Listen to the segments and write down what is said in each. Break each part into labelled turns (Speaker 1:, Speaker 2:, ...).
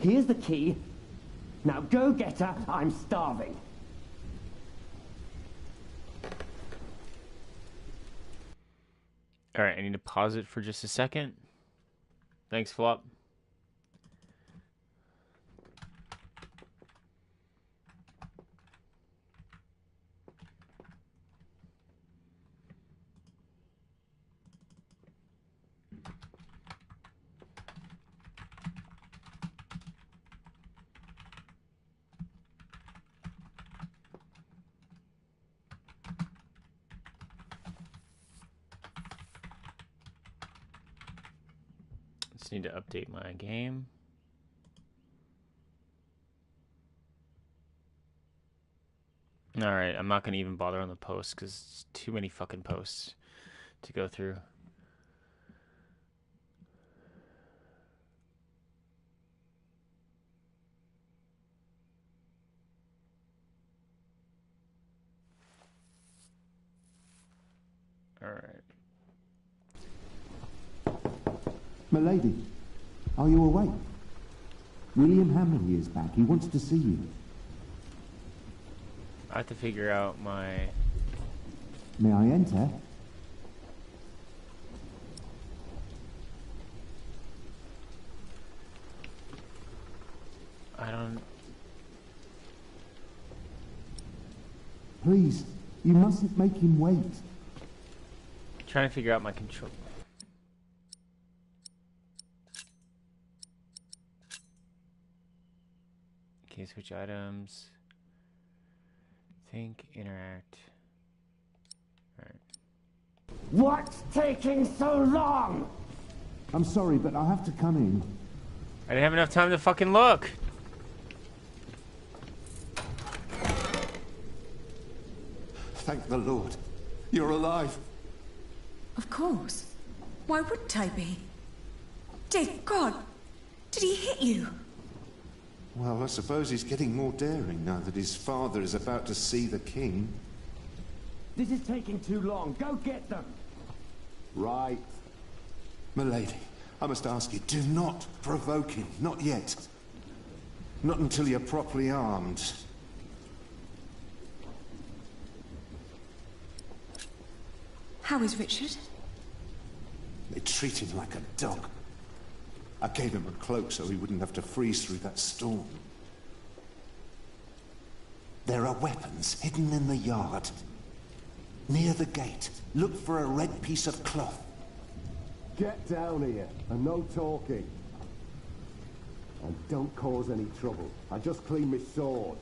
Speaker 1: Here's the key. Now go get her. I'm starving.
Speaker 2: Alright, I need to pause it for just a second. Thanks, Flop. Just need to update my game. Alright, I'm not going to even bother on the posts because it's too many fucking posts to go through. Alright.
Speaker 3: Milady, are you awake? William Hamley is back. He wants to see you.
Speaker 2: I have to figure out my...
Speaker 3: May I enter?
Speaker 2: I don't...
Speaker 3: Please, you mustn't make him wait.
Speaker 2: I'm trying to figure out my control. Okay, switch items. Think, interact. Alright.
Speaker 1: What's taking so long?
Speaker 3: I'm sorry, but I'll have to come in.
Speaker 2: I didn't have enough time to fucking look.
Speaker 4: Thank the Lord. You're alive.
Speaker 5: Of course. Why wouldn't I be? Dear God, did he hit you?
Speaker 4: Well, I suppose he's getting more daring now that his father is about to see the king.
Speaker 1: This is taking too long. Go get them.
Speaker 4: Right. Milady, I must ask you, do not provoke him. Not yet. Not until you're properly armed.
Speaker 5: How is Richard?
Speaker 4: They treat him like a dog. I gave him a cloak so he wouldn't have to freeze through that storm. There are weapons hidden in the yard. Near the gate, look for a red piece of cloth.
Speaker 6: Get down here, and no talking. And don't cause any trouble. I just cleaned my sword.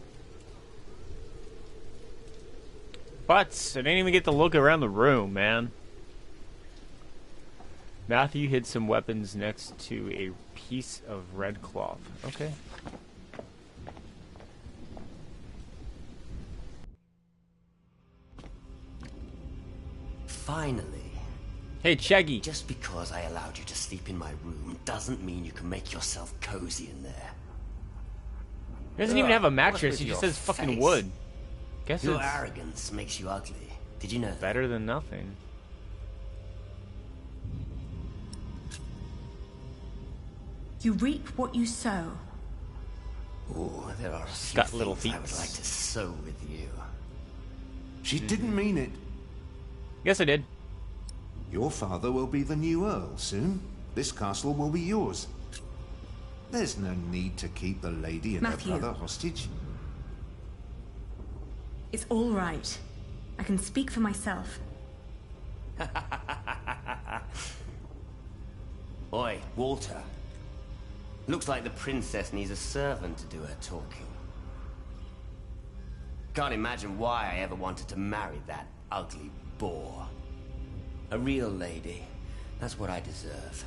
Speaker 2: But I didn't even get to look around the room, man. Matthew hid some weapons next to a piece of red cloth. Okay.
Speaker 7: Finally.
Speaker 2: Hey, Shaggy.
Speaker 7: Just because I allowed you to sleep in my room doesn't mean you can make yourself cozy in there.
Speaker 2: He doesn't even have a mattress. He just says fucking wood. Guess
Speaker 7: Your
Speaker 2: it's
Speaker 7: arrogance makes you ugly. Did you know that?
Speaker 2: better than nothing.
Speaker 5: You reap what you sow.
Speaker 7: Oh, there are a few
Speaker 2: got little
Speaker 7: things I
Speaker 2: feet.
Speaker 7: would like to sow with you.
Speaker 4: She didn't mean it.
Speaker 2: Yes, I did.
Speaker 4: Your father will be the new Earl soon. This castle will be yours. There's no need to keep the lady and
Speaker 5: Matthew.
Speaker 4: her brother hostage.
Speaker 5: It's all right. I can speak for myself.
Speaker 7: Oi, Walter. Looks like the princess needs a servant to do her talking. Can't imagine why I ever wanted to marry that ugly boar. A real lady. That's what I deserve.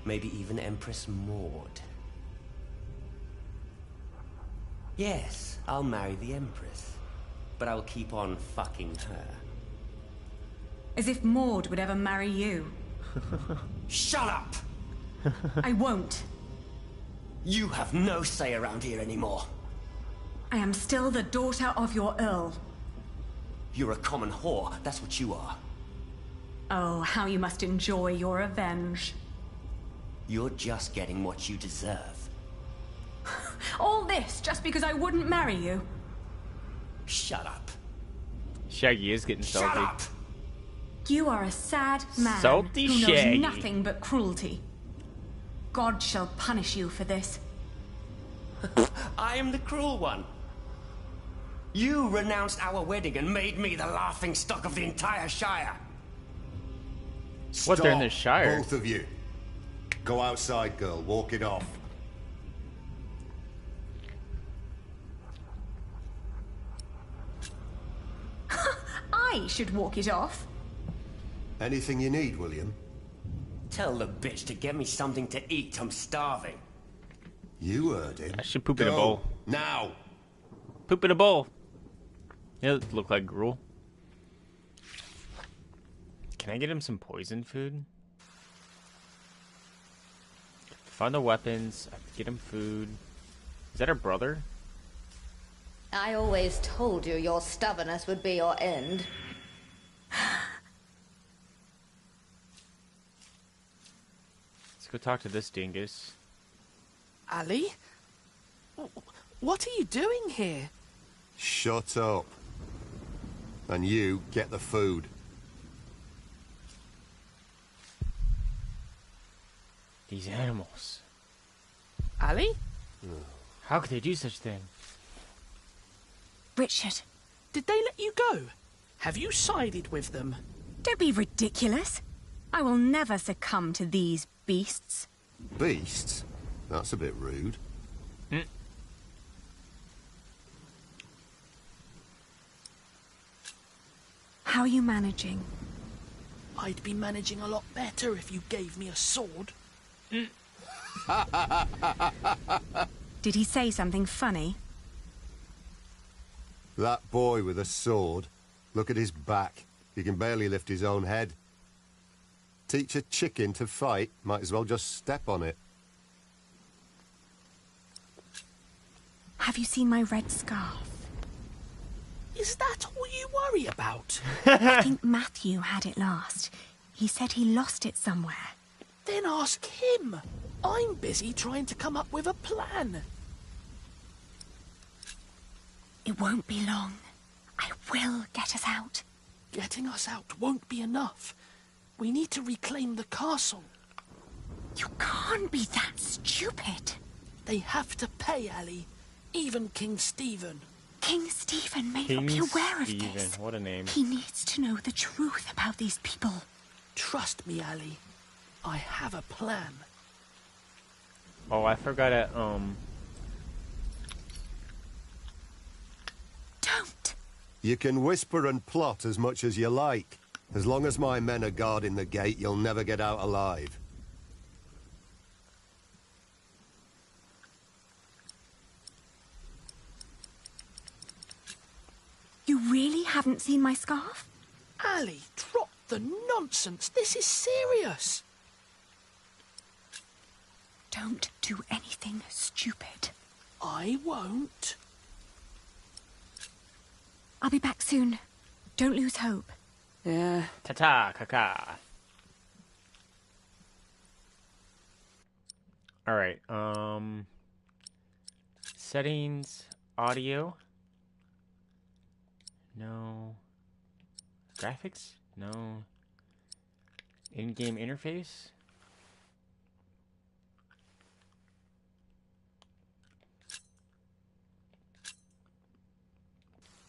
Speaker 7: Maybe even Empress Maud. Yes, I'll marry the Empress. But I will keep on fucking her.
Speaker 5: As if Maud would ever marry you.
Speaker 7: Shut up!
Speaker 5: I won't.
Speaker 7: You have no say around here anymore.
Speaker 5: I am still the daughter of your Earl.
Speaker 7: You're a common whore, that's what you are.
Speaker 5: Oh, how you must enjoy your revenge.
Speaker 7: You're just getting what you deserve.
Speaker 5: All this just because I wouldn't marry you?
Speaker 7: Shut up.
Speaker 2: Shaggy is getting
Speaker 7: Shut
Speaker 2: salty.
Speaker 7: up!
Speaker 5: You are a sad man
Speaker 2: Salty
Speaker 5: who
Speaker 2: Shaggy.
Speaker 5: knows nothing but cruelty. God shall punish you for this.
Speaker 7: I am the cruel one. You renounced our wedding and made me the laughing stock of the entire Shire.
Speaker 2: What, they're in
Speaker 4: Stop,
Speaker 2: the Shire?
Speaker 4: both of you. Go outside, girl. Walk it off.
Speaker 5: I should walk it off.
Speaker 4: Anything you need, William?
Speaker 7: Tell the bitch to get me something to eat. I'm starving.
Speaker 4: You heard him.
Speaker 2: I should poop in a
Speaker 4: Go,
Speaker 2: bowl.
Speaker 4: now.
Speaker 2: Poop in a bowl. It look like gruel. Can I get him some poison food? Find the weapons. I have to get him food. Is that her brother?
Speaker 8: I always told you your stubbornness would be your end.
Speaker 2: Let's go talk to this dingus.
Speaker 9: Ali? What are you doing here?
Speaker 4: Shut up. And you, get the food.
Speaker 2: These animals.
Speaker 9: Ali?
Speaker 2: How could they do such a thing?
Speaker 5: Richard,
Speaker 9: Did they let you go? Have you sided with them?
Speaker 5: don't be ridiculous. I will never succumb to these beasts.
Speaker 4: Beasts? That's a bit rude.
Speaker 5: How are you managing?
Speaker 9: I'd be managing a lot better if you gave me a sword.
Speaker 5: Did he say something funny?
Speaker 4: That boy with a sword. Look at his back. He can barely lift his own head. Teach a chicken to fight, might as well just step on it.
Speaker 5: Have you seen my red scarf?
Speaker 9: Is that all you worry about?
Speaker 5: I think Matthew had it last. He said he lost it somewhere.
Speaker 9: Then ask him. I'm busy trying to come up with a plan.
Speaker 5: It won't be long. I will get us out.
Speaker 9: Getting us out won't be enough. We need to reclaim the castle.
Speaker 5: You can't be that stupid.
Speaker 9: They have to pay, Ali. Even King Stephen.
Speaker 5: King Stephen may
Speaker 2: King
Speaker 5: not be aware
Speaker 2: Stephen,
Speaker 5: of this.
Speaker 2: what a name.
Speaker 5: He needs to know the truth about these people.
Speaker 9: Trust me, Ali. I have a plan.
Speaker 2: Oh, I forgot to,
Speaker 5: Don't.
Speaker 4: You can whisper and plot as much as you like. As long as my men are guarding the gate, you'll never get out alive.
Speaker 5: You really haven't seen my scarf?
Speaker 9: Ali, drop the nonsense. This is serious.
Speaker 5: Don't do anything stupid.
Speaker 9: I won't.
Speaker 5: I'll be back soon. Don't lose hope.
Speaker 9: Yeah.
Speaker 2: ta-ta, caca. Alright, settings, audio. No. Graphics? No. In-game interface?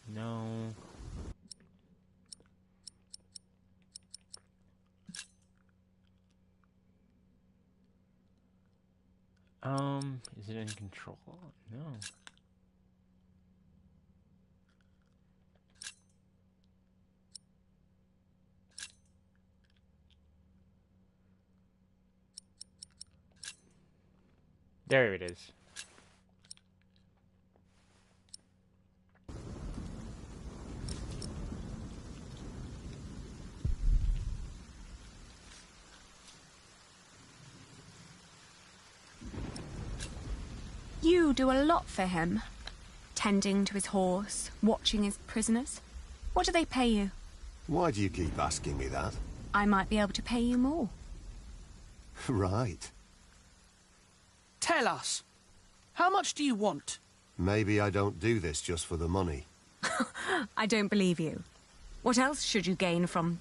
Speaker 2: No. Is it in control? No. There it is.
Speaker 5: You do a lot for him. Tending to his horse, watching his prisoners. What do they pay you?
Speaker 4: Why do you keep asking me that?
Speaker 5: I might be able to pay you more.
Speaker 4: Right.
Speaker 9: Tell us. How much do you want?
Speaker 6: Maybe I don't do this just for the money.
Speaker 5: I don't believe you. What else should you gain from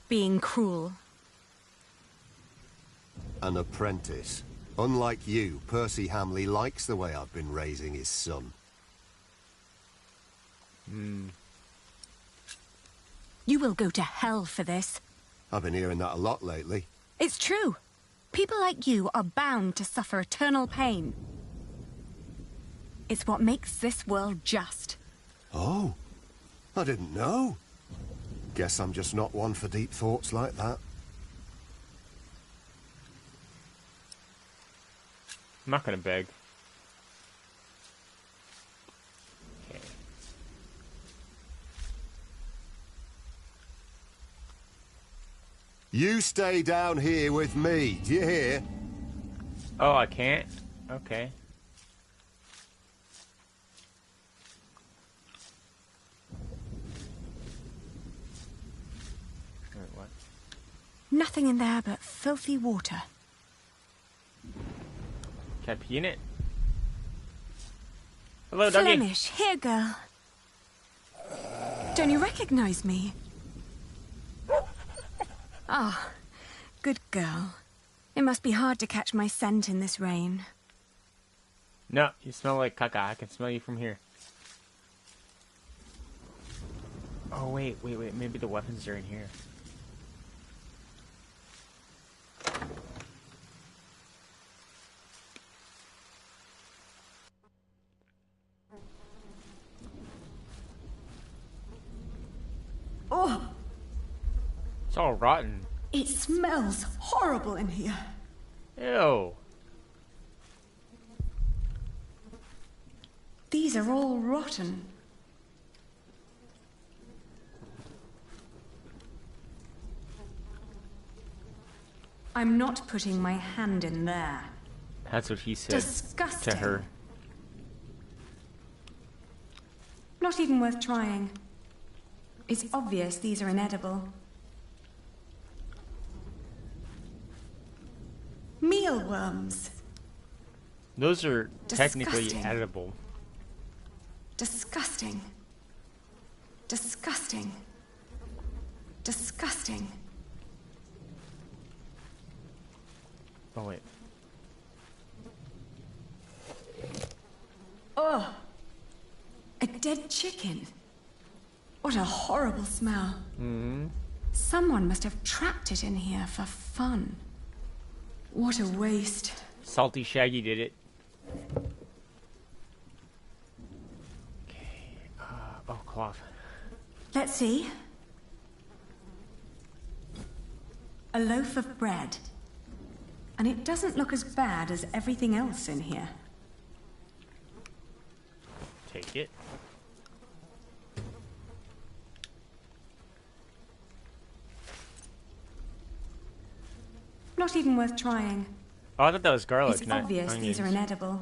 Speaker 5: being cruel?
Speaker 6: An apprentice. Unlike you, Percy Hamley likes the way I've been raising his son.
Speaker 5: You will go to hell for this.
Speaker 6: I've been hearing that a lot lately.
Speaker 5: It's true. People like you are bound to suffer eternal pain. It's what makes this world just.
Speaker 6: Oh, I didn't know. Guess I'm just not one for deep thoughts like that.
Speaker 2: I'm not gonna beg. Okay.
Speaker 6: You stay down here with me, do you hear?
Speaker 2: Oh, I can't? Okay. Wait, what?
Speaker 5: Nothing in there but filthy water.
Speaker 2: Can I pee in it? Hello, doggy.
Speaker 5: Flemish, here, girl. Don't you recognize me? Ah, good girl. It must be hard to catch my scent in this rain.
Speaker 2: No, you smell like caca. I can smell you from here. Oh, wait. Maybe the weapons are in here.
Speaker 5: Oh,
Speaker 2: It's all rotten.
Speaker 5: it smells horrible in here.
Speaker 2: Ew.
Speaker 5: These are all rotten. I'm not putting my hand in there.
Speaker 2: That's what he said
Speaker 5: Disgusting.
Speaker 2: to her.
Speaker 5: Not even worth trying. It's obvious these are inedible. Mealworms.
Speaker 2: Those are technically
Speaker 5: Disgusting.
Speaker 2: edible.
Speaker 5: Disgusting. Disgusting. Disgusting.
Speaker 2: Oh, wait.
Speaker 5: Oh! A dead chicken. What a horrible smell. Someone must have trapped it in here for fun. What a waste.
Speaker 2: Salty Shaggy did it. Okay. Oh, cloth.
Speaker 5: Let's see. A loaf of bread. And it doesn't look as bad as everything else in here.
Speaker 2: Take it.
Speaker 5: Not even worth trying.
Speaker 2: Oh, I thought that was garlic,
Speaker 5: It's
Speaker 2: not
Speaker 5: obvious
Speaker 2: onions.
Speaker 5: these are inedible.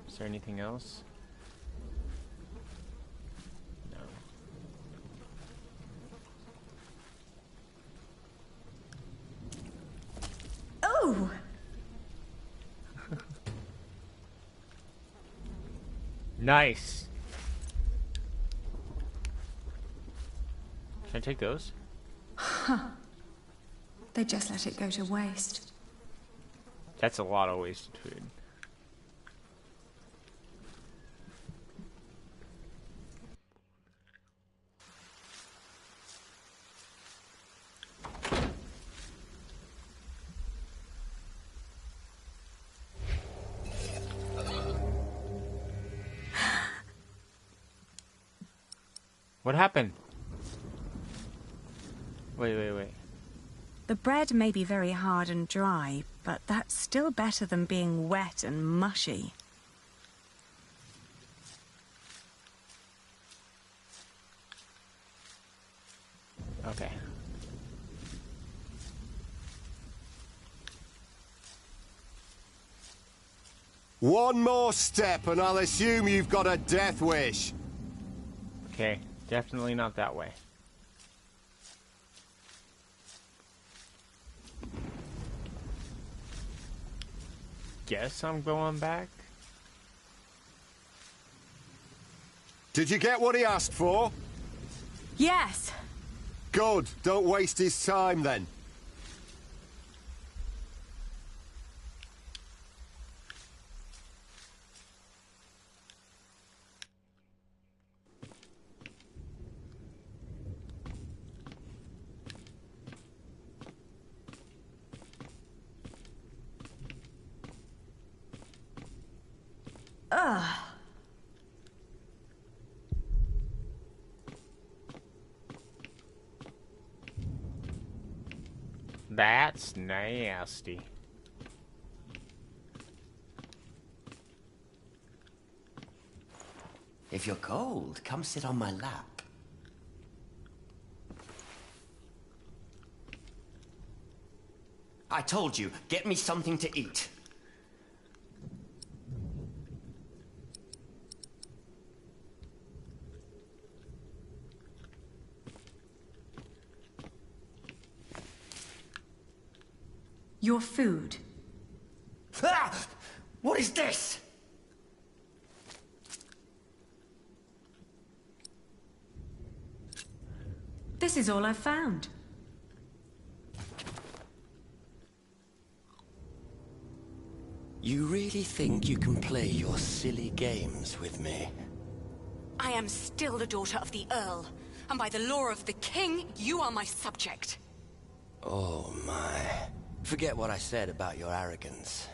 Speaker 2: Is there anything else? No.
Speaker 5: Oh!
Speaker 2: Nice. Can I take those?
Speaker 5: They just let it go to waste.
Speaker 2: That's a lot of wasted food. What happened? Wait.
Speaker 5: The bread may be very hard and dry, but that's still better than being wet and mushy.
Speaker 2: Okay.
Speaker 6: One more step and I'll assume you've got a death wish.
Speaker 2: Okay, definitely not that way. guess I'm going back.
Speaker 6: Did you get what he asked for?
Speaker 5: Yes.
Speaker 6: Good. Don't waste his time, then.
Speaker 5: Ugh.
Speaker 2: That's nasty.
Speaker 7: If you're cold, come sit on my lap. I told you, get me something to eat.
Speaker 5: Your food.
Speaker 7: Ah! What is this?
Speaker 5: This is all I've found.
Speaker 7: You really think you can play your silly games with me?
Speaker 5: I am still the daughter of the Earl, and by the law of the King, you are my subject.
Speaker 7: Oh my. Forget what I said about your arrogance.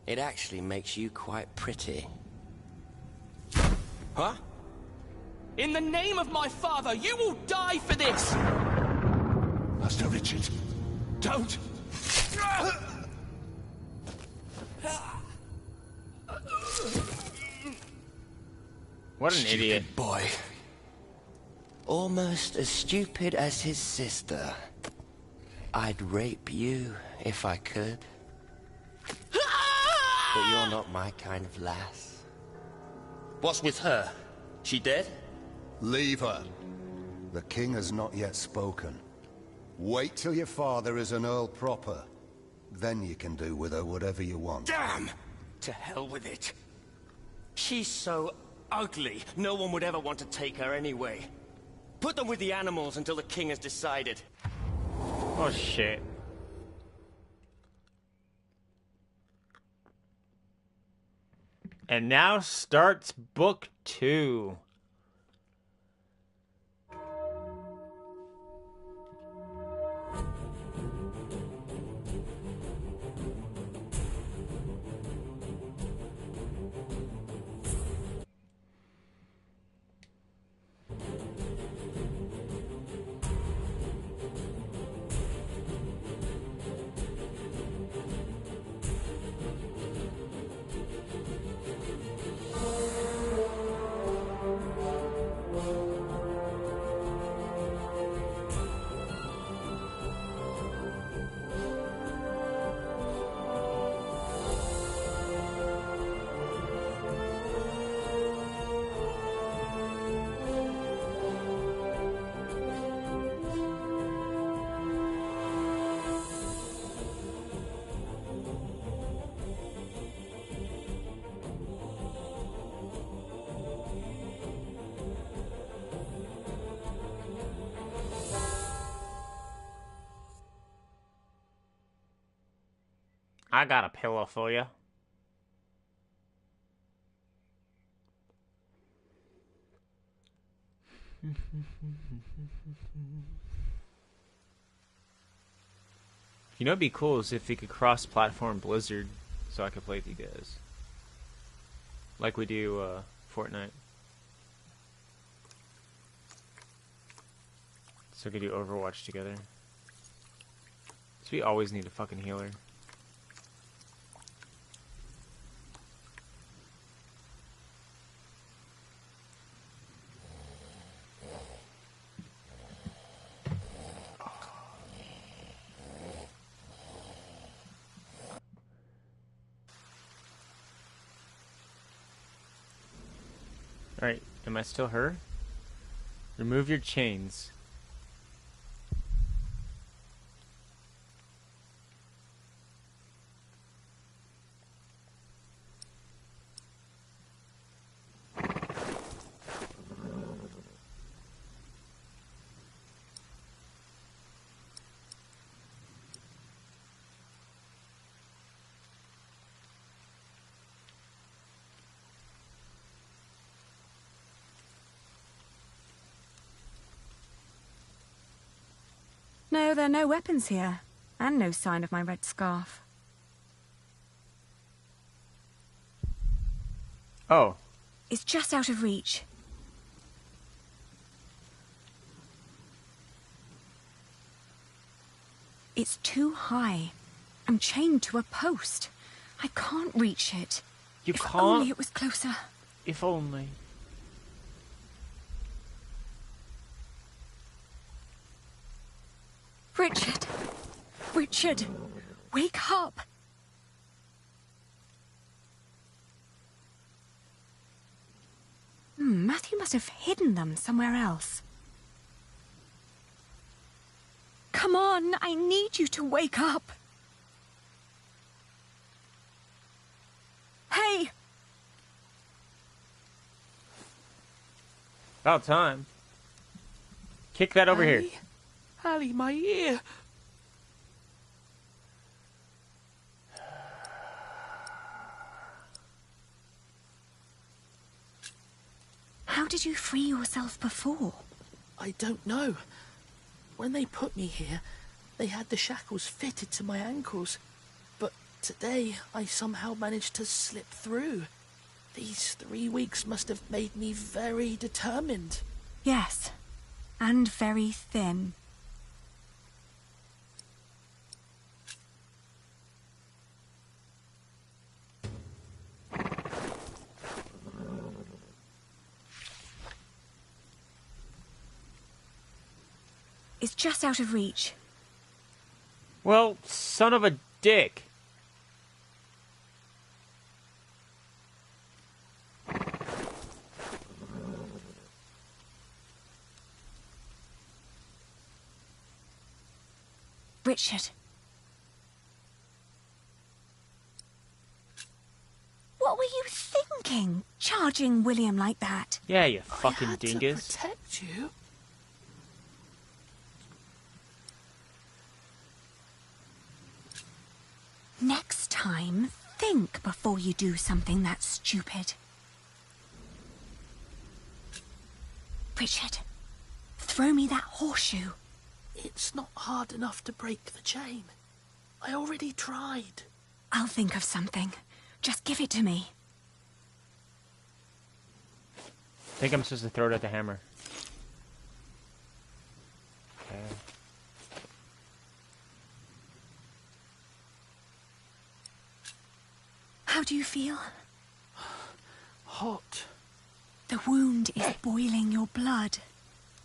Speaker 7: It actually makes you quite pretty. Huh?
Speaker 9: In the name of my father, you will die for this!
Speaker 6: Master Richard, don't!
Speaker 2: What an
Speaker 7: Stupid
Speaker 2: idiot.
Speaker 7: boy. Almost as stupid as his sister. I'd rape you if I could. But you're not my kind of lass. What's with her? She dead?
Speaker 6: Leave her. The king has not yet spoken. Wait till your father is an earl proper. Then you can do with her whatever you want.
Speaker 7: Damn! To hell with it. She's so ugly, no one would ever want to take her anyway. Put them with the animals until the king has decided.
Speaker 2: Oh shit. And now starts book 2. I got a pillow for you. You know, it'd be cool is if we could cross-platform Blizzard, so I could play with you guys, like we do Fortnite. So we could do Overwatch together. So we always need a fucking healer. Alright, am I still her? Remove your chains.
Speaker 5: No, there are no weapons here. And no sign of my red scarf.
Speaker 2: Oh.
Speaker 5: It's just out of reach. It's too high. I'm chained to a post. I can't reach it.
Speaker 2: You
Speaker 5: if
Speaker 2: can't?
Speaker 5: only it was closer.
Speaker 2: If only.
Speaker 5: Richard! Richard! Wake up! Matthew must have hidden them somewhere else. Come on, I need you to wake up. Hey!
Speaker 2: About time. Kick that over here.
Speaker 9: Allie, my ear.
Speaker 5: How did you free yourself before?
Speaker 9: I don't know. When they put me here, they had the shackles fitted to my ankles. But today, I somehow managed to slip through. These 3 weeks must have made me very determined.
Speaker 5: Yes, and very thin. It's just out of reach.
Speaker 2: Well, son of a dick.
Speaker 5: Richard. What were you thinking, charging William like that?
Speaker 2: Yeah, you fucking
Speaker 9: I had
Speaker 2: dingus.
Speaker 9: to protect you.
Speaker 5: Next time, think before you do something that stupid. Richard, throw me that horseshoe.
Speaker 9: It's not hard enough to break the chain. I already tried.
Speaker 5: I'll think of something. Just give it to me.
Speaker 2: I think I'm supposed to throw it at the hammer. Okay.
Speaker 5: How do you feel?
Speaker 9: Hot.
Speaker 5: The wound is boiling your blood.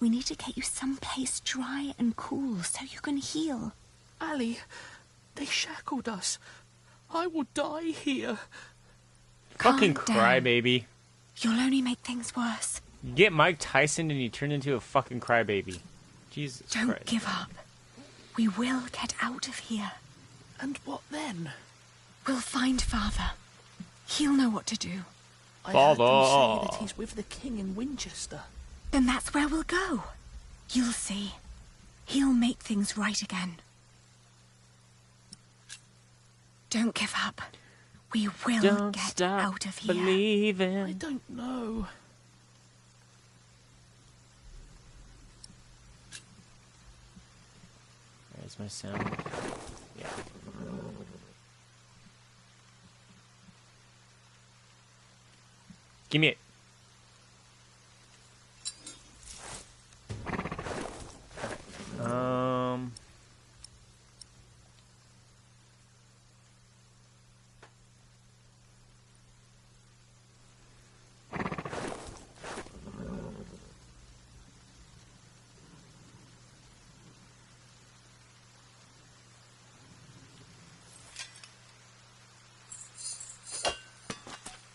Speaker 5: We need to get you someplace dry and cool so you can heal.
Speaker 9: Allie, they shackled us. I will die here.
Speaker 2: Fucking
Speaker 5: Calm down.
Speaker 2: crybaby.
Speaker 5: You'll only make things worse.
Speaker 2: You get Mike Tyson and you turn into a fucking crybaby. Jesus
Speaker 5: Don't
Speaker 2: Christ.
Speaker 5: give up. We will get out of here.
Speaker 9: And what then?
Speaker 5: We'll find Father. He'll know what to do.
Speaker 9: I heard them say
Speaker 2: Father.
Speaker 9: that he's with the king in Winchester.
Speaker 5: Then that's where we'll go. You'll see. He'll make things right again. Don't give up. We will
Speaker 2: Don't
Speaker 5: get
Speaker 2: stop
Speaker 5: out of here.
Speaker 2: believing.
Speaker 9: I don't know.
Speaker 2: There's my sound. Yeah. Give me it.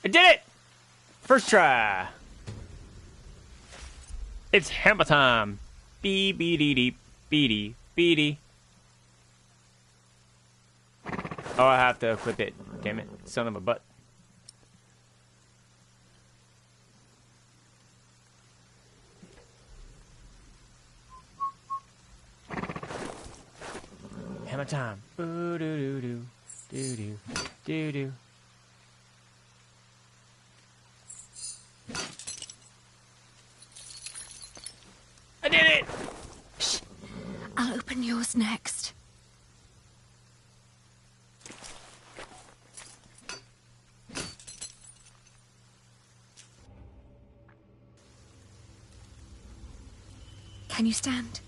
Speaker 2: I did it! First try. It's hammer time. Bee bee dee dee bee dee bee dee. Oh, I have to equip it. Damn it, son of a butt. Hammer time. Boo doo doo doo doo doo doo doo. I did it!
Speaker 5: I'll open yours next? Can you stand?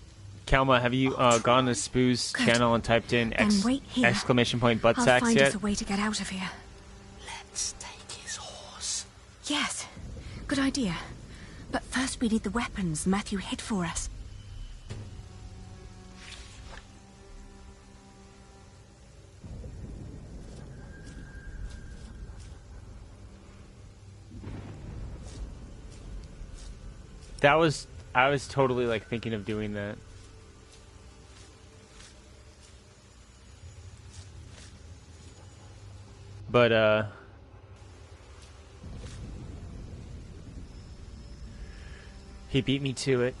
Speaker 2: Kalma, have you gone to Spoo's channel and typed in
Speaker 5: wait here.
Speaker 2: exclamation point butt
Speaker 5: I'll
Speaker 2: sacks
Speaker 5: find
Speaker 2: yet?
Speaker 5: us a way to get out of here.
Speaker 9: Let's take his horse.
Speaker 5: Yes, good idea. But first we need the weapons Matthew hid for us.
Speaker 2: I was totally like thinking of doing that. But he beat me to it.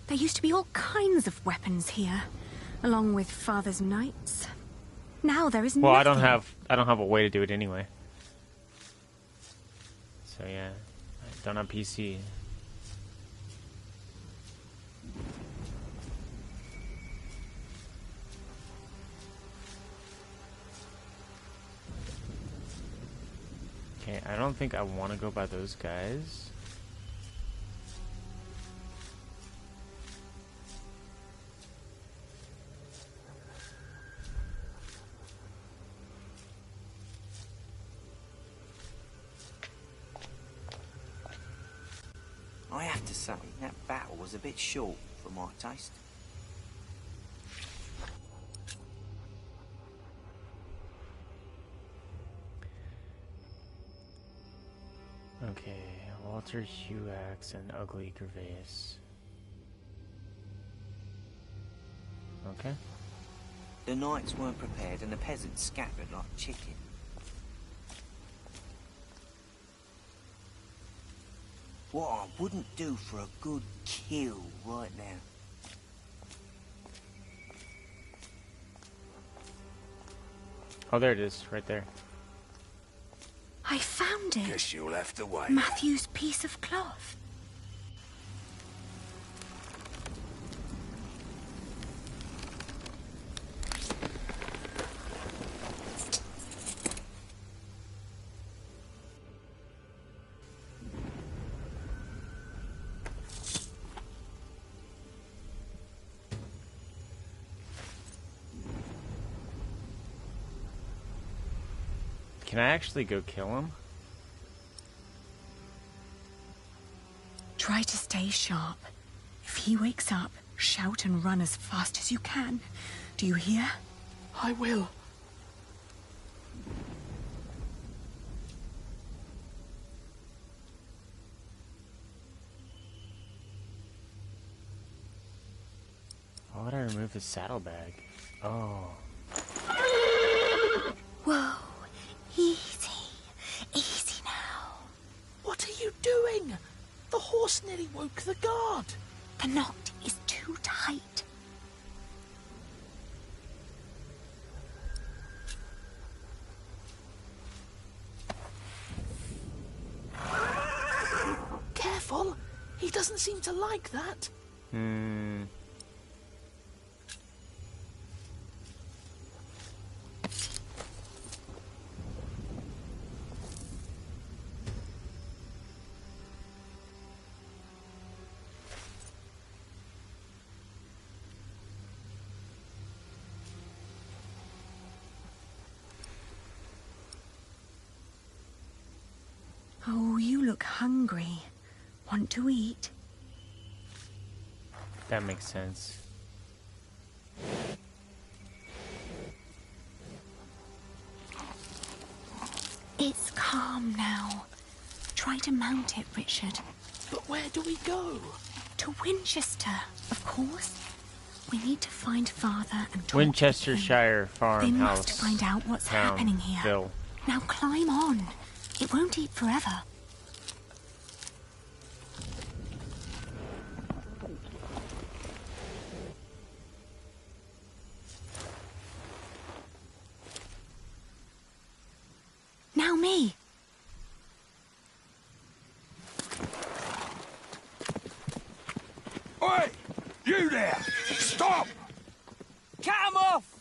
Speaker 5: There used to be all kinds of weapons here, along with Father's knights. Now there is
Speaker 2: Well,
Speaker 5: nothing.
Speaker 2: I don't have a way to do it anyway. So yeah, I don't have PC. Okay, I don't think I want to go by those guys.
Speaker 10: I have to say, that battle was a bit short for my taste.
Speaker 2: Okay, Walter Huax and Ugly Gervais. Okay.
Speaker 10: The knights weren't prepared and the peasants scattered like chicken. What I wouldn't do for a good kill right now.
Speaker 2: Oh, there it is, right there.
Speaker 5: I found it.
Speaker 6: Guess you'll have to wait.
Speaker 5: Matthew's piece of cloth.
Speaker 2: Can I actually go kill him?
Speaker 5: Try to stay sharp. If he wakes up, shout and run as fast as you can. Do you hear?
Speaker 9: I will.
Speaker 2: Why would I remove the saddlebag? Oh.
Speaker 5: Whoa. Easy. Easy now.
Speaker 9: What are you doing? The horse nearly woke the guard.
Speaker 5: The knot is too tight.
Speaker 9: Careful. He doesn't seem to like that.
Speaker 5: Oh, you look hungry. Want to eat?
Speaker 2: That makes sense.
Speaker 5: It's calm now. Try to mount it, Richard.
Speaker 9: But where do we go?
Speaker 5: To Winchester, of course. We need to find Father and talk to
Speaker 2: Winchestershire
Speaker 5: him.
Speaker 2: farmhouse.
Speaker 5: They must find out what's happening here.
Speaker 2: Phil.
Speaker 5: Now climb on. It won't eat forever. Now me.
Speaker 4: Stop!
Speaker 10: Cut him off!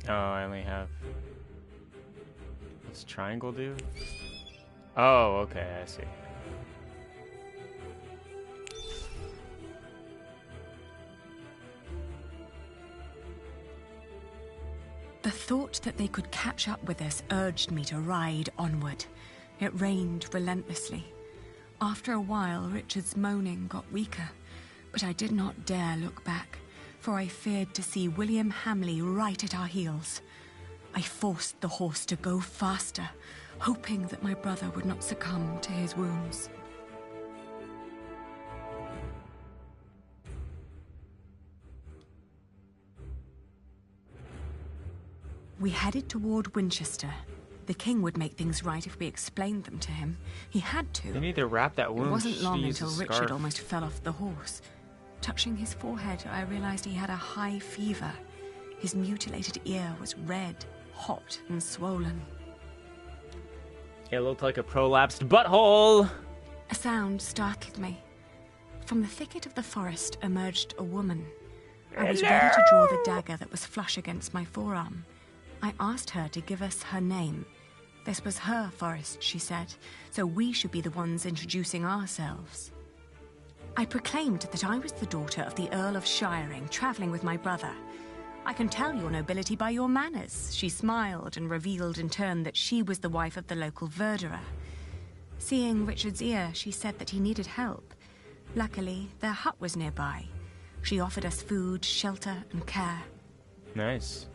Speaker 2: Oh, I only have... What's triangle do? Oh, okay, I see.
Speaker 5: The thought that they could catch up with us urged me to ride onward. It rained relentlessly. After a while, Richard's moaning got weaker, but I did not dare look back, for I feared to see William Hamley right at our heels. I forced the horse to go faster, hoping that my brother would not succumb to his wounds. We headed toward Winchester. The king would make things right if we explained them to him. He had to.
Speaker 2: They need to wrap that wound.
Speaker 5: It wasn't long
Speaker 2: Use a
Speaker 5: until Richard
Speaker 2: scarf.
Speaker 5: almost fell off the horse. Touching his forehead, I realized he had a high fever. His mutilated ear was red, hot, and swollen.
Speaker 2: It looked like a prolapsed butthole.
Speaker 5: A sound startled me. From the thicket of the forest emerged a woman. I was ready to draw the dagger that was flush against my forearm. I asked her to give us her name. This was her forest, she said, so we should be the ones introducing ourselves. I proclaimed that I was the daughter of the Earl of Shiring, travelling with my brother. I can tell your nobility by your manners. She smiled and revealed in turn that she was the wife of the local verderer. Seeing Richard's ear, she said that he needed help. Luckily, their hut was nearby. She offered us food, shelter, and care.
Speaker 2: Nice.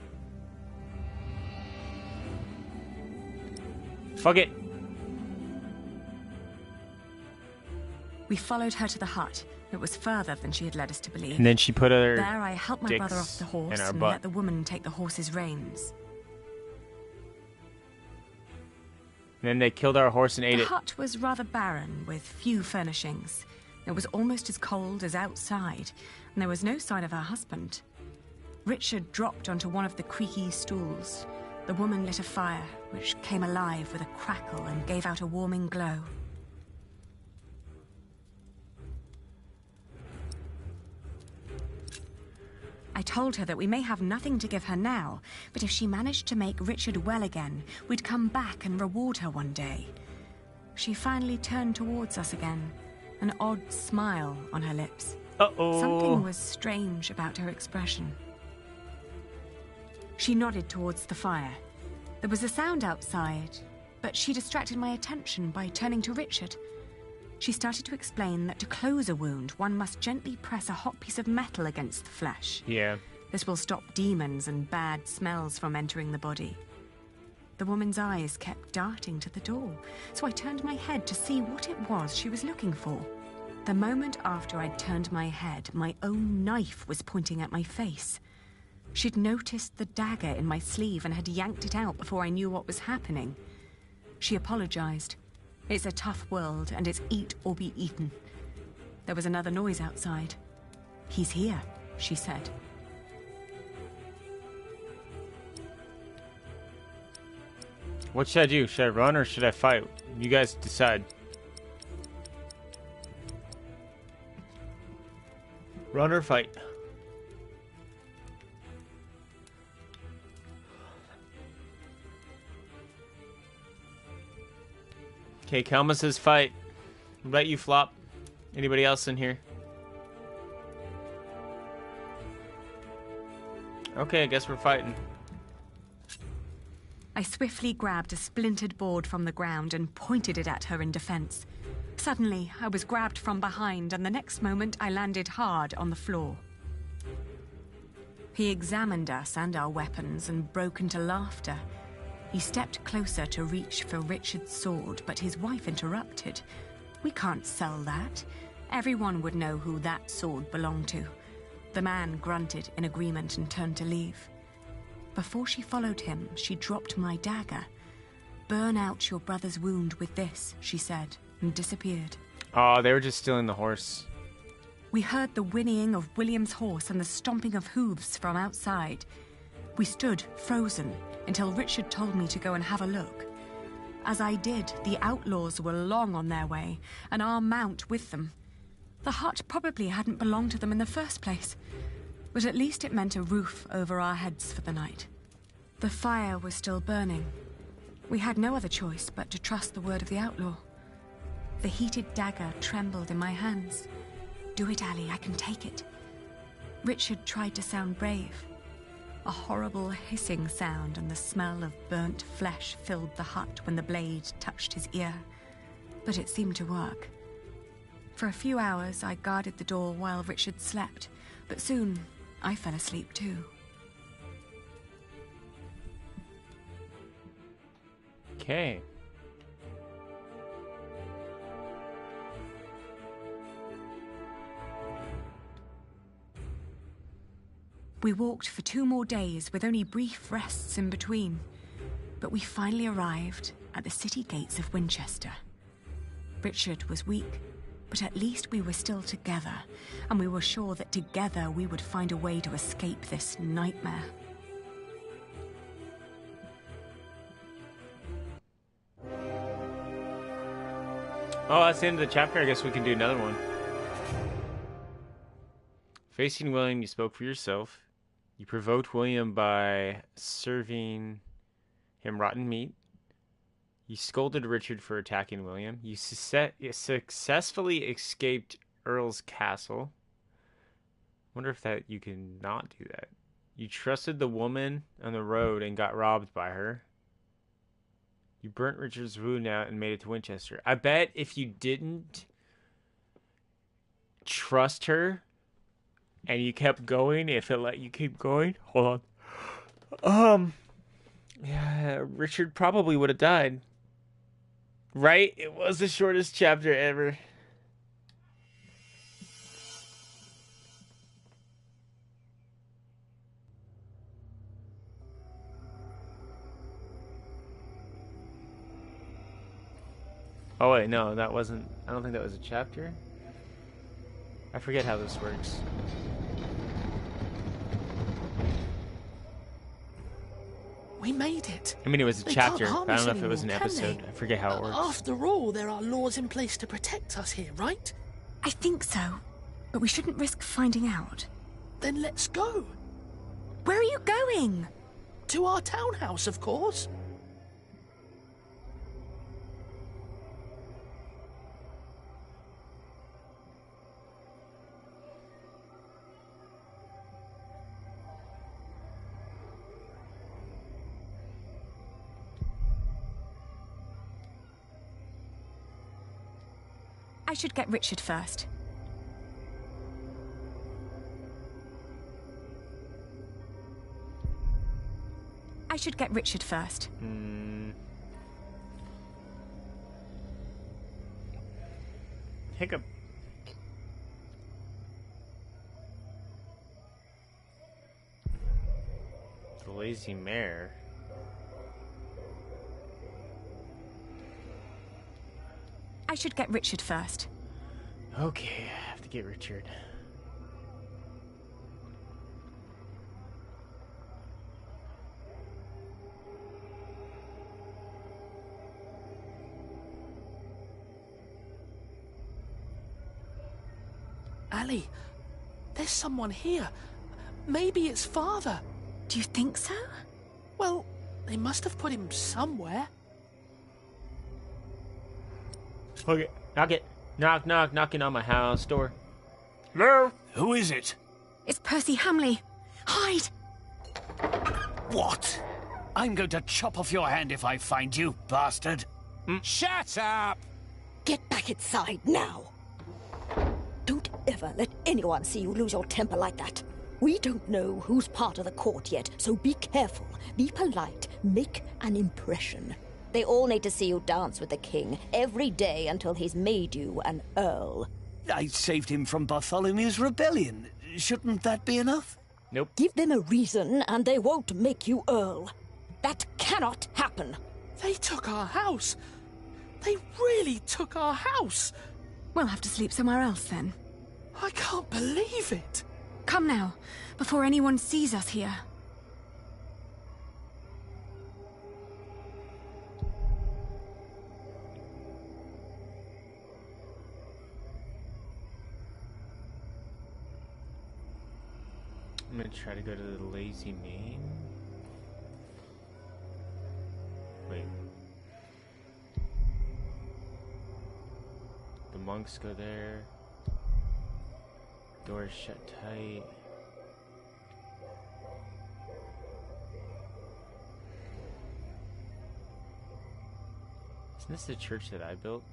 Speaker 2: Fuck it.
Speaker 5: We followed her to the hut. It was further than she had led us to believe.
Speaker 2: And then she put her
Speaker 5: There I helped my brother off the horse
Speaker 2: in our
Speaker 5: and
Speaker 2: butt.
Speaker 5: let the woman take the horse's reins.
Speaker 2: And then they killed our horse and ate
Speaker 5: The
Speaker 2: it.
Speaker 5: hut was rather barren, with few furnishings. It was almost as cold as outside, and there was no sign of her husband. Richard dropped onto one of the creaky stools. The woman lit a fire, which came alive with a crackle and gave out a warming glow. I told her that we may have nothing to give her now, but if she managed to make Richard well again, we'd come back and reward her one day. She finally turned towards us again, an odd smile on her lips.
Speaker 2: Uh-oh.
Speaker 5: Something was strange about her expression. She nodded towards the fire. There was a sound outside, but she distracted my attention by turning to Richard. She started to explain that to close a wound, one must gently press a hot piece of metal against the flesh.
Speaker 2: Yeah.
Speaker 5: This will stop demons and bad smells from entering the body. The woman's eyes kept darting to the door, so I turned my head to see what it was she was looking for. The moment after I'd turned my head, my own knife was pointing at my face. She'd noticed the dagger in my sleeve and had yanked it out before I knew what was happening. She apologized. It's a tough world, and it's eat or be eaten. There was another noise outside. He's here, she said.
Speaker 2: What should I do? Should I run or should I fight? You guys decide. Run or fight? Okay, Kelma says fight. What about you, Flop? Anybody else in here? Okay, I guess we're fighting.
Speaker 5: I swiftly grabbed a splintered board from the ground and pointed it at her in defense. Suddenly, I was grabbed from behind, and the next moment I landed hard on the floor. He examined us and our weapons and broke into laughter. He stepped closer to reach for Richard's sword, but his wife interrupted. We can't sell that. Everyone would know who that sword belonged to. The man grunted in agreement and turned to leave. Before she followed him, she dropped my dagger. burn out your brother's wound with this, she said, and disappeared.
Speaker 2: Oh, they were just stealing the horse.
Speaker 5: We heard the whinnying of William's horse and the stomping of hooves from outside. We stood, frozen, until Richard told me to go and have a look. As I did, the outlaws were long on their way, and our mount with them. The hut probably hadn't belonged to them in the first place, but at least it meant a roof over our heads for the night. The fire was still burning. We had no other choice but to trust the word of the outlaw. The heated dagger trembled in my hands. Do it, Ali, I can take it. Richard tried to sound brave. A horrible hissing sound and the smell of burnt flesh filled the hut when the blade touched his ear. But it seemed to work. For a few hours, I guarded the door while Richard slept, but soon I fell asleep too.
Speaker 2: Okay.
Speaker 5: We walked for 2 more days with only brief rests in between, but we finally arrived at the city gates of Winchester. Richard was weak, but at least we were still together, and we were sure that together we would find a way to escape this nightmare.
Speaker 2: Oh, that's the end of the chapter. I guess we can do another one. Facing William, you spoke for yourself. You provoked William by serving him rotten meat. You scolded Richard for attacking William. You successfully escaped Earl's castle. Wonder if that you can not do that. You trusted the woman on the road and got robbed by her. You burnt Richard's wound out and made it to Winchester. I bet if you didn't trust her and you kept going, if it let you keep going, hold on. Yeah, Richard probably would have died. Right? It was the shortest chapter ever. Oh wait, no, that wasn't... I don't think that was a chapter. I forget how this works.
Speaker 9: We made it.
Speaker 2: I mean, it was a
Speaker 9: They
Speaker 2: chapter,
Speaker 9: can't harm
Speaker 2: but I don't
Speaker 9: us
Speaker 2: know if it was an
Speaker 9: anymore, can
Speaker 2: episode.
Speaker 9: they?
Speaker 2: I forget how it works.
Speaker 9: After all, there are laws in place to protect us here, right?
Speaker 5: I think so, but we shouldn't risk finding out.
Speaker 9: Then let's go.
Speaker 5: Where are you going?
Speaker 9: To our townhouse, of course.
Speaker 5: I should get Richard first. I should get Richard first.
Speaker 2: Hiccup. The lazy mare.
Speaker 5: I should get Richard first.
Speaker 2: Okay, I have to get Richard.
Speaker 9: Ali, there's someone here. Maybe it's Father.
Speaker 5: Do you think so?
Speaker 9: Well, they must have put him somewhere.
Speaker 2: Okay, knock it. Knock, knock, knocking on my house door. Hello?
Speaker 10: Who is it?
Speaker 5: It's Percy Hamley. Hide!
Speaker 10: What? I'm going to chop off your hand if I find you, bastard. Shut up!
Speaker 11: Get back inside now. Don't ever let anyone see you lose your temper like that. We don't know who's part of the court yet, so be careful, be polite, make an impression.
Speaker 8: They all need to see you dance with the king every day until he's made you an earl.
Speaker 10: I saved him from Bartholomew's rebellion. Shouldn't that be enough?
Speaker 2: Nope.
Speaker 11: Give them a reason and they won't make you earl. That cannot happen.
Speaker 9: They took our house. They really took our house.
Speaker 5: We'll have to sleep somewhere else then.
Speaker 9: I can't believe it.
Speaker 5: Come now, before anyone sees us here.
Speaker 2: I'm gonna try to go to the Lazy Main. Wait. The monks go there. Doors shut tight. Isn't this the church that I built?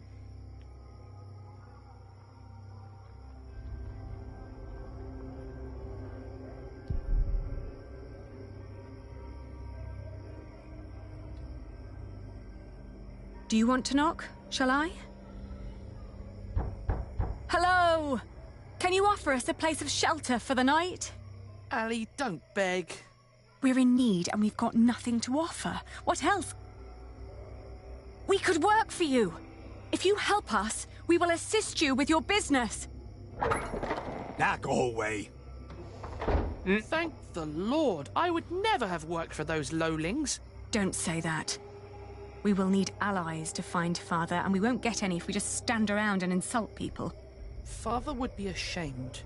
Speaker 5: Do you want to knock? Shall I? Hello! Can you offer us a place of shelter for the night?
Speaker 9: Ali, don't beg.
Speaker 5: We're in need and we've got nothing to offer. What else? We could work for you. If you help us, we will assist you with your business.
Speaker 10: Now go away.
Speaker 9: Thank the Lord. I would never have worked for those lowlings.
Speaker 5: Don't say that. We will need allies to find Father, and we won't get any if we just stand around and insult people.
Speaker 9: Father would be ashamed.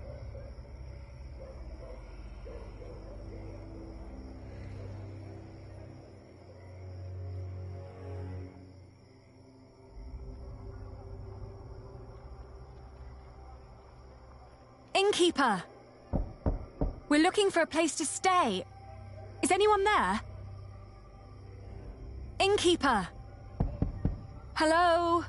Speaker 5: Innkeeper! We're looking for a place to stay. Is anyone there? Innkeeper! Hello?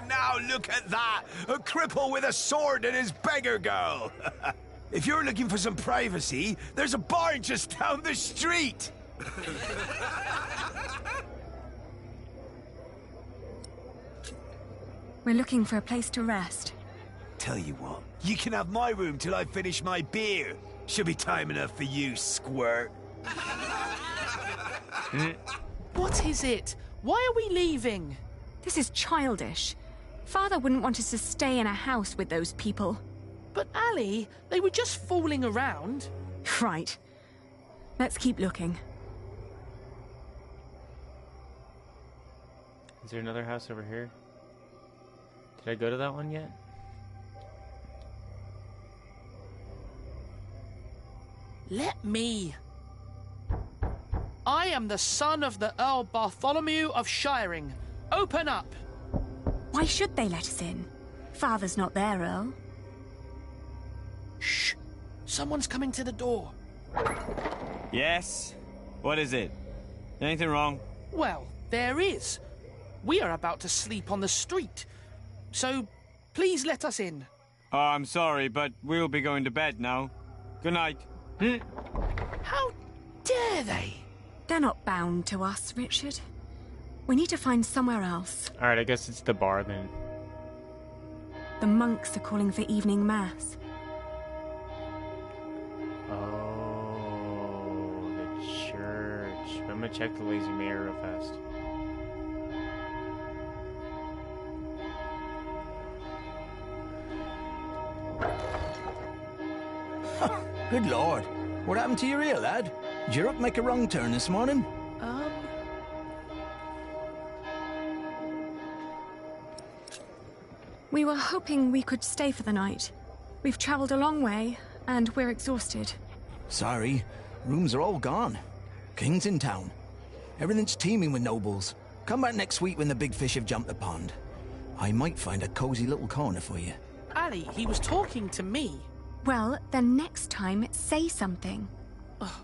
Speaker 10: Now look at that! A cripple with a sword and his beggar girl! If you're looking for some privacy, there's a bar just down the street!
Speaker 5: We're looking for a place to rest.
Speaker 10: Tell you what, you can have my room till I finish my beer. Should be time enough for you, squirt.
Speaker 9: What is it? Why are we leaving?
Speaker 5: This is childish. Father wouldn't want us to stay in a house with those people.
Speaker 9: But Ali, they were just fooling around.
Speaker 5: Right. Let's keep looking.
Speaker 2: Is there another house over here? Did I go to that one yet?
Speaker 9: Let me. I am the son of the Earl Bartholomew of Shiring. Open up!
Speaker 5: Why should they let us in? Father's not there, Earl.
Speaker 9: Shh! Someone's coming to the door.
Speaker 12: Yes? What is it? Anything wrong?
Speaker 9: Well, there is. We are about to sleep on the street. So, please let us in.
Speaker 12: Oh, I'm sorry, but we'll be going to bed now. Good night.
Speaker 9: How dare they?
Speaker 5: They're not bound to us, Richard. We need to find somewhere else.
Speaker 2: Alright, I guess it's the bar then.
Speaker 5: The monks are calling for evening mass.
Speaker 2: Oh, the church. I'm gonna check the Lazy Mayor real fast.
Speaker 13: Good Lord. What happened to your ear, lad? Did your up make a wrong turn this morning?
Speaker 5: We were hoping we could stay for the night. We've traveled a long way, and we're exhausted.
Speaker 13: Sorry. Rooms are all gone. King's in town. Everything's teeming with nobles. Come back next week when the big fish have jumped the pond. I might find a cozy little corner for you.
Speaker 9: Ali, he was talking to me.
Speaker 5: Well, then next time, say something.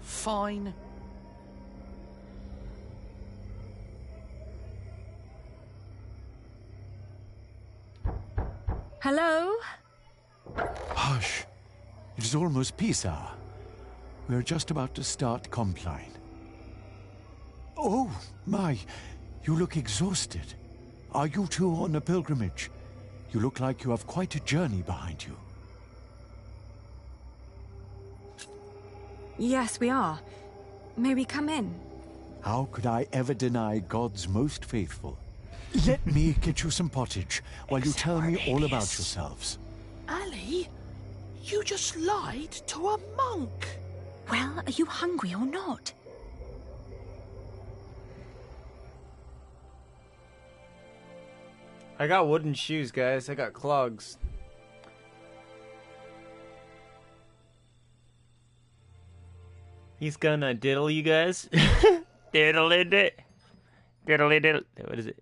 Speaker 9: Fine.
Speaker 5: Hello?
Speaker 13: Hush.
Speaker 14: It is almost peace hour. We're just about to start Compline. Oh, my. You look exhausted. Are you two on a pilgrimage? You look like you have quite a journey behind you.
Speaker 5: Yes, we are. May we come in?
Speaker 14: How could I ever deny God's most faithful? Let me get you some pottage while you tell me all about yourselves.
Speaker 9: Ali, you just lied to a monk.
Speaker 5: Well, are you hungry or not?
Speaker 2: I got wooden shoes, guys. I got clogs. He's gonna diddle you guys. Diddle-a dit. Diddle-a-diddle. What is it?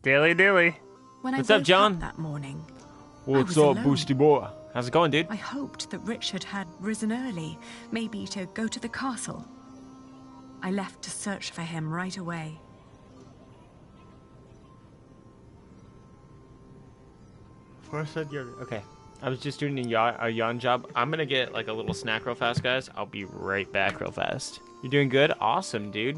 Speaker 2: Dilly-dilly. What's up, John?
Speaker 5: That morning,
Speaker 2: What's up, Boosty boy? How's it going, dude?
Speaker 5: I hoped that Richard had risen early, maybe to go to the castle. I left to search for him right away.
Speaker 2: Okay. I was just doing a yawn job. I'm gonna get like a little snack real fast, guys. I'll be right back real fast. You're doing good? Awesome, dude.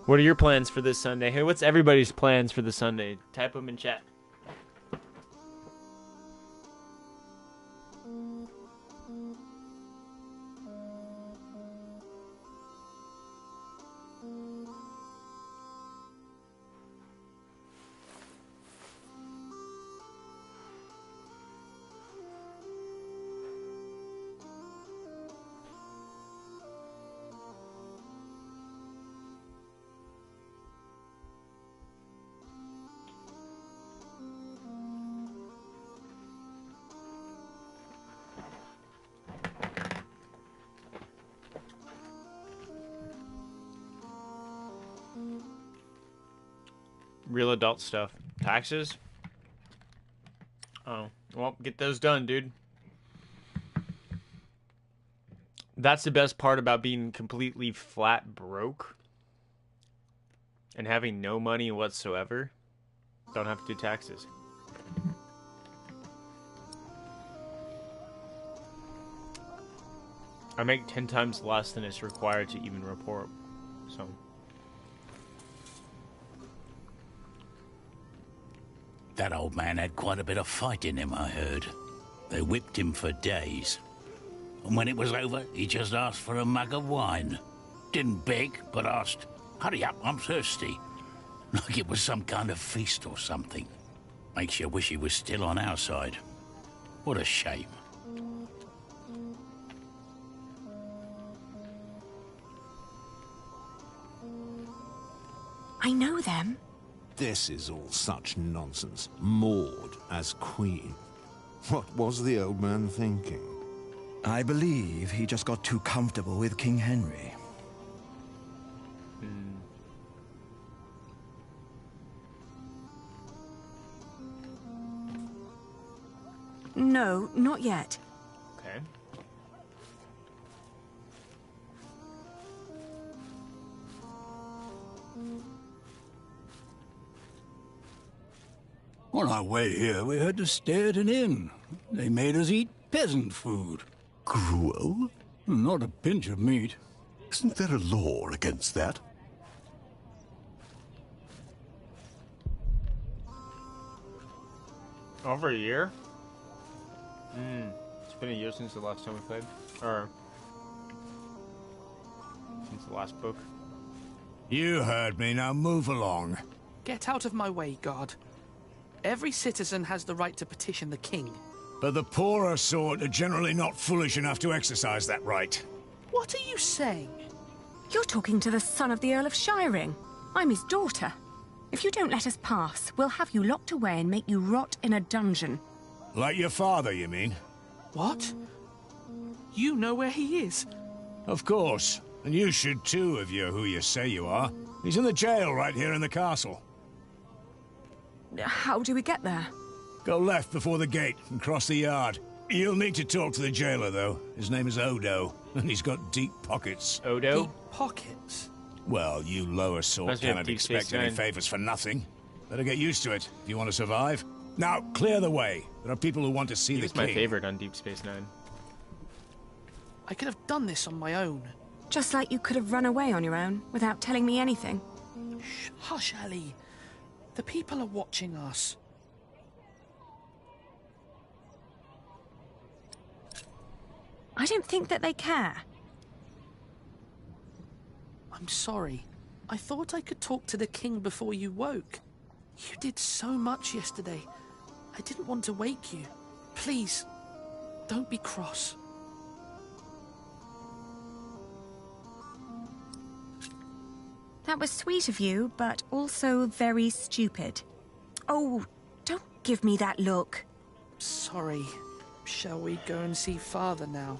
Speaker 2: What are your plans for this Sunday? Hey, what's everybody's plans for the Sunday? Type them in chat. Real adult stuff. Taxes? Oh. Well, get those done, dude. That's the best part about being completely flat broke. And having no money whatsoever. Don't have to do taxes. I make 10 times less than it's required to even report. So...
Speaker 15: That old man had quite a bit of fight in him, I heard. They whipped him for days. And when it was over, he just asked for a mug of wine. Didn't beg, but asked, "Hurry up, I'm thirsty." Like it was some kind of feast or something. Makes you wish he was still on our side. What a shame.
Speaker 5: I know them.
Speaker 4: This is all such nonsense. Maud as queen. What was the old man thinking?
Speaker 13: I believe he just got too comfortable with King Henry.
Speaker 5: No, not yet.
Speaker 2: Okay.
Speaker 15: On our way here, we had to stay at an inn. They made us eat peasant food.
Speaker 16: Gruel?
Speaker 15: Not a pinch of meat.
Speaker 16: Isn't there a law against that?
Speaker 2: Over a year? It's been a year since the last time we played. Or... since the last book.
Speaker 10: You heard me, now move along.
Speaker 9: Get out of my way, guard. Every citizen has the right to petition the king.
Speaker 10: But the poorer sort are generally not foolish enough to exercise that right.
Speaker 9: What are you saying?
Speaker 5: You're talking to the son of the Earl of Shiring. I'm his daughter. If you don't let us pass, we'll have you locked away and make you rot in a dungeon.
Speaker 10: Like your father, you mean?
Speaker 9: What? You know where he is?
Speaker 10: Of course. And you should too, if you're who you say you are. He's in the jail right here in the castle.
Speaker 5: How do we get there?
Speaker 10: Go left before the gate and cross the yard. You'll need to talk to the jailer, though. His name is Odo, and he's got deep pockets.
Speaker 2: Odo?
Speaker 9: Deep pockets?
Speaker 10: Well, you lower sort cannot expect any favors for nothing. Better get used to it if you want to survive. Now, clear the way. There are people who want to see
Speaker 2: He
Speaker 10: the
Speaker 2: was
Speaker 10: king.
Speaker 2: my favorite on Deep Space Nine.
Speaker 9: I could have done this on my own.
Speaker 5: Just like you could have run away on your own without telling me anything.
Speaker 9: Shh, hush, Ellie. The people are watching us.
Speaker 5: I don't think that they care.
Speaker 9: I'm sorry. I thought I could talk to the king before you woke. You did so much yesterday. I didn't want to wake you. Please, don't be cross.
Speaker 5: That was sweet of you, but also very stupid. Oh, don't give me that look.
Speaker 9: Sorry. Shall we go and see Father now?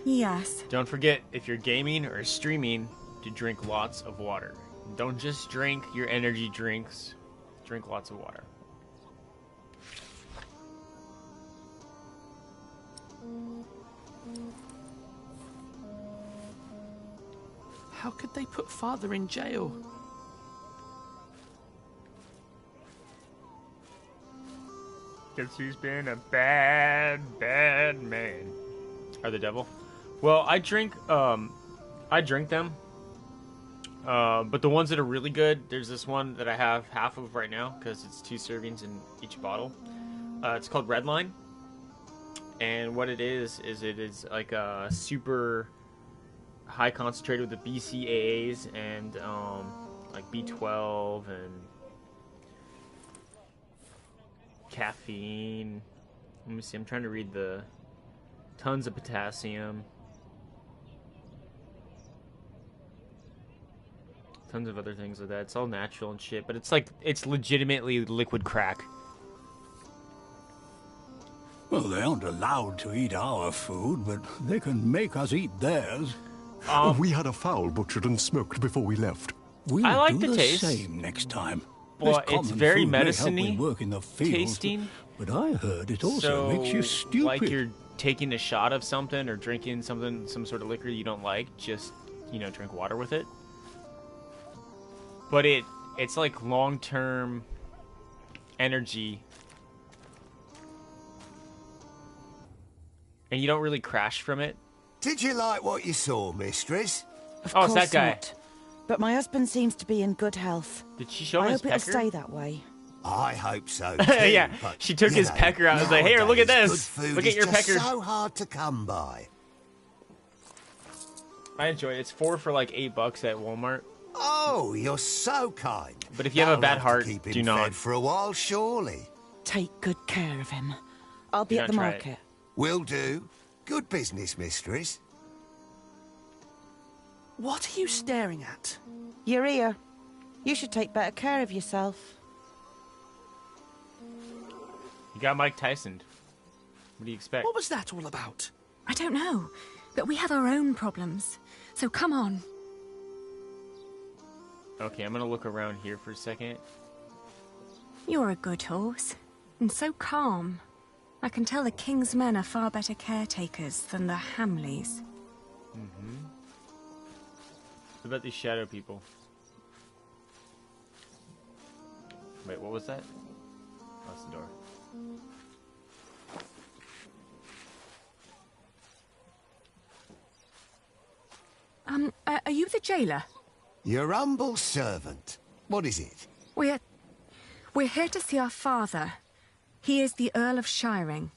Speaker 5: Yes.
Speaker 2: Don't forget, if you're gaming or streaming, to drink lots of water. Don't just drink your energy drinks. Drink lots of water.
Speaker 9: How could they put Father in jail?
Speaker 2: Guess who's been a bad, bad man? Or the devil? Well, I drink them. But the ones that are really good, there's this one that I have half of right now because it's 2 servings in each bottle. It's called Redline. And what it is it is like a super high concentrated with the BCAAs and like B12 and caffeine. Let me see, I'm trying to read the tons of potassium. Tons of other things like that. It's all natural and shit, but it's like, it's legitimately liquid crack.
Speaker 15: Well, they aren't allowed to eat our food, but they can make us eat theirs.
Speaker 16: We had a fowl butchered and smoked before we left.
Speaker 15: We'll
Speaker 2: I like
Speaker 15: do
Speaker 2: the taste.
Speaker 15: Same next time.
Speaker 2: Well,
Speaker 15: This
Speaker 2: it's
Speaker 15: common
Speaker 2: very
Speaker 15: food may help
Speaker 2: medicine-y
Speaker 15: we work in the fields,
Speaker 2: tasting.
Speaker 15: But I heard it also makes you stupid.
Speaker 2: Like you're taking a shot of something or drinking something, some sort of liquor you don't like, just, you know, drink water with it. But it's like long-term energy. And you don't really crash from it.
Speaker 6: Did you like what you saw, mistress?
Speaker 17: Of
Speaker 2: Oh, it's
Speaker 17: course
Speaker 2: that guy.
Speaker 17: not. But my husband seems to be in good health.
Speaker 2: Did she show
Speaker 17: I
Speaker 2: his
Speaker 17: hope it'll
Speaker 2: pecker?
Speaker 17: stay that way.
Speaker 6: I hope so too.
Speaker 2: Yeah,
Speaker 6: but,
Speaker 2: she took
Speaker 6: you
Speaker 2: his
Speaker 6: know,
Speaker 2: pecker out and was like, "Here, look at
Speaker 6: nowadays,
Speaker 2: this.
Speaker 6: Good food
Speaker 2: Look at
Speaker 6: is
Speaker 2: your
Speaker 6: just
Speaker 2: pecker."
Speaker 6: so hard to come by.
Speaker 2: I enjoy it. It's 4 for like $8 at Walmart.
Speaker 6: Oh, you're so kind.
Speaker 2: But if you have a
Speaker 6: That'll
Speaker 2: bad
Speaker 6: have to
Speaker 2: heart,
Speaker 6: keep him
Speaker 2: do not.
Speaker 6: fed for a while, surely.
Speaker 17: Take good care of him. I'll be
Speaker 2: Do
Speaker 17: at
Speaker 2: not
Speaker 17: the
Speaker 2: try it.
Speaker 17: market.
Speaker 6: Will do. Good business, mistress.
Speaker 9: What are you staring at?
Speaker 17: Your ear. You should take better care of yourself.
Speaker 2: You got Mike Tyson. What do you expect?
Speaker 9: What was that all about?
Speaker 5: I don't know, but we have our own problems. So come on.
Speaker 2: Okay, I'm gonna look around here for a second.
Speaker 5: You're a good horse, and so calm. I can tell the King's men are far better caretakers than the Hamleys.
Speaker 2: Mm-hmm. What about these shadow people? Wait, what was that? That's the door.
Speaker 5: Are you the jailer?
Speaker 6: Your humble servant. What is it?
Speaker 5: We're here to see our father. He is the Earl of Shiring.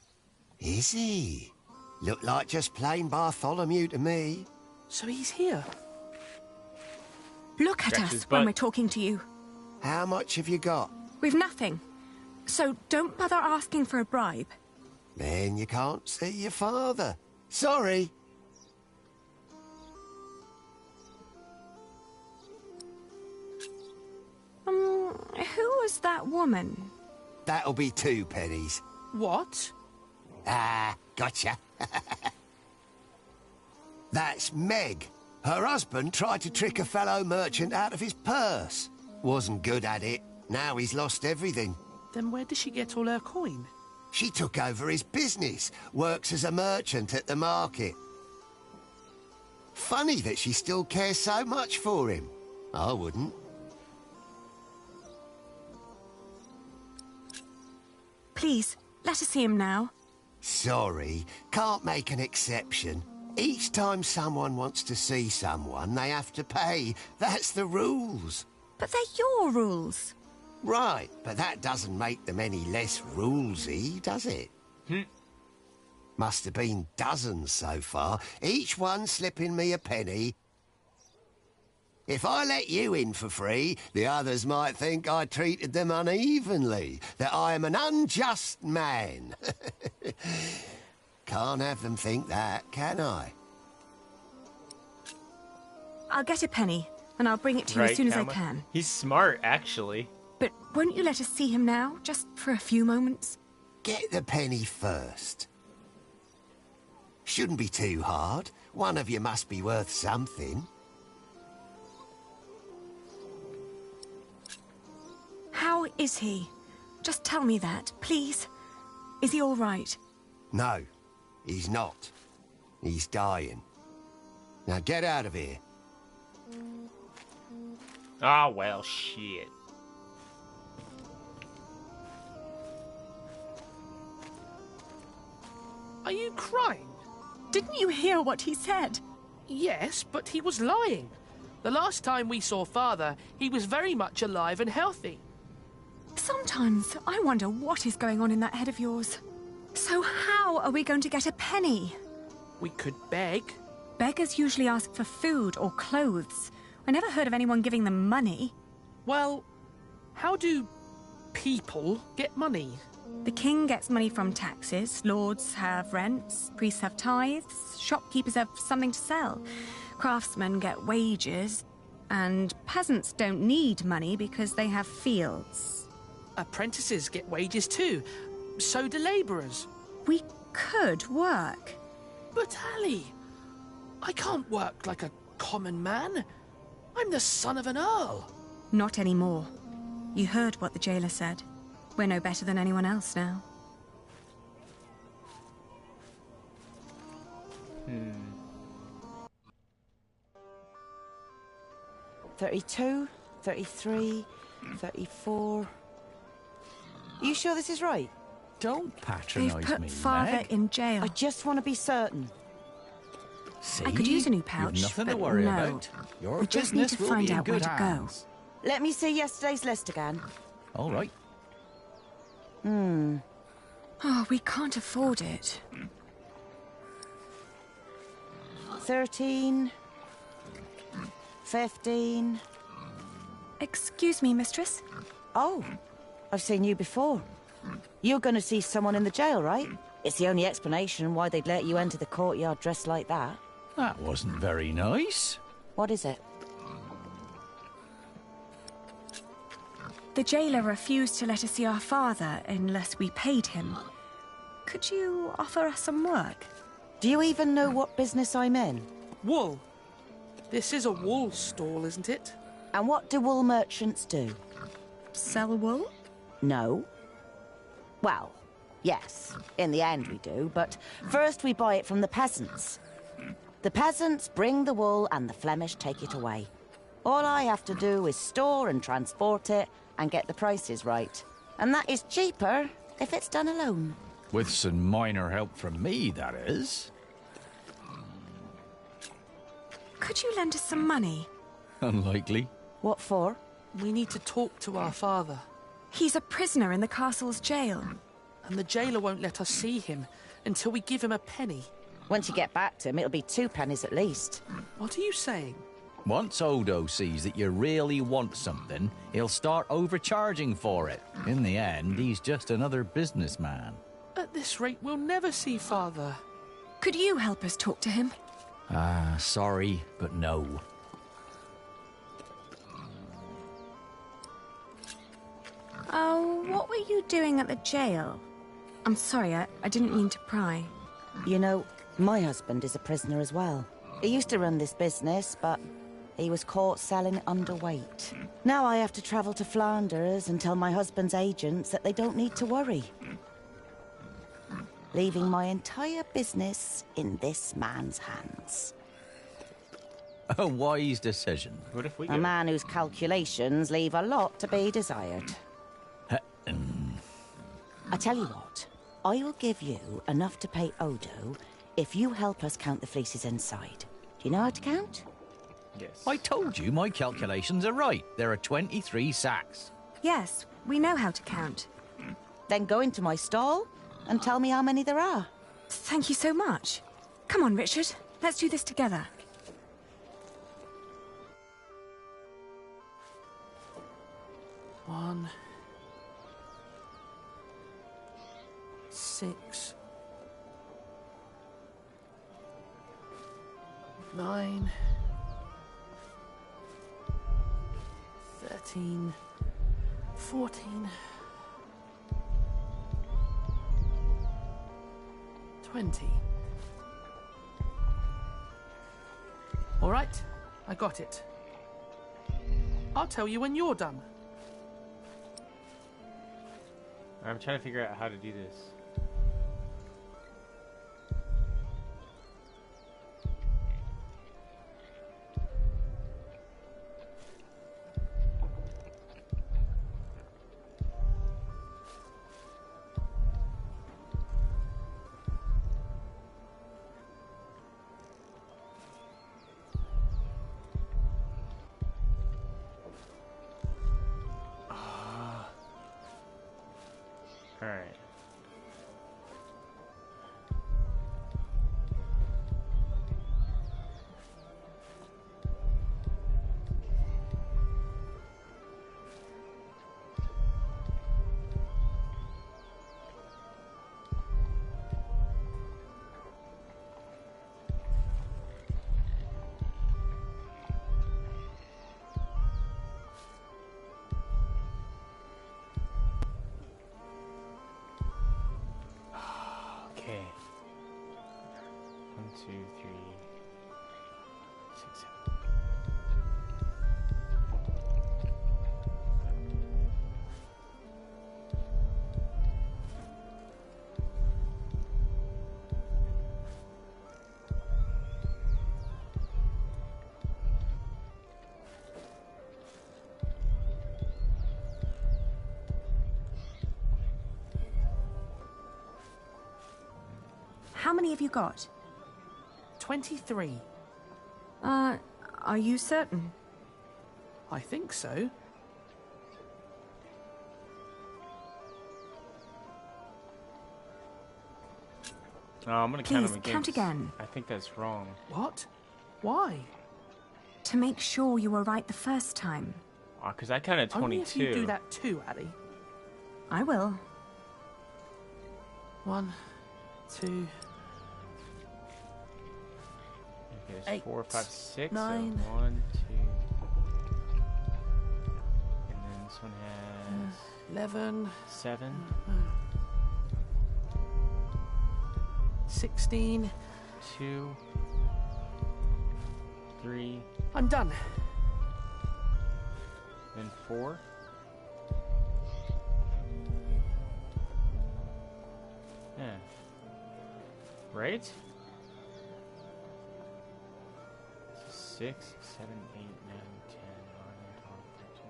Speaker 6: Is he? Look like just plain Bartholomew to me.
Speaker 9: So he's here.
Speaker 5: Look at
Speaker 2: Scratch
Speaker 5: us
Speaker 2: his
Speaker 5: when
Speaker 2: butt.
Speaker 5: we're talking to you.
Speaker 6: How much have you got?
Speaker 5: We've nothing. So don't bother asking for a bribe.
Speaker 6: Then you can't see your father. Sorry.
Speaker 5: Who was that woman?
Speaker 6: That'll be 2 pennies.
Speaker 9: What?
Speaker 6: Ah, gotcha. That's Meg. Her husband tried to trick a fellow merchant out of his purse. Wasn't good at it. Now he's lost everything.
Speaker 9: Then where did she get all her coin?
Speaker 6: She took over his business. Works as a merchant at the market. Funny that she still cares so much for him. I wouldn't.
Speaker 5: Please, let us see him now.
Speaker 18: Sorry, can't make an exception. Each time someone wants to see someone, they have to pay. That's the rules.
Speaker 5: But they're your rules.
Speaker 18: Right, but that doesn't make them any less rulesy, does it? Must have been dozens so far, each one slipping me a penny. If I let you in for free, the others might think I treated them unevenly, that I am an unjust man. Can't have them think that, can I?
Speaker 5: I'll get a penny, and I'll bring it to you as soon as I can.
Speaker 2: He's smart, actually.
Speaker 5: But won't you let us see him now, just for a few moments?
Speaker 18: Get the penny first. Shouldn't be too hard. One of you must be worth something.
Speaker 5: How is he? Just tell me that, please. Is he all right?
Speaker 18: No, he's not. He's dying. Now get out of here.
Speaker 2: Ah, well, shit.
Speaker 9: Are you crying?
Speaker 5: Didn't you hear what he said?
Speaker 9: Yes, but he was lying. The last time we saw Father, he was very much alive and healthy.
Speaker 5: Sometimes I wonder what is going on in that head of yours. So how are we going to get a penny?
Speaker 9: We could beg.
Speaker 5: Beggars usually ask for food or clothes. I never heard of anyone giving them money.
Speaker 9: Well, how do people get money?
Speaker 5: The king gets money from taxes, lords have rents, priests have tithes, shopkeepers have something to sell, craftsmen get wages, and peasants don't need money because they have fields.
Speaker 9: Apprentices get wages too. So do labourers.
Speaker 5: We could work.
Speaker 9: But Ali, I can't work like a common man. I'm the son of an earl.
Speaker 5: Not anymore. You heard what the jailer said. We're no better than anyone else now.
Speaker 17: 32, 33, 34. You sure this is right?
Speaker 13: Don't
Speaker 5: They've
Speaker 13: patronise
Speaker 5: put
Speaker 13: me,
Speaker 5: Father
Speaker 13: Meg.
Speaker 5: in jail.
Speaker 17: I just want to be certain.
Speaker 13: See?
Speaker 5: I could use a new pouch,
Speaker 13: You've nothing
Speaker 5: but
Speaker 13: to worry
Speaker 5: no.
Speaker 13: about. Your
Speaker 5: We just need
Speaker 13: business
Speaker 5: to
Speaker 13: will
Speaker 5: find
Speaker 13: be in
Speaker 5: out where
Speaker 13: good
Speaker 5: to
Speaker 13: hands.
Speaker 17: Let me see yesterday's list again.
Speaker 13: All right.
Speaker 5: Oh, we can't afford it.
Speaker 17: 13, 15.
Speaker 5: Excuse me, mistress.
Speaker 17: Oh, I've seen you before. You're going to see someone in the jail, right? It's the only explanation why they'd let you enter the courtyard dressed like that.
Speaker 13: That wasn't very nice.
Speaker 17: What is it?
Speaker 5: The jailer refused to let us see our father unless we paid him. Could you offer us some work?
Speaker 17: Do you even know what business I'm in?
Speaker 9: Wool. This is a wool stall, isn't it?
Speaker 17: And what do wool merchants do?
Speaker 5: Sell wool?
Speaker 17: No. Well, yes, in the end we do, but first we buy it from the peasants. The peasants bring the wool and the Flemish take it away. All I have to do is store and transport it and get the prices right. And that is cheaper if it's done alone.
Speaker 13: With some minor help from me, that is.
Speaker 5: Could you lend us some money?
Speaker 13: Unlikely.
Speaker 17: What for?
Speaker 9: We need to talk to our father.
Speaker 5: He's a prisoner in the castle's jail.
Speaker 9: And the jailer won't let us see him until we give him a penny.
Speaker 17: Once you get back to him, it'll be 2 pennies at least.
Speaker 9: What are you saying?
Speaker 13: Once Odo sees that you really want something, he'll start overcharging for it. In the end, he's just another businessman.
Speaker 9: At this rate, we'll never see Father.
Speaker 5: Could you help us talk to him?
Speaker 13: Sorry, but no.
Speaker 5: Oh, what were you doing at the jail? I'm sorry, I didn't mean to pry.
Speaker 17: You know, my husband is a prisoner as well. He used to run this business, but he was caught selling underweight. Now I have to travel to Flanders and tell my husband's agents that they don't need to worry. Leaving my entire business in this man's hands.
Speaker 13: A wise decision.
Speaker 2: What if we
Speaker 17: A man whose calculations leave a lot to be desired. I tell you what, I will give you enough to pay Odo if you help us count the fleeces inside. Do you know how to count?
Speaker 2: Yes.
Speaker 19: I told you my calculations are right. There are 23 sacks.
Speaker 5: Yes, we know how to count.
Speaker 17: Then go into my stall and tell me how many there are.
Speaker 5: Thank you so much. Come on, Richard. Let's do this together.
Speaker 9: One, 6, 9, 13, 14, 20. All right, I got it. I'll tell you when you're done.
Speaker 2: I'm trying to figure out how to do this. Alright. Okay. 1, 2, 3, 6, 7.
Speaker 5: How many have you got?
Speaker 9: 23.
Speaker 5: Are you certain?
Speaker 9: I think so.
Speaker 2: Oh, I'm gonna count them
Speaker 5: Please,
Speaker 2: again.
Speaker 5: count again.
Speaker 2: I think that's wrong.
Speaker 9: What? Why?
Speaker 5: To make sure you were right the first time.
Speaker 2: Oh, because I counted 22.
Speaker 9: Only if you do that too, Addy.
Speaker 5: I will.
Speaker 9: 1, 2,
Speaker 2: Okay, there's
Speaker 9: 8,
Speaker 2: 4, 5, 6.
Speaker 9: 9.
Speaker 2: So 1, 2. And then this one has
Speaker 9: 11,
Speaker 2: 7.
Speaker 9: 16.
Speaker 2: 2, 3.
Speaker 9: I'm done.
Speaker 2: Then 4. Yeah. Right? 6, 7, 8, 9, 10, 11, 12, 13,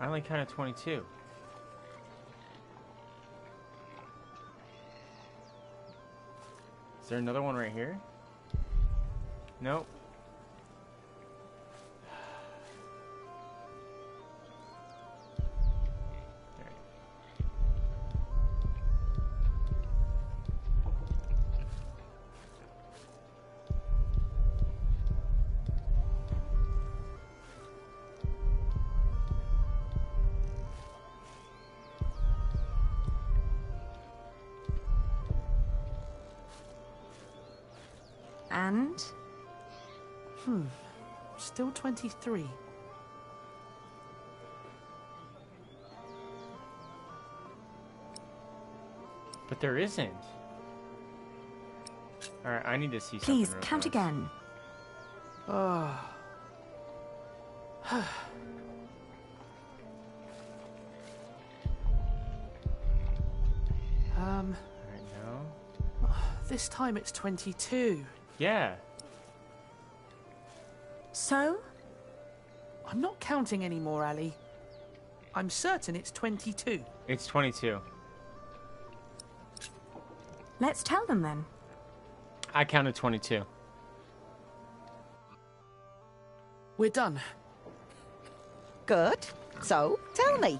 Speaker 2: 14. I only counted 22. Is there another one right here? Nope.
Speaker 5: And?
Speaker 9: Still 23.
Speaker 2: But there isn't. Alright, I need to see something.
Speaker 5: Please,
Speaker 2: real
Speaker 5: count
Speaker 2: fast.
Speaker 5: again.
Speaker 9: Oh.
Speaker 2: Alright, no.
Speaker 9: This time it's 22.
Speaker 2: Yeah.
Speaker 5: So?
Speaker 9: I'm not counting anymore, Ali. I'm certain it's 22.
Speaker 2: It's 22.
Speaker 5: Let's tell them then.
Speaker 2: I counted 22.
Speaker 9: We're done.
Speaker 17: Good. So, tell me.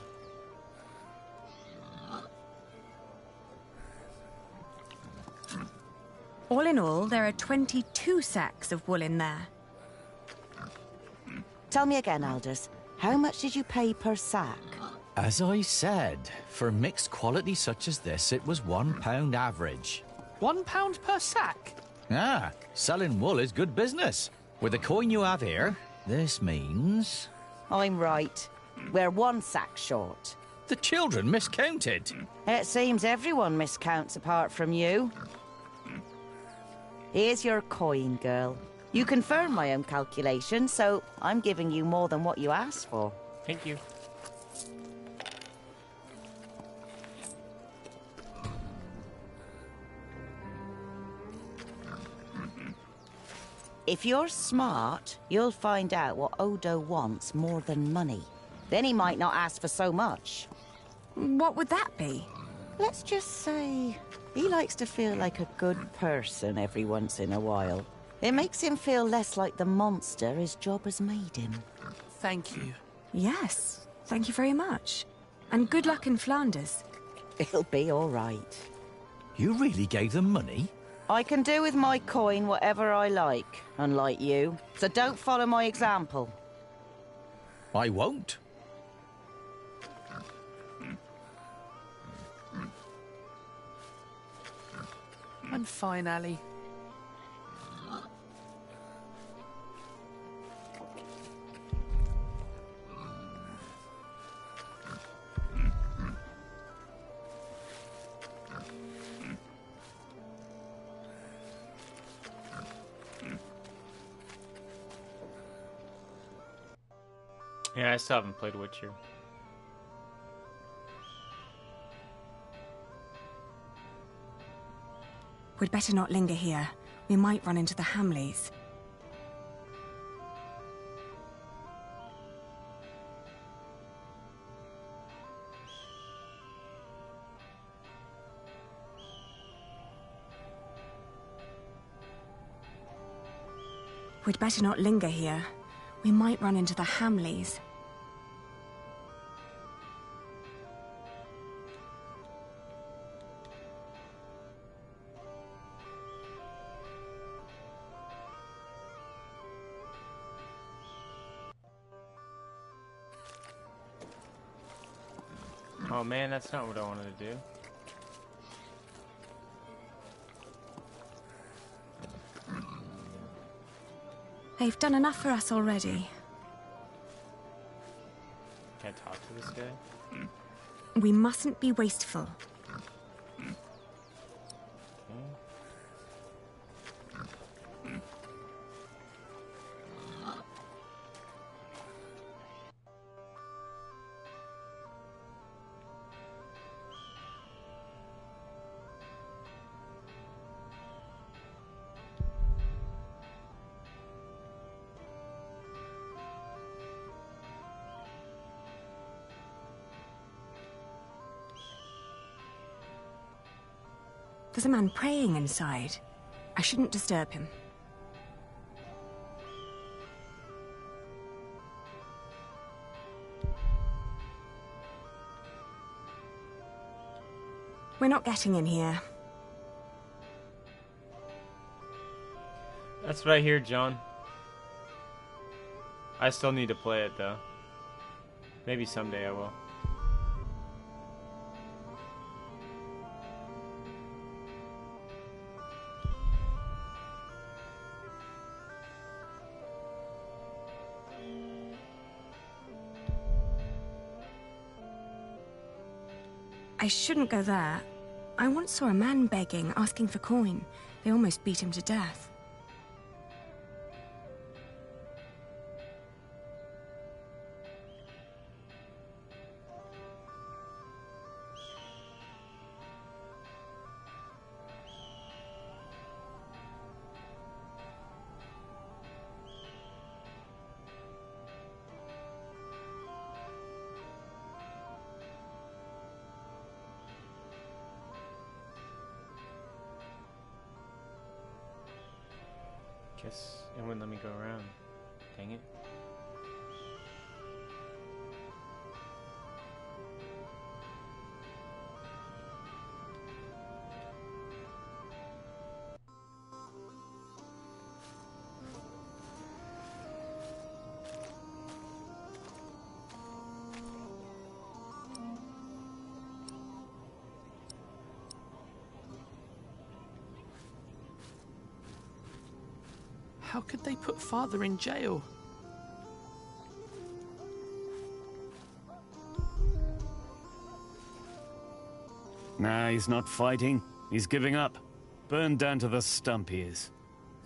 Speaker 5: All in all, there are 22 sacks of wool in there.
Speaker 17: Tell me again, Aldous. How much did you pay per sack?
Speaker 19: As I said, for mixed quality such as this, it was £1 average.
Speaker 9: £1 per sack?
Speaker 19: Ah, selling wool is good business. With the coin you have here, this means...
Speaker 17: I'm right. We're 1 sack short.
Speaker 19: The children miscounted.
Speaker 17: It seems everyone miscounts apart from you. Here's your coin, girl. You confirmed my own calculation, so I'm giving you more than what you asked for.
Speaker 2: Thank you.
Speaker 17: If you're smart, you'll find out what Odo wants more than money. Then he might not ask for so much.
Speaker 5: What would that be?
Speaker 17: Let's just say he likes to feel like a good person every once in a while. It makes him feel less like the monster his job has made him.
Speaker 9: Thank you.
Speaker 5: Yes, thank you very much. And good luck in Flanders.
Speaker 17: It'll be all right.
Speaker 19: You really gave them money?
Speaker 17: I can do with my coin whatever I like, unlike you. So don't follow my example.
Speaker 19: I won't.
Speaker 9: I'm fine, Ali.
Speaker 2: Yeah, I still haven't played Witcher.
Speaker 5: We'd better not linger here. We might run into the Hamleys. We'd better not linger here. We might run into the Hamleys.
Speaker 2: Oh man, that's not what I wanted to do.
Speaker 5: They've done enough for us already.
Speaker 2: Can't talk to this guy?
Speaker 5: We mustn't be wasteful. There's a man praying inside. I shouldn't disturb him. We're not getting in here.
Speaker 2: That's what I hear, John. I still need to play it, though. Maybe someday I will.
Speaker 5: I shouldn't go there. I once saw a man begging, asking for coin. They almost beat him to death.
Speaker 2: Guess it wouldn't let me go around. Dang it.
Speaker 9: How could they put Father in jail?
Speaker 20: Nah, he's not fighting. He's giving up. Burned down to the stump he is.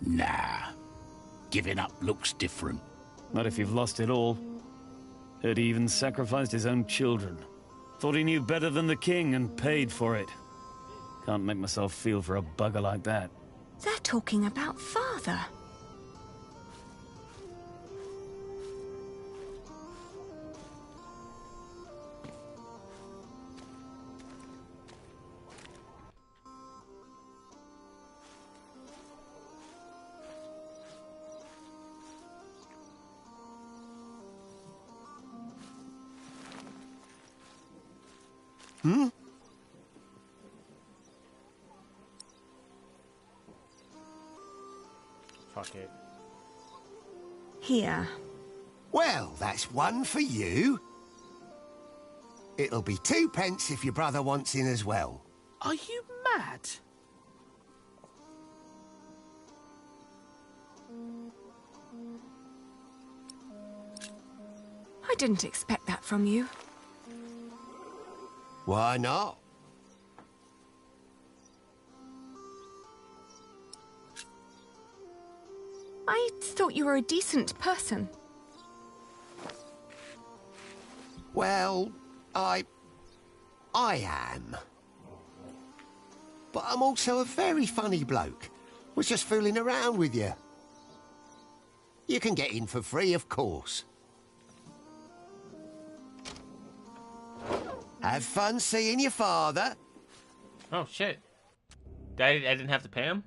Speaker 15: Nah. Giving up looks different.
Speaker 20: Not if you've lost it all. Heard he even sacrificed his own children. Thought he knew better than the king and paid for it. Can't make myself feel for a bugger like that.
Speaker 5: They're talking about Father.
Speaker 18: Hmm?
Speaker 2: Fuck it.
Speaker 5: Here.
Speaker 18: Well, that's one for you. It'll be 2 pence if your brother wants in as well.
Speaker 9: Are you mad?
Speaker 5: I didn't expect that from you.
Speaker 18: Why not?
Speaker 5: I thought you were a decent person.
Speaker 18: Well, I am. But I'm also a very funny bloke. Was just fooling around with you. You can get in for free, of course. Have fun seeing your father.
Speaker 2: Oh, shit. I didn't have to pay him?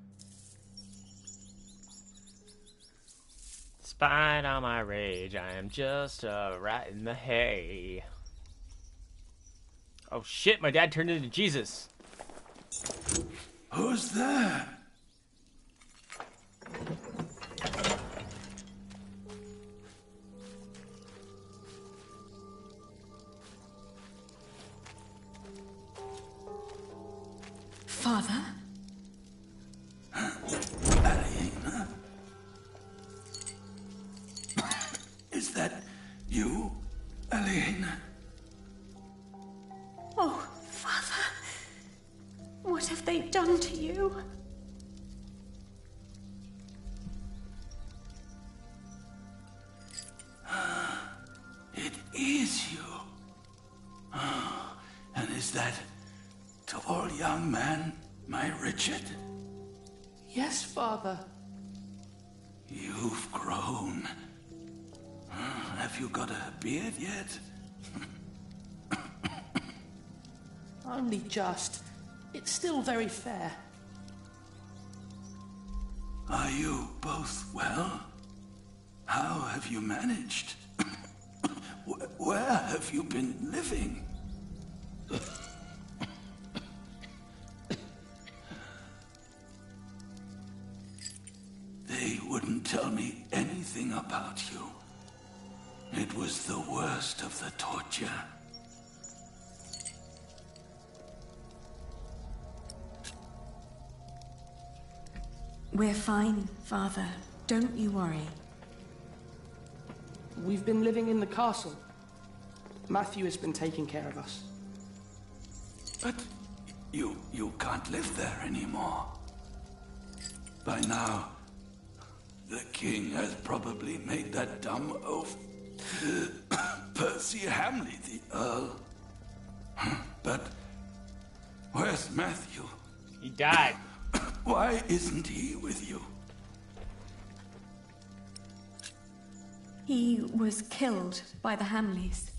Speaker 2: Spite on my rage, I am just rat in the hay. Oh shit, my dad turned into Jesus.
Speaker 21: Who's there?
Speaker 5: Father?
Speaker 21: Alina? Is that you, Alina?
Speaker 5: Oh, Father. What have they done to you?
Speaker 21: It is you. Oh, and is that tall young man my Richard?
Speaker 9: Yes, Father.
Speaker 21: You've grown. Have you got a beard yet?
Speaker 9: Only just. It's still very fair.
Speaker 21: Are you both well? How have you managed? Where have you been living? They wouldn't tell me anything about you. It was the worst of the torture.
Speaker 5: We're fine, Father. Don't you worry.
Speaker 9: We've been living in the castle. Matthew has been taking care of us.
Speaker 21: But you can't live there anymore. By now, the king has probably made that dumb oaf Percy Hamley the Earl. But where's Matthew?
Speaker 2: He died.
Speaker 21: Why isn't he with you?
Speaker 5: He was killed by the Hamleys.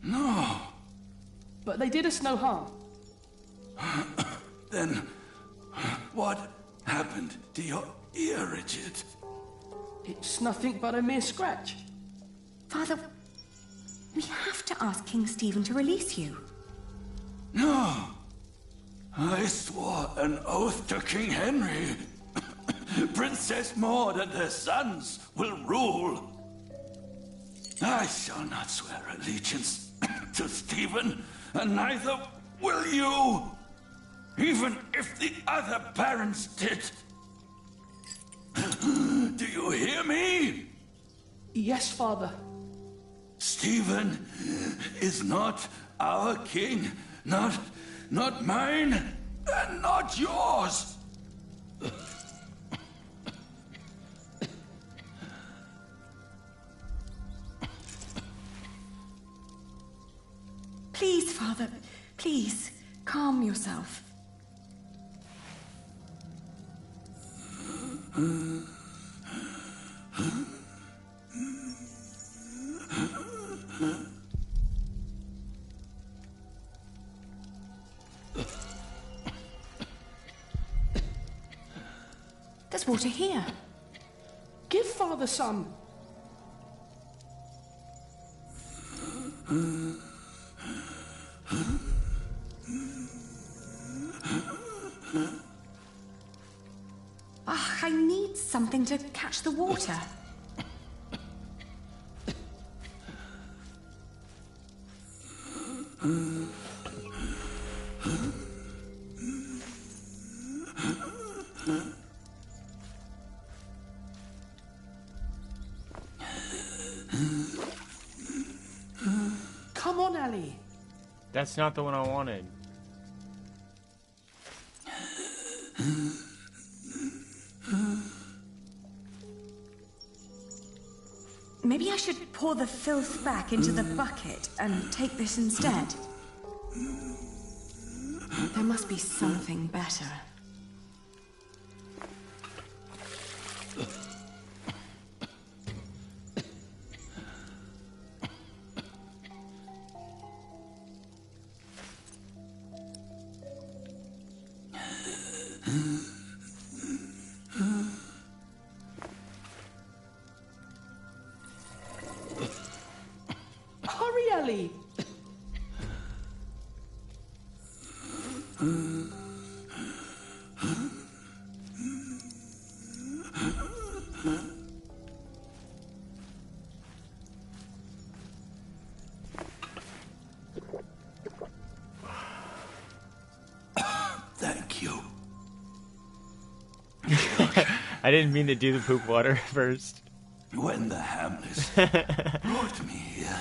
Speaker 21: No.
Speaker 9: But they did us no harm.
Speaker 21: Then what happened to your ear, Richard.
Speaker 9: It's nothing but a mere scratch.
Speaker 5: Father, we have to ask King Stephen to release you.
Speaker 21: No. I swore an oath to King Henry. Princess Maud and her sons will rule. I shall not swear allegiance to Stephen, and neither will you, even if the other barons did. Do you hear me?
Speaker 9: Yes, Father.
Speaker 21: Stephen is not our king, not mine, and not yours.
Speaker 5: Please, Father, please, calm yourself. There's water here.
Speaker 9: Give Father some.
Speaker 5: I need something to catch the water.
Speaker 9: Come on, Ellie.
Speaker 2: That's not the one I wanted.
Speaker 5: Maybe I should pour the filth back into the bucket and take this instead. There must be something better.
Speaker 9: Hurry, Ellie.
Speaker 21: Thank you.
Speaker 2: I didn't mean to do the poop water first.
Speaker 21: When the Hamlets brought me here,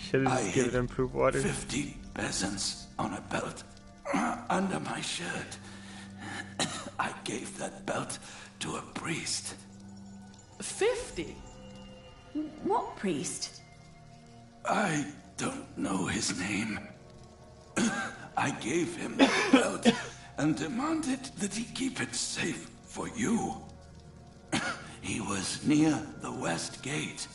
Speaker 2: Should have just given him poop water.
Speaker 21: 50 peasants on a belt under my shirt. I gave that belt to a priest.
Speaker 9: 50?
Speaker 5: What priest?
Speaker 21: I don't know his name. I gave him the belt and demanded that he keep it safe for you. He was near the west gate.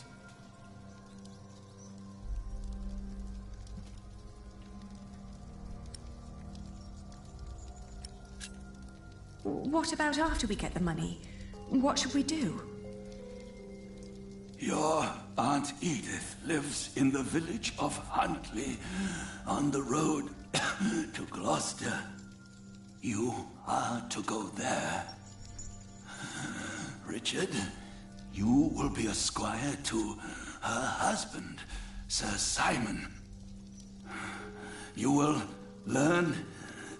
Speaker 5: What about after we get the money? What should we do?
Speaker 21: Your Aunt Edith lives in the village of Huntley, on the road to Gloucester. You are to go there. Richard, you will be a squire to her husband, Sir Simon. You will learn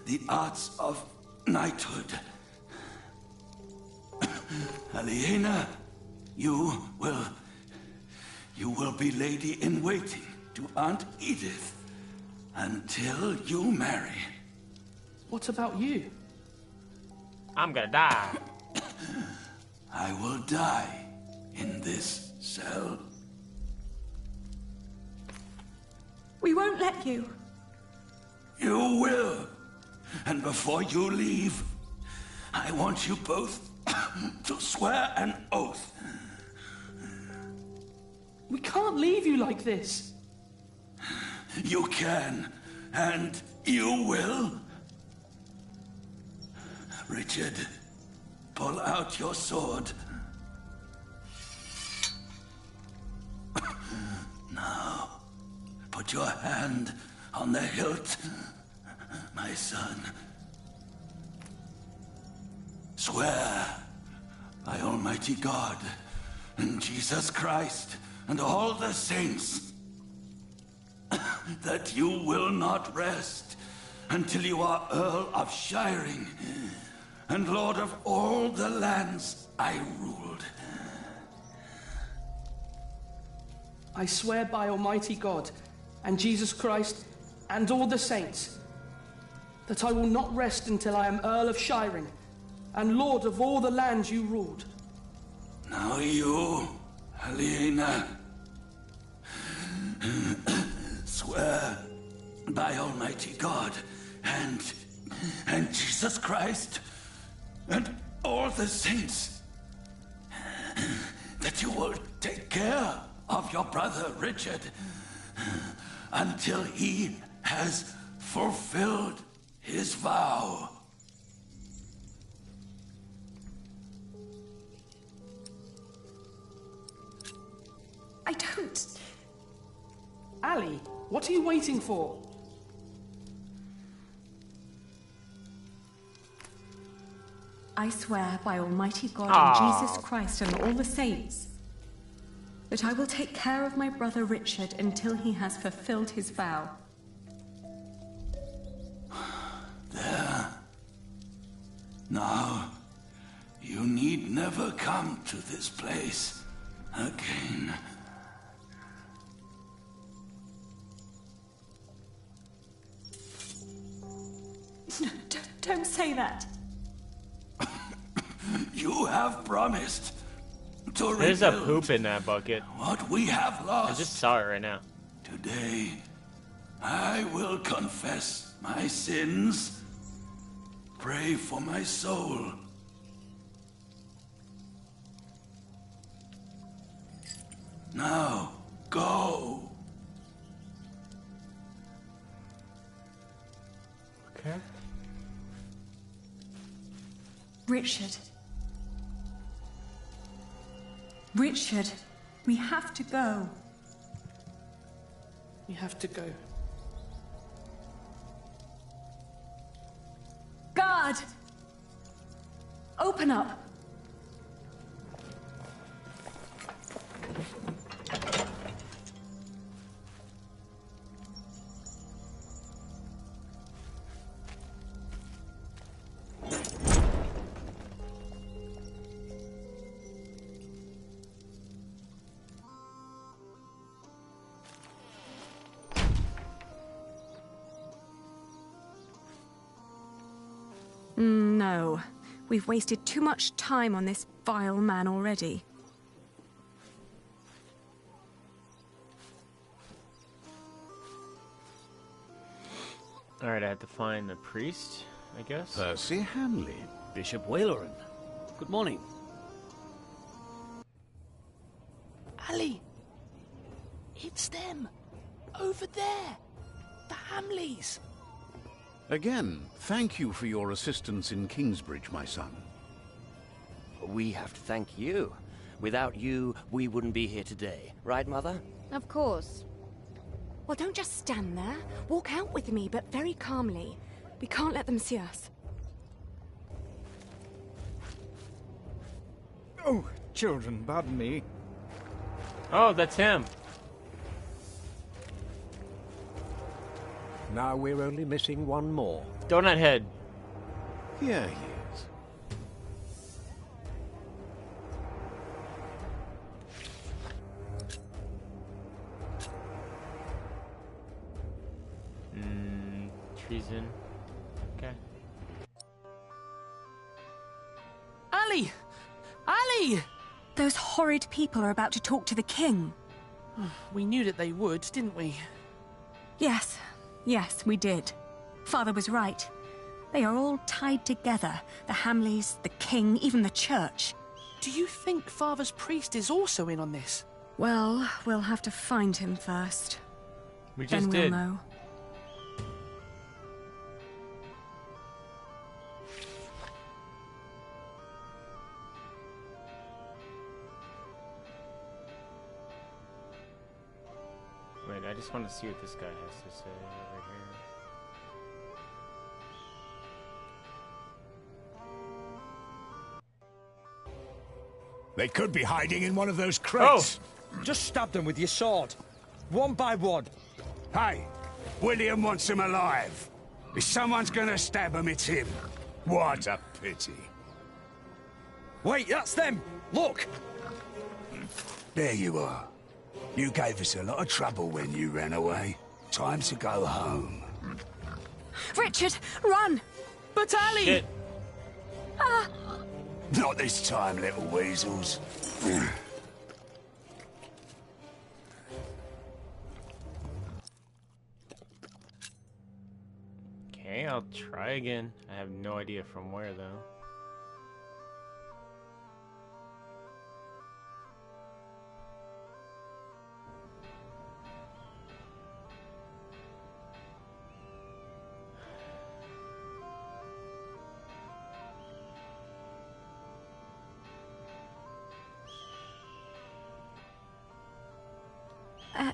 Speaker 21: the arts of knighthood. Aliena, you will be lady-in-waiting to Aunt Edith until you marry.
Speaker 9: What about you?
Speaker 2: I'm gonna die.
Speaker 21: I will die in this cell.
Speaker 5: We won't let you.
Speaker 21: You will. And before you leave, I want you both to swear an oath.
Speaker 9: We can't leave you like this.
Speaker 21: You can, and you will. Richard, pull out your sword. Now, put your hand on the hilt, my son. Swear by Almighty God and Jesus Christ and all the saints that you will not rest until you are Earl of Shiring and Lord of all the lands I ruled.
Speaker 9: I swear by Almighty God and Jesus Christ and all the saints that I will not rest until I am Earl of Shiring and Lord of all the lands you ruled.
Speaker 21: Now you, Helena, swear by Almighty God and Jesus Christ and all the saints that you will take care of your brother Richard until he has fulfilled his vow.
Speaker 9: I don't... Ali, what are you waiting for?
Speaker 5: I swear by Almighty God and Jesus Christ and all the saints that I will take care of my brother Richard until he has fulfilled his vow.
Speaker 21: There. Now, you need never come to this place again.
Speaker 5: No, don't say that.
Speaker 21: You have promised to
Speaker 2: There's a
Speaker 21: rebuild
Speaker 2: poop in that bucket.
Speaker 21: what we have lost.
Speaker 2: I just saw it right now.
Speaker 21: Today, I will confess my sins. Pray for my soul. Now, go.
Speaker 2: Okay.
Speaker 5: Richard. Richard, we have to go.
Speaker 9: We have to go.
Speaker 5: Guard! Open up. No. We've wasted too much time on this vile man already.
Speaker 2: Alright, I had to find the priest, I guess.
Speaker 3: Percy Hanley.
Speaker 20: Bishop Wailoren. Good morning.
Speaker 9: Ali! It's them! Over there! The Hamleys!
Speaker 3: Again, thank you for your assistance in Kingsbridge, my son.
Speaker 7: We have to thank you. Without you, we wouldn't be here today. Right, Mother?
Speaker 5: Of course. Well, don't just stand there. Walk out with me, but very calmly. We can't let them see us.
Speaker 22: Oh, children, pardon me.
Speaker 2: Oh, that's him.
Speaker 22: Now we're only missing one more.
Speaker 2: Donut Head.
Speaker 3: Here he is.
Speaker 2: Treason. Okay.
Speaker 9: Ali! Ali!
Speaker 5: Those horrid people are about to talk to the king.
Speaker 9: We knew that they would, didn't we?
Speaker 5: Yes. Yes, we did. Father was right. They are all tied together. The Hamleys, the king, even the church.
Speaker 9: Do you think Father's priest is also in on this?
Speaker 5: Well, we'll have to find him first.
Speaker 2: We just
Speaker 5: then
Speaker 2: did.
Speaker 5: We'll know.
Speaker 2: just want to see what this guy has to say over here.
Speaker 10: They could be hiding in one of those crates.
Speaker 1: Oh! Just stab them with your sword. One by one.
Speaker 10: Hey, William wants him alive. If someone's gonna stab him, it's him. What a pity.
Speaker 1: Wait, that's them! Look!
Speaker 10: There you are. You gave us a lot of trouble when you ran away. Time to go home.
Speaker 5: Richard, run!
Speaker 9: But Ali!
Speaker 2: Shit.
Speaker 5: Ah!
Speaker 10: Not this time, little weasels.
Speaker 2: Okay, I'll try again. I have no idea from where, though.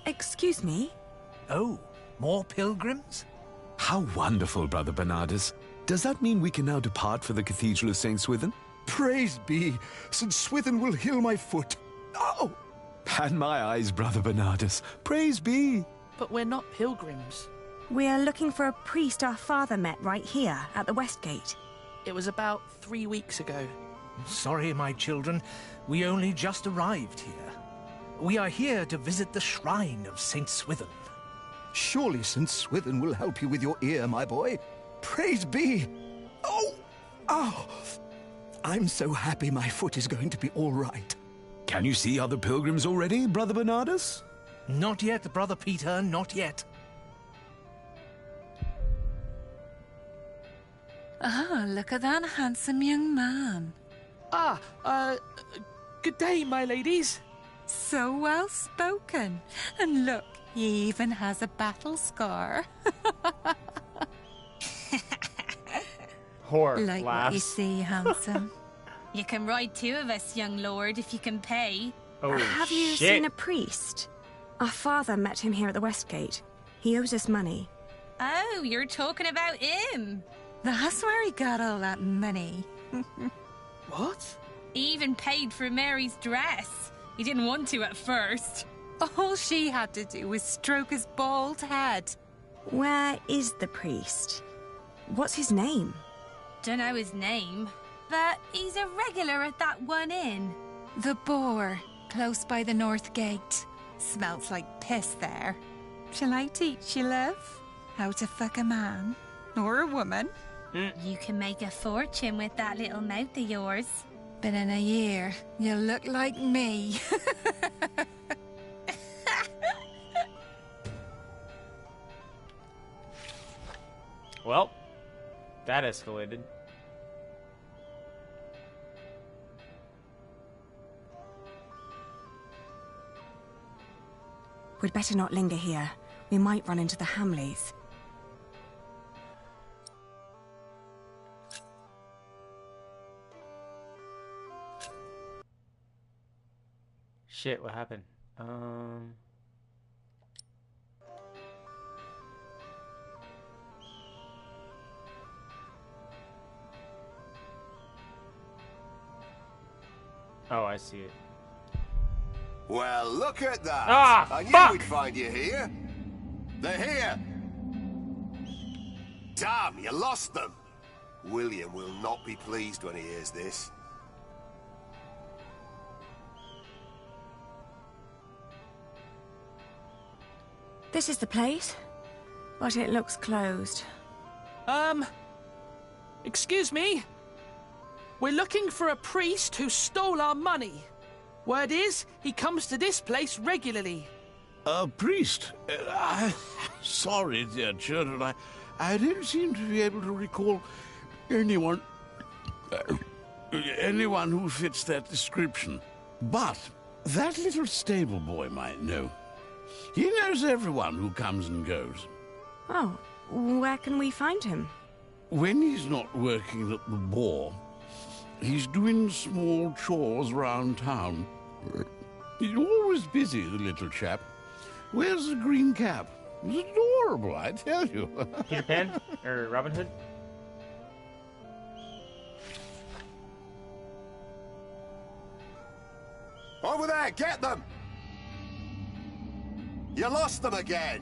Speaker 5: Excuse me?
Speaker 8: Oh, more pilgrims?
Speaker 16: How wonderful, Brother Bernardus. Does that mean we can now depart for the Cathedral of St. Swithin?
Speaker 14: Praise be, St. Swithin will heal my foot. Oh!
Speaker 16: And my eyes, Brother Bernardus. Praise be.
Speaker 9: But we're not pilgrims.
Speaker 5: We're looking for a priest our father met right here, at the West Gate.
Speaker 9: It was about 3 weeks ago.
Speaker 8: Sorry, my children. We only just arrived here. We are here to visit the shrine of St. Swithin.
Speaker 14: Surely St. Swithin will help you with your ear, my boy. Praise be. Oh! Oh! I'm so happy my foot is going to be all right.
Speaker 16: Can you see other pilgrims already, Brother Bernardus?
Speaker 8: Not yet, Brother Peter, not yet.
Speaker 23: Ah, look at that handsome young man.
Speaker 9: Good day, my ladies.
Speaker 23: So well spoken. And look, he even has a battle scar.
Speaker 2: Whore
Speaker 23: like
Speaker 2: laughs.
Speaker 23: what you see, handsome. You can ride 2 of us, young lord, if you can pay.
Speaker 2: Oh,
Speaker 5: Have you seen a priest? Our father met him here at the West Gate. He owes us money.
Speaker 23: Oh, you're talking about him. That's where he got all that money.
Speaker 9: What?
Speaker 23: He even paid for Mary's dress. He didn't want to at first. All she had to do was stroke his bald head.
Speaker 5: Where is the priest? What's his name?
Speaker 23: Don't know his name, but he's a regular at that one inn. The Boar, close by the North Gate. Smells like piss there. Shall I teach you, love? How to fuck a man? Or a woman? You can make a fortune with that little mouth of yours. But in a year, you'll look like me.
Speaker 2: Well, that escalated.
Speaker 5: We'd better not linger here. We might run into the Hamleys.
Speaker 2: Shit, what happened? Oh, I see it.
Speaker 18: Well, look at that!
Speaker 2: Ah,
Speaker 18: I knew
Speaker 2: fuck!
Speaker 18: we'd find you here. They're here! Damn, you lost them! William will not be pleased when he hears this.
Speaker 5: This is the place, but it looks closed.
Speaker 9: Excuse me? We're looking for a priest who stole our money. Word is, he comes to this place regularly.
Speaker 15: A priest? Sorry, dear children, I didn't seem to be able to recall anyone who fits that description. But that little stable boy might know. He knows everyone who comes and goes.
Speaker 5: Oh, where can we find him?
Speaker 15: When he's not working at the Boar, he's doing small chores round town. He's always busy, the little chap.
Speaker 3: Where's the green cap? It's adorable, I tell you.
Speaker 2: Peter Pan? Or Robin Hood?
Speaker 18: Over there, get them! You lost them again!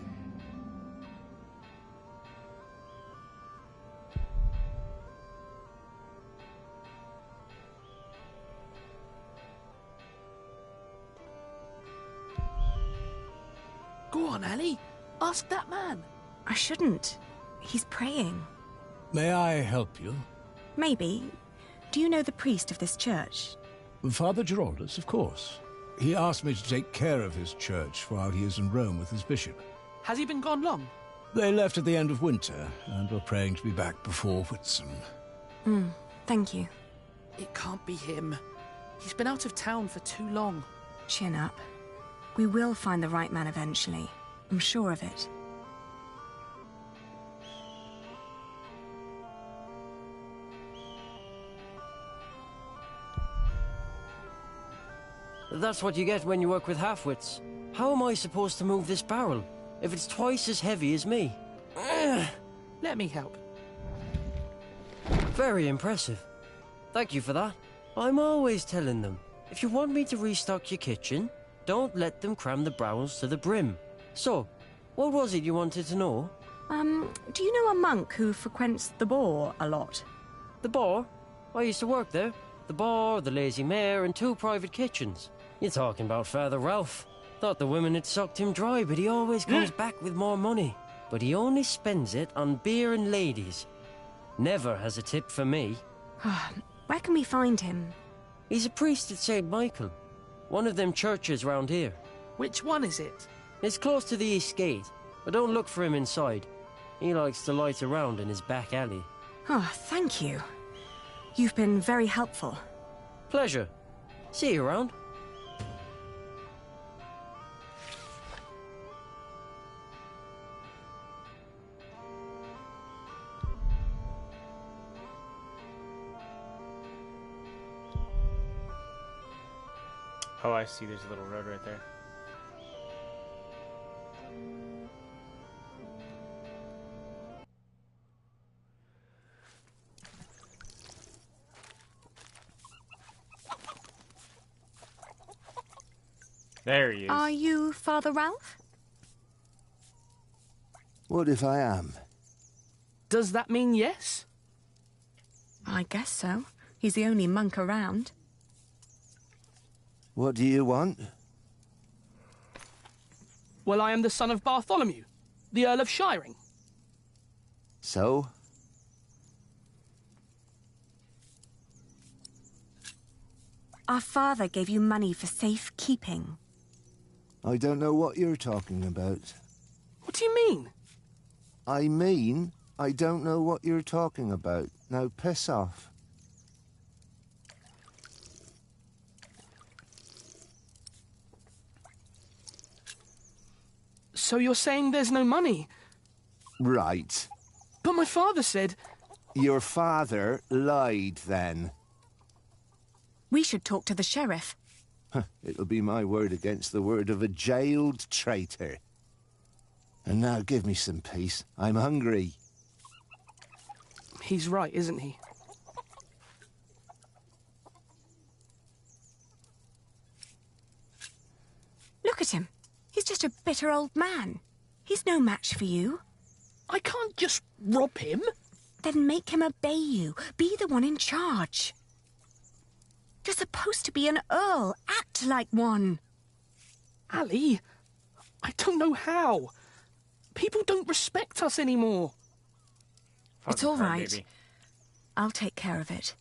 Speaker 9: Go on, Ellie. Ask that man.
Speaker 5: I shouldn't. He's praying.
Speaker 4: May I help you?
Speaker 5: Maybe. Do you know the priest of this church?
Speaker 4: Father Giraldus, of course. He asked me to take care of his church while he is in Rome with his bishop.
Speaker 9: Has he been gone long?
Speaker 4: They left at the end of winter, and were praying to be back before Whitsun.
Speaker 5: Thank you.
Speaker 9: It can't be him. He's been out of town for too long.
Speaker 5: Chin up. We will find the right man eventually. I'm sure of it.
Speaker 11: That's what you get when you work with half-wits. How am I supposed to move this barrel if it's twice as heavy as me?
Speaker 9: Let me help.
Speaker 11: Very impressive. Thank you for that. I'm always telling them, if you want me to restock your kitchen, don't let them cram the barrels to the brim. So, what was it you wanted to know?
Speaker 5: Do you know a monk who frequents the Boar a lot?
Speaker 11: The Boar? I used to work there. The Boar, the Lazy Mare, and 2 private kitchens. You're talking about Father Ralph. Thought the women had sucked him dry, but he always comes back with more money. But he only spends it on beer and ladies. Never has a tip for me.
Speaker 5: Where can we find him?
Speaker 11: He's a priest at St. Michael. One of them churches round here.
Speaker 9: Which one is it?
Speaker 11: It's close to the east gate, but don't look for him inside. He likes to light around in his back alley.
Speaker 5: Oh, thank you. You've been very helpful.
Speaker 11: Pleasure. See you around.
Speaker 2: Oh, I see. There's a little road right there. There he is.
Speaker 5: Are you Father Ralph?
Speaker 12: What if I am?
Speaker 9: Does that mean yes?
Speaker 5: I guess so. He's the only monk around.
Speaker 12: What do you want?
Speaker 9: Well, I am the son of Bartholomew, the Earl of Shiring.
Speaker 12: So?
Speaker 5: Our father gave you money for safekeeping.
Speaker 12: I don't know what you're talking about.
Speaker 9: What do you mean?
Speaker 12: I mean, I don't know what you're talking about. Now piss off.
Speaker 9: So you're saying there's no money?
Speaker 12: Right.
Speaker 9: But my father said...
Speaker 12: Your father lied, then.
Speaker 5: We should talk to the sheriff.
Speaker 12: It'll be my word against the word of a jailed traitor. And now give me some peace. I'm hungry.
Speaker 9: He's right, isn't he?
Speaker 5: Look at him. He's just a bitter old man. He's no match for you.
Speaker 9: I can't just rob him.
Speaker 5: Then make him obey you. Be the one in charge. You're supposed to be an earl. Act like one.
Speaker 9: Ali, I don't know how. People don't respect us anymore.
Speaker 5: It's all right. I'll take care of it.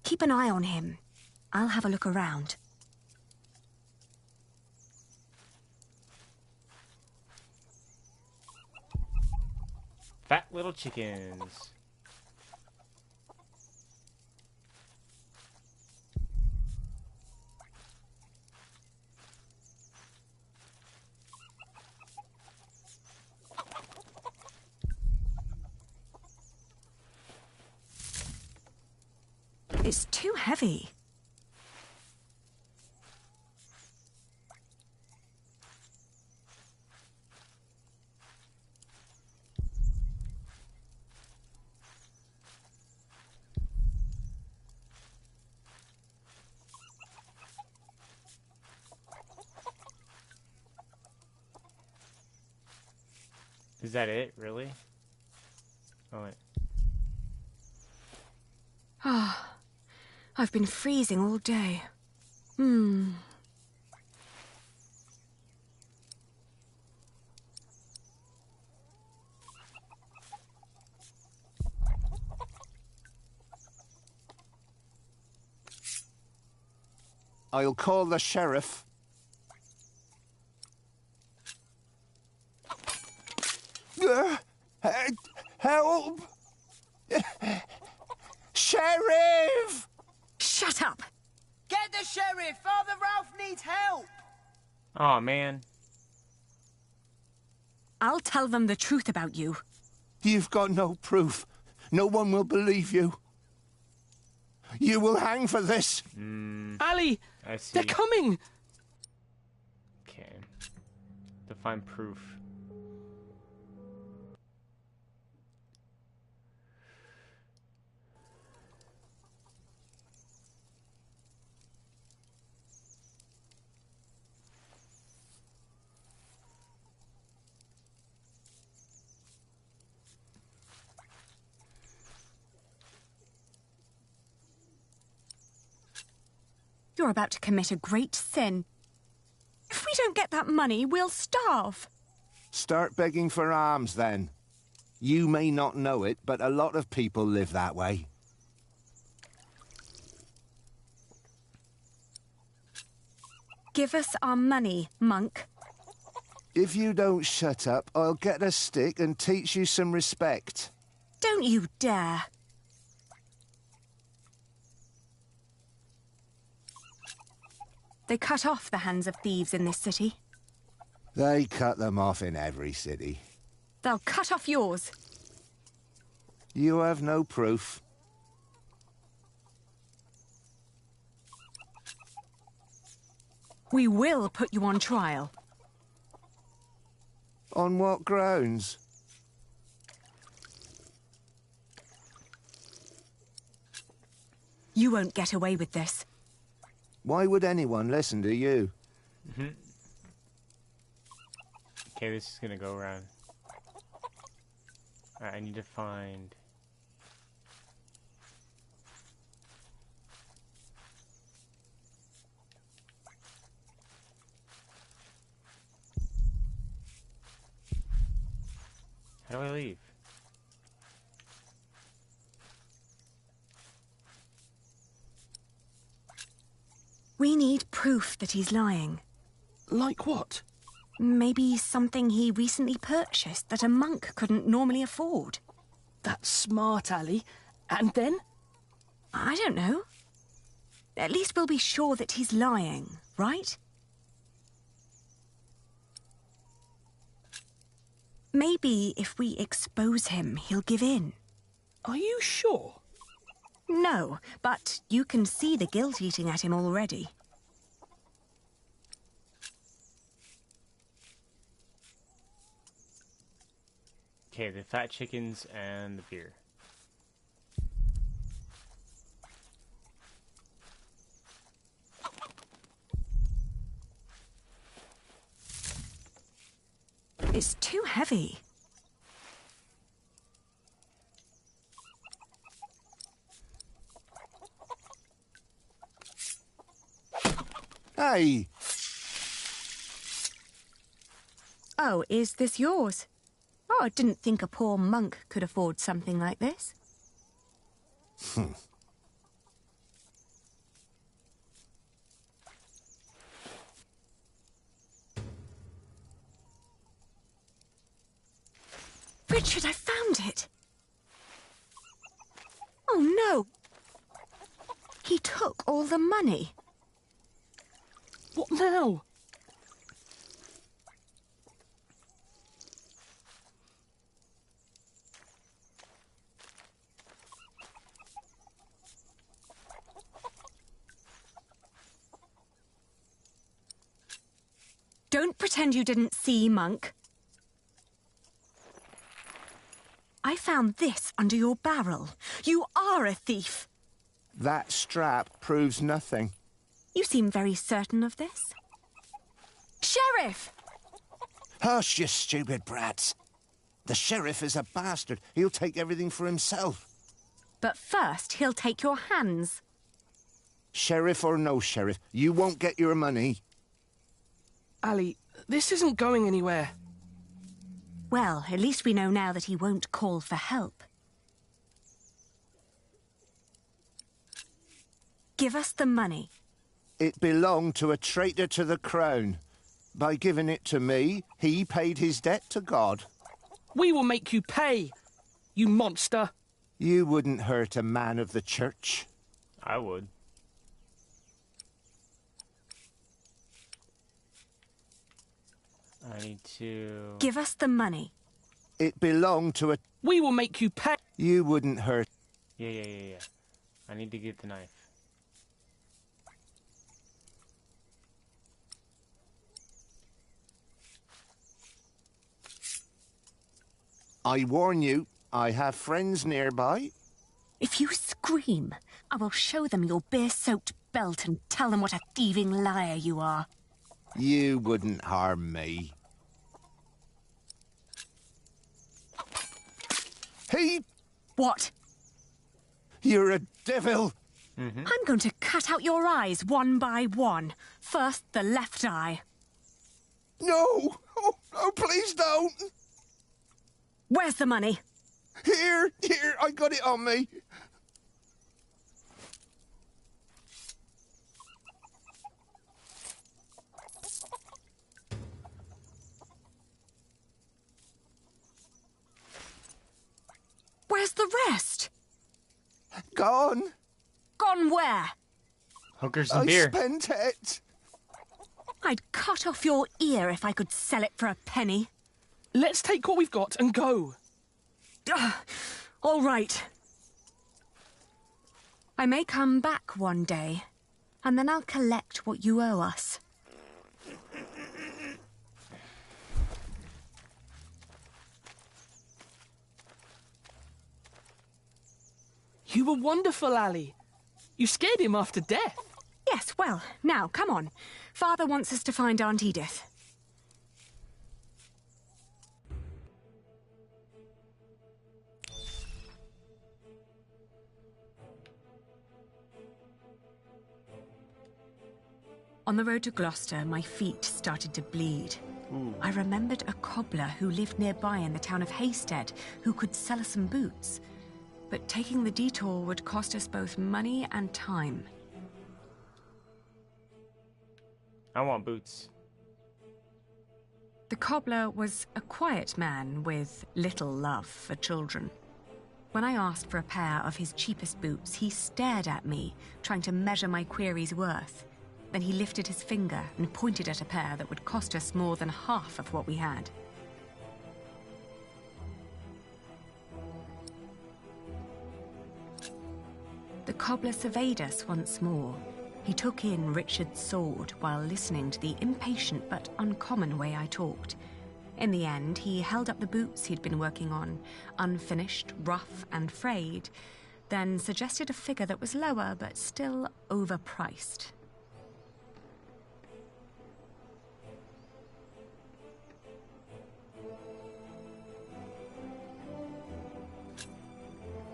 Speaker 5: Keep an eye on him. I'll have a look around.
Speaker 2: Fat little chickens.
Speaker 5: It's too heavy.
Speaker 2: Is that it? Really? Oh, wait.
Speaker 5: Ah, I've been freezing all day.
Speaker 12: I'll call the sheriff. Help! Sheriff!
Speaker 5: Shut up!
Speaker 9: Get the sheriff! Father Ralph needs help!
Speaker 2: Oh man.
Speaker 5: I'll tell them the truth about you.
Speaker 12: You've got no proof. No one will believe you. You will hang for this.
Speaker 9: Ali!
Speaker 2: I see.
Speaker 9: They're coming!
Speaker 2: Okay. To find proof.
Speaker 5: You're about to commit a great sin. If we don't get that money, we'll starve.
Speaker 12: Start begging for alms, then. You may not know it, but a lot of people live that way.
Speaker 5: Give us our money, monk.
Speaker 12: If you don't shut up, I'll get a stick and teach you some respect.
Speaker 5: Don't you dare. They cut off the hands of thieves in this city.
Speaker 12: They cut them off in every city.
Speaker 5: They'll cut off yours.
Speaker 12: You have no proof.
Speaker 5: We will put you on trial.
Speaker 12: On what grounds?
Speaker 5: You won't get away with this.
Speaker 12: Why would anyone listen to you?
Speaker 2: Okay, this is gonna go around. Alright, I need to find... How do I leave?
Speaker 5: We need proof that he's lying.
Speaker 9: Like what?
Speaker 5: Maybe something he recently purchased that a monk couldn't normally afford.
Speaker 9: That's smart, Ali. And then?
Speaker 5: I don't know. At least we'll be sure that he's lying, right? Maybe if we expose him, he'll give in.
Speaker 9: Are you sure?
Speaker 5: No, but you can see the guilt eating at him already.
Speaker 2: Okay, the fat chickens and the beer.
Speaker 5: It's too heavy.
Speaker 12: Hey!
Speaker 5: Oh, is this yours? Oh, I didn't think a poor monk could afford something like this. Richard, I found it! Oh, no! He took all the money.
Speaker 9: What now?
Speaker 5: Don't pretend you didn't see, monk. I found this under your barrel. You are a thief.
Speaker 12: That strap proves nothing.
Speaker 5: You seem very certain of this. Sheriff!
Speaker 18: Hush, you stupid brats.
Speaker 12: The sheriff is a bastard. He'll take everything for himself.
Speaker 5: But first, he'll take your hands.
Speaker 12: Sheriff or no sheriff, you won't get your money.
Speaker 6: Ali, this isn't going anywhere.
Speaker 5: Well, at least we know now that he won't call for help. Give us the money.
Speaker 12: It belonged to a traitor to the crown. By giving it to me, he paid his debt to God.
Speaker 6: We will make you pay, you monster.
Speaker 12: You wouldn't hurt a man of the church.
Speaker 2: I would. I need to...
Speaker 5: Give us the money.
Speaker 12: It belonged to a...
Speaker 6: We will make you pay.
Speaker 12: You wouldn't hurt...
Speaker 2: Yeah. I need to get the knife.
Speaker 12: I warn you, I have friends nearby.
Speaker 5: If you scream, I will show them your beer-soaked belt and tell them what a thieving liar you are.
Speaker 12: You wouldn't harm me. He...
Speaker 5: What?
Speaker 12: You're a devil.
Speaker 5: I'm going to cut out your eyes one by one. First, the left eye.
Speaker 12: No! Oh, please don't!
Speaker 5: Where's the money?
Speaker 12: Here, I got it on me.
Speaker 5: Where's the rest?
Speaker 12: Gone.
Speaker 5: Gone where?
Speaker 2: Hookers and beer.
Speaker 12: I spent it.
Speaker 5: I'd cut off your ear if I could sell it for a penny.
Speaker 6: Let's take what we've got and go.
Speaker 5: All right. I may come back one day, and then I'll collect what you owe us.
Speaker 6: You were wonderful, Ali. You scared him after death.
Speaker 5: Yes, well, now, come on. Father wants us to find Aunt Edith. On the road to Gloucester, my feet started to bleed. I remembered a cobbler who lived nearby in the town of Haysted who could sell us some boots. But taking the detour would cost us both money and time.
Speaker 2: I want boots.
Speaker 5: The cobbler was a quiet man with little love for children. When I asked for a pair of his cheapest boots, he stared at me, trying to measure my query's worth. Then he lifted his finger and pointed at a pair that would cost us more than half of what we had. The cobbler surveyed us once more. He took in Richard's sword while listening to the impatient but uncommon way I talked. In the end, he held up the boots he'd been working on, unfinished, rough and frayed, then suggested a figure that was lower but still overpriced.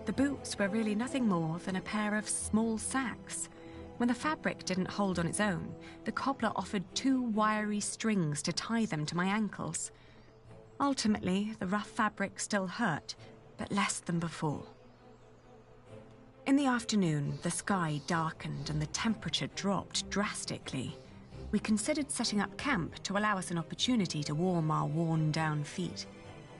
Speaker 5: The boots were really nothing more than a pair of small sacks. When the fabric didn't hold on its own, the cobbler offered 2 wiry strings to tie them to my ankles. Ultimately, the rough fabric still hurt, but less than before. In the afternoon, the sky darkened and the temperature dropped drastically. We considered setting up camp to allow us an opportunity to warm our worn-down feet.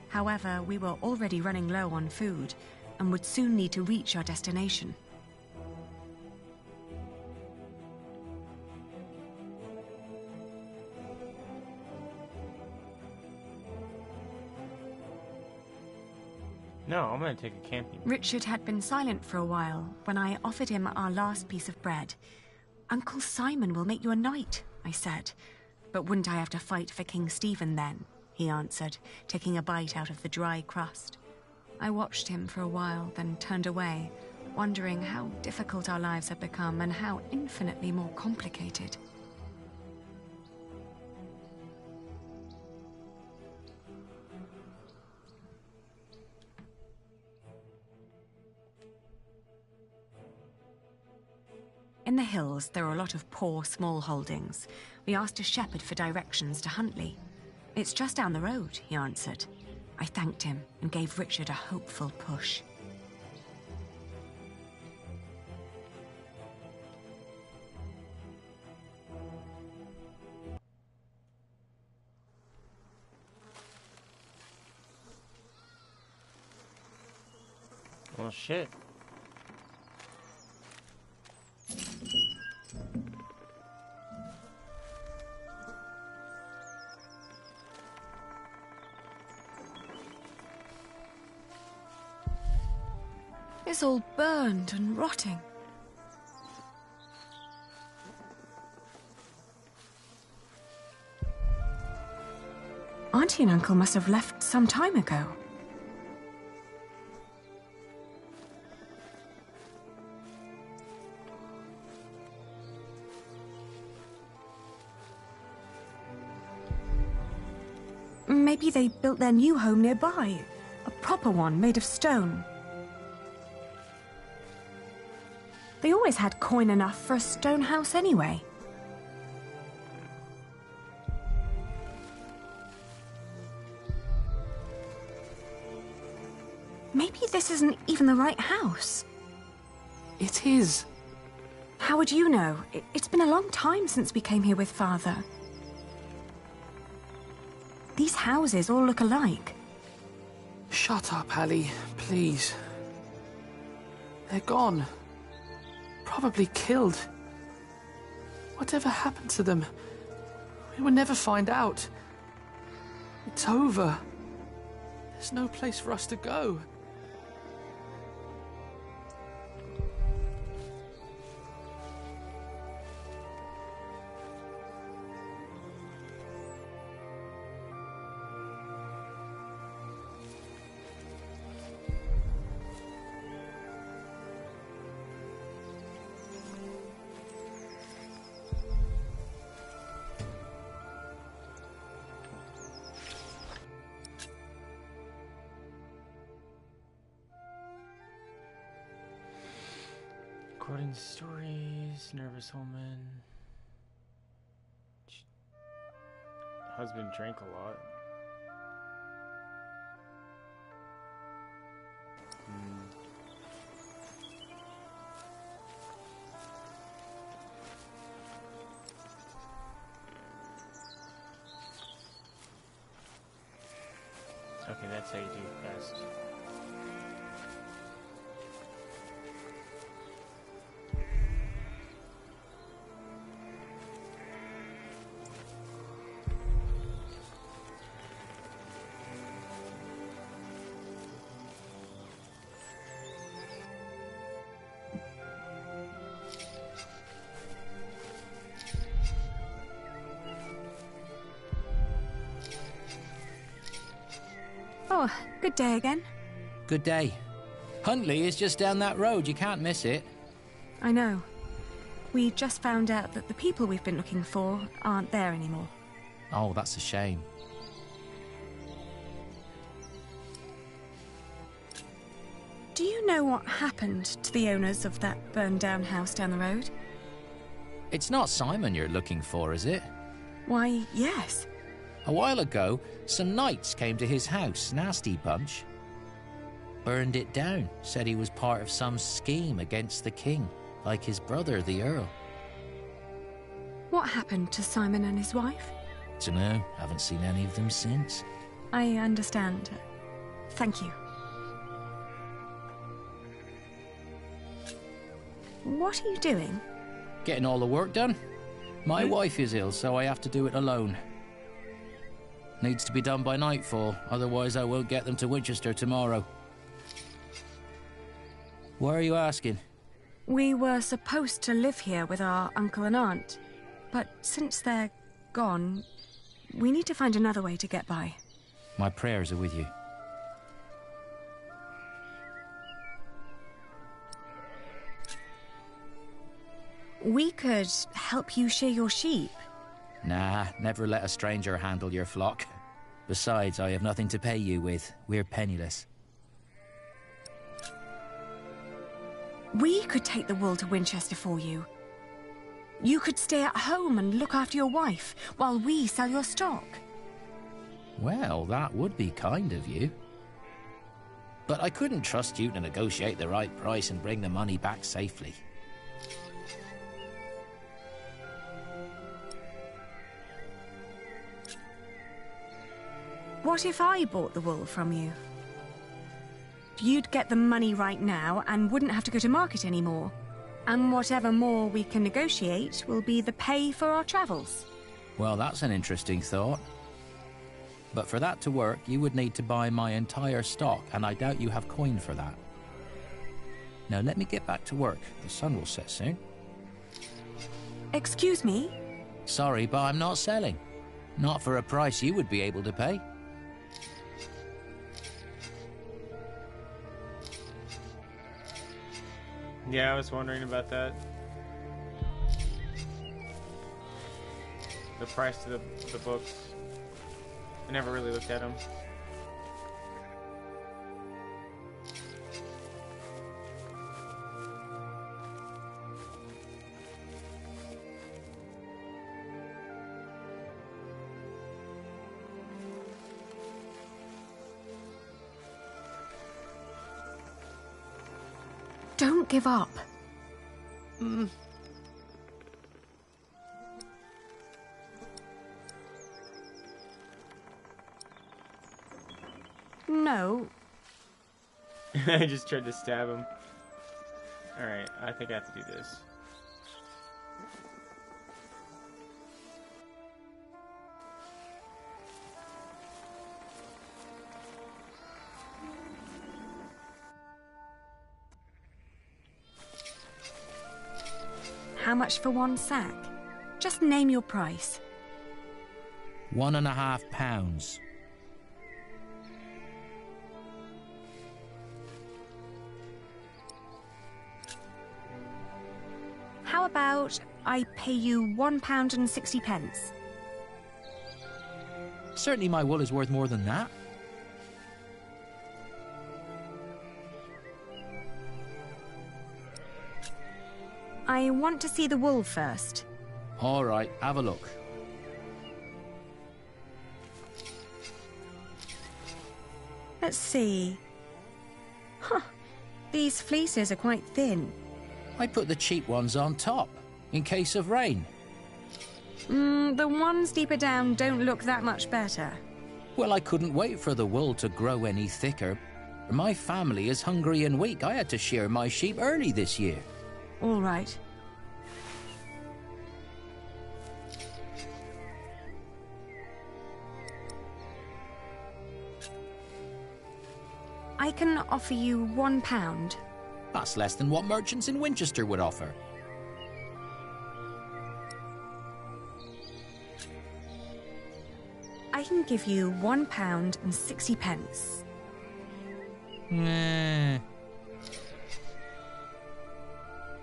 Speaker 5: However, we were already running low on food and would soon need to reach our destination.
Speaker 2: No, I'm gonna take a camping.
Speaker 5: Richard had been silent for a while when I offered him our last piece of bread. "Uncle Simon will make you a knight," I said. "But wouldn't I have to fight for King Stephen then?" he answered, taking a bite out of the dry crust. I watched him for a while, then turned away, wondering how difficult our lives had become and how infinitely more complicated. in the hills, there are a lot of poor, small holdings. We asked a shepherd for directions to Huntley. It's just down the road, he answered. I thanked him and gave Richard a hopeful push.
Speaker 2: Well, shit.
Speaker 5: It's all burned and rotting. Auntie and Uncle must have left some time ago. Maybe they built their new home nearby. A proper one made of stone. They always had coin enough for a stone house anyway. Maybe this isn't even the right house.
Speaker 6: It is.
Speaker 5: How would you know? It's been a long time since we came here with Father. These houses all look alike.
Speaker 6: Shut up, Allie, please. They're gone. Probably killed. Whatever happened to them? We will never find out. It's over. There's no place for us to go.
Speaker 2: According to stories, nervous woman. Husband drank a lot. Okay, that's how you do fast.
Speaker 5: Oh, good day again.
Speaker 13: Good day. Huntley is just down that road. You can't miss it.
Speaker 5: I know. We just found out that the people we've been looking for aren't there anymore.
Speaker 13: Oh, that's a shame.
Speaker 5: Do you know what happened to the owners of that burned-down house down the road?
Speaker 13: It's not Simon you're looking for, is it?
Speaker 5: Why, yes.
Speaker 13: A while ago, some knights came to his house, nasty bunch. Burned it down, said he was part of some scheme against the king, like his brother, the Earl.
Speaker 5: What happened to Simon and his wife?
Speaker 13: Dunno, haven't seen any of them since.
Speaker 5: I understand. Thank you. What are you doing?
Speaker 13: Getting all the work done. My wife is ill, so I have to do it alone. Needs to be done by nightfall, otherwise I won't get them to Winchester tomorrow. Why are you asking?
Speaker 5: We were supposed to live here with our uncle and aunt, but since they're gone, we need to find another way to get by.
Speaker 13: My prayers are with you.
Speaker 5: We could help you shear your sheep.
Speaker 13: Nah, never let a stranger handle your flock. Besides, I have nothing to pay you with. We're penniless.
Speaker 5: We could take the wool to Winchester for you. You could stay at home and look after your wife while we sell your stock.
Speaker 13: Well, that would be kind of you. But I couldn't trust you to negotiate the right price and bring the money back safely.
Speaker 5: What if I bought the wool from you? You'd get the money right now and wouldn't have to go to market anymore. And whatever more we can negotiate will be the pay for our travels.
Speaker 13: Well, that's an interesting thought. But for that to work, you would need to buy my entire stock, and I doubt you have coin for that. Now let me get back to work. The sun will set soon.
Speaker 5: Excuse me?
Speaker 13: Sorry, but I'm not selling. Not for a price you would be able to pay.
Speaker 2: Yeah, I was wondering about that. The price of the books. I never really looked at them.
Speaker 5: Don't give up. No.
Speaker 2: I just tried to stab him. Alright, I think I have to do this.
Speaker 5: How much for one sack? Just name your price.
Speaker 13: £1.50.
Speaker 5: How about I pay you £1.60?
Speaker 13: Certainly my wool is worth more than that.
Speaker 5: I want to see the wool first.
Speaker 13: All right, have a look.
Speaker 5: Let's see. Huh. These fleeces are quite thin.
Speaker 13: I put the cheap ones on top, in case of rain.
Speaker 5: The ones deeper down don't look that much better.
Speaker 13: Well, I couldn't wait for the wool to grow any thicker. My family is hungry and weak. I had to shear my sheep early this year.
Speaker 5: All right. I can offer you £1.
Speaker 13: That's less than what merchants in Winchester would offer.
Speaker 5: I can give you £1.60.
Speaker 13: Nah.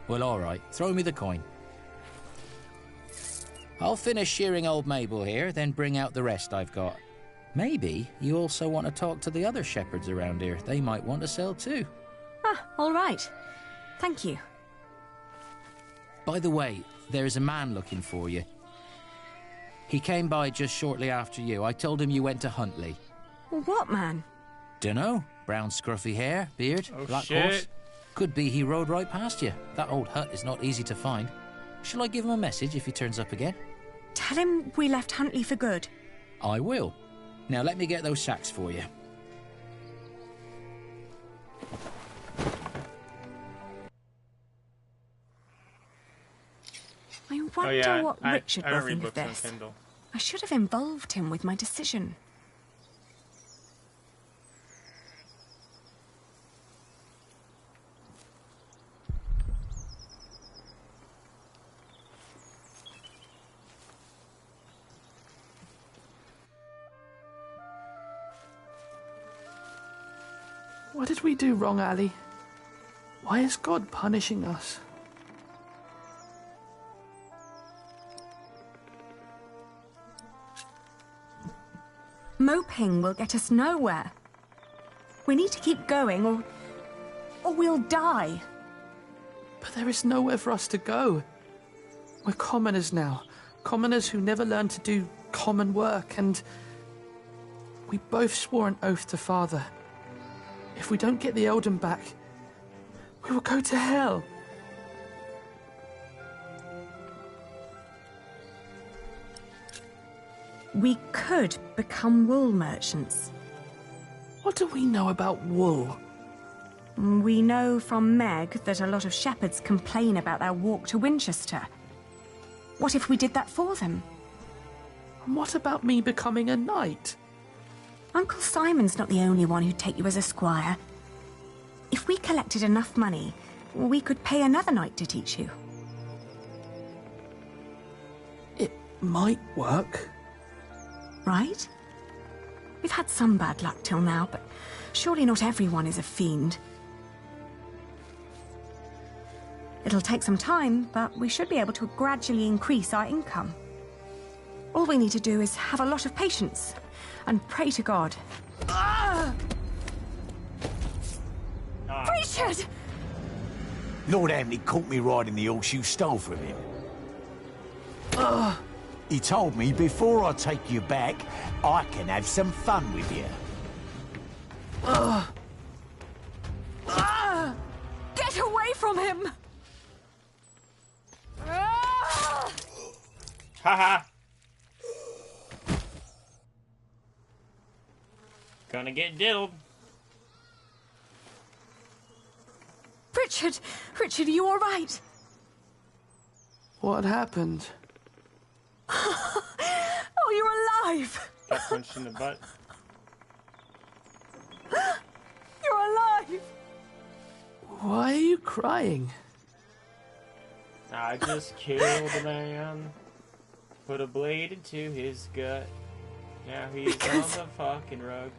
Speaker 13: Well, all right. Throw me the coin. I'll finish shearing old Mabel here, then bring out the rest I've got. Maybe you also want to talk to the other shepherds around here. They might want to sell too.
Speaker 5: Ah, all right. Thank you.
Speaker 13: By the way, there's a man looking for you. He came by just shortly after you. I told him you went to Huntley.
Speaker 5: What man?
Speaker 13: Dunno. Brown scruffy hair, beard, black
Speaker 2: shit.
Speaker 13: horse. Could be he rode right past you. That old hut is not easy to find. Shall I give him a message if he turns up again?
Speaker 5: Tell him we left Huntley for good.
Speaker 13: I will. Now let me get those sacks for you.
Speaker 5: I wonder what Richard
Speaker 2: I
Speaker 5: will
Speaker 2: don't read
Speaker 5: think of
Speaker 2: books
Speaker 5: this.
Speaker 2: on Kindle.
Speaker 5: I should have involved him with my decision.
Speaker 6: What did we do wrong, Ali? Why is God punishing us?
Speaker 5: Moping will get us nowhere. We need to keep going or we'll die.
Speaker 6: But there is nowhere for us to go.
Speaker 9: We're commoners now. Commoners who never learned to do common work, and we both swore an oath to Father. If we don't get the Eldon back, we will go to hell.
Speaker 5: We could become wool merchants.
Speaker 9: What do we know about wool?
Speaker 5: We know from Meg that a lot of shepherds complain about their walk to Winchester. What if we did that for them?
Speaker 9: And what about me becoming a knight?
Speaker 5: Uncle Simon's not the only one who'd take you as a squire. If we collected enough money, we could pay another knight to teach you.
Speaker 9: It might work.
Speaker 5: Right? We've had some bad luck till now, but surely not everyone is a fiend. It'll take some time, but we should be able to gradually increase our income. All we need to do is have a lot of patience and pray to God. Richard!
Speaker 14: Lord Hamley caught me riding the horse you stole from him. He told me before I take you back, I can have some fun with you.
Speaker 5: Get away from him!
Speaker 2: Haha. Gonna get diddled.
Speaker 5: Richard! Richard, are you all right?
Speaker 9: What happened?
Speaker 5: Oh, you're alive!
Speaker 2: Got punched in the butt.
Speaker 5: You're alive!
Speaker 9: Why are you crying?
Speaker 2: I just killed a man. Put a blade into his gut. Now he's on the fucking rug.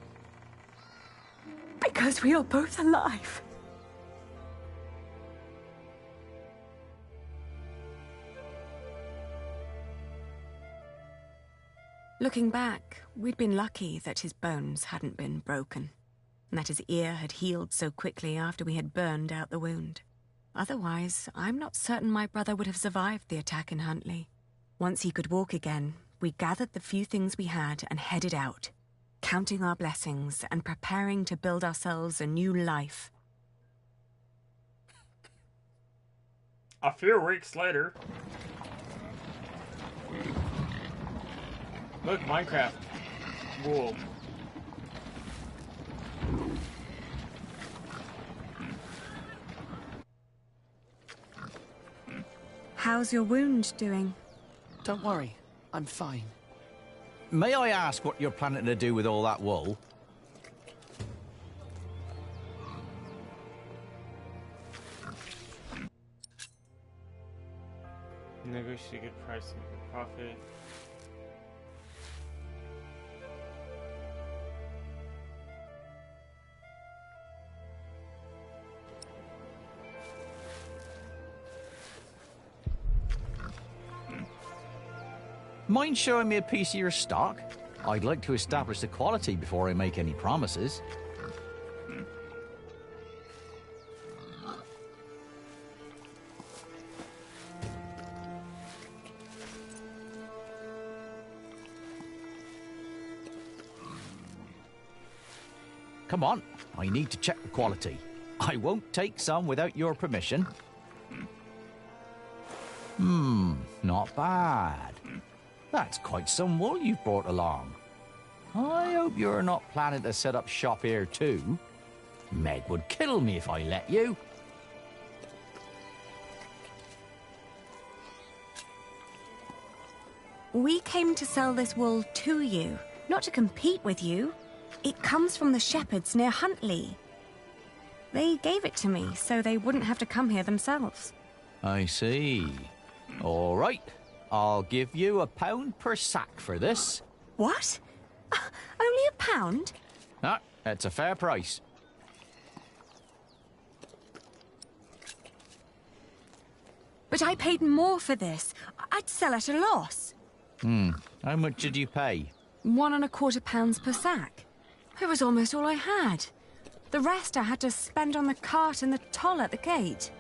Speaker 5: Because we are both alive. Looking back, we'd been lucky that his bones hadn't been broken, and that his ear had healed so quickly after we had burned out the wound. Otherwise, I'm not certain my brother would have survived the attack in Huntley. Once he could walk again, we gathered the few things we had and headed out, counting our blessings and preparing to build ourselves a new life.
Speaker 2: A few weeks later. Look, Minecraft. Wool.
Speaker 5: How's your wound doing?
Speaker 9: Don't worry, I'm fine.
Speaker 13: May I ask what you're planning to do with all that wool?
Speaker 2: Negotiate a good price to make a profit.
Speaker 13: Mind showing me a piece of your stock? I'd like to establish the quality before I make any promises. Come on, I need to check the quality. I won't take some without your permission. Not bad. That's quite some wool you've brought along. I hope you're not planning to set up shop here too. Meg would kill me if I let you.
Speaker 5: We came to sell this wool to you, not to compete with you. It comes from the shepherds near Huntley. They gave it to me so they wouldn't have to come here themselves.
Speaker 13: I see. All right. I'll give you £1 per sack for this.
Speaker 5: What? Only £1?
Speaker 13: Ah, that's a fair price.
Speaker 5: But I paid more for this. I'd sell at a loss.
Speaker 13: How much did you pay?
Speaker 5: £1.25 per sack. It was almost all I had. The rest I had to spend on the cart and the toll at the gate.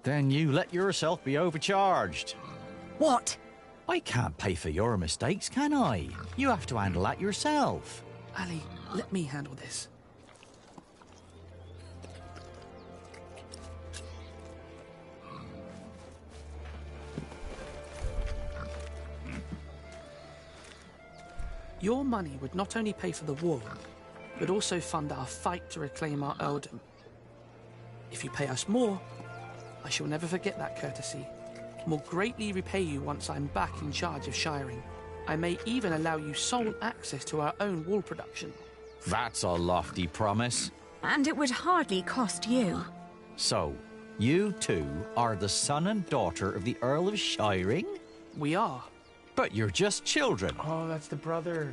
Speaker 17: Then you let yourself be overcharged.
Speaker 5: What?
Speaker 17: I can't pay for your mistakes, can I? You have to handle that yourself.
Speaker 6: Ali, let me handle this. Your money would not only pay for the wool, but also fund our fight to reclaim our earldom. If you pay us more, I shall never forget that courtesy. Will greatly repay you once I'm back in charge of shiring. I may even allow you sole access to our own wool production.
Speaker 17: That's a lofty promise.
Speaker 5: And it would hardly cost you.
Speaker 17: So, you two are the son and daughter of the Earl of Shiring?
Speaker 6: We are.
Speaker 17: But you're just children.
Speaker 2: Oh, that's the brother.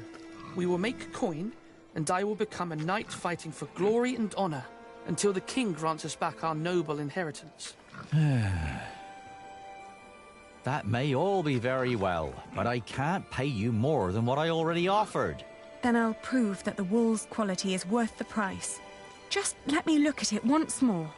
Speaker 6: We will make coin, and I will become a knight fighting for glory and honor until the king grants us back our noble inheritance.
Speaker 17: That may all be very well, but I can't pay you more than what I already offered.
Speaker 5: Then I'll prove that the wool's quality is worth the price. Just let me look at it once more.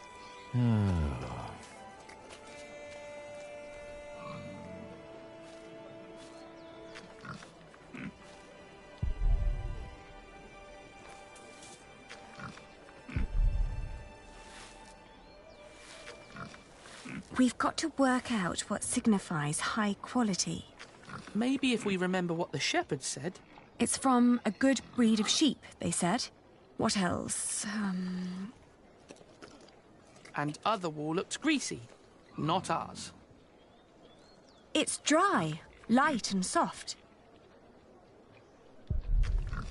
Speaker 5: We've got to work out what signifies high quality.
Speaker 6: Maybe if we remember what the shepherd said.
Speaker 5: It's from a good breed of sheep, they said. What else?
Speaker 6: And other wool looks greasy. Not ours.
Speaker 5: It's dry, light and soft.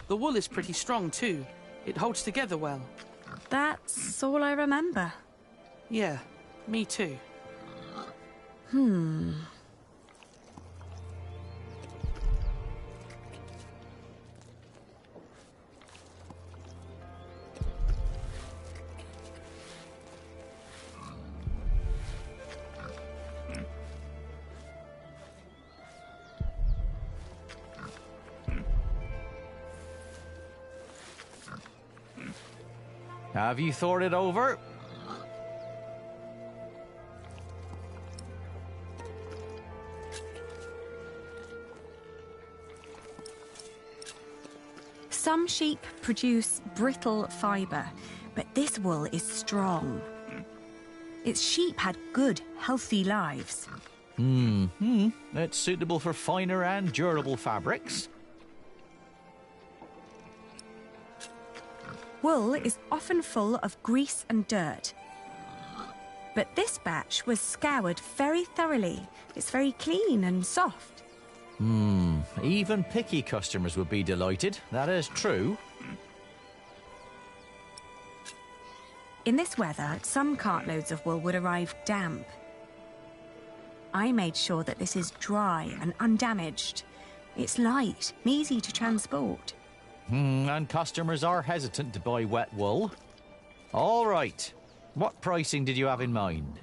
Speaker 6: The wool is pretty strong too. It holds together well.
Speaker 5: That's all I remember.
Speaker 6: Yeah, me too.
Speaker 17: Have you thought it over?
Speaker 5: Some sheep produce brittle fibre, but this wool is strong. Its sheep had good, healthy lives.
Speaker 17: It's suitable for finer and durable fabrics.
Speaker 5: Wool is often full of grease and dirt. But this batch was scoured very thoroughly. It's very clean and soft.
Speaker 17: Even picky customers would be delighted. That is true.
Speaker 5: In this weather, some cartloads of wool would arrive damp. I made sure that this is dry and undamaged. It's light, easy to transport.
Speaker 17: And customers are hesitant to buy wet wool. All right. What pricing did you have in mind?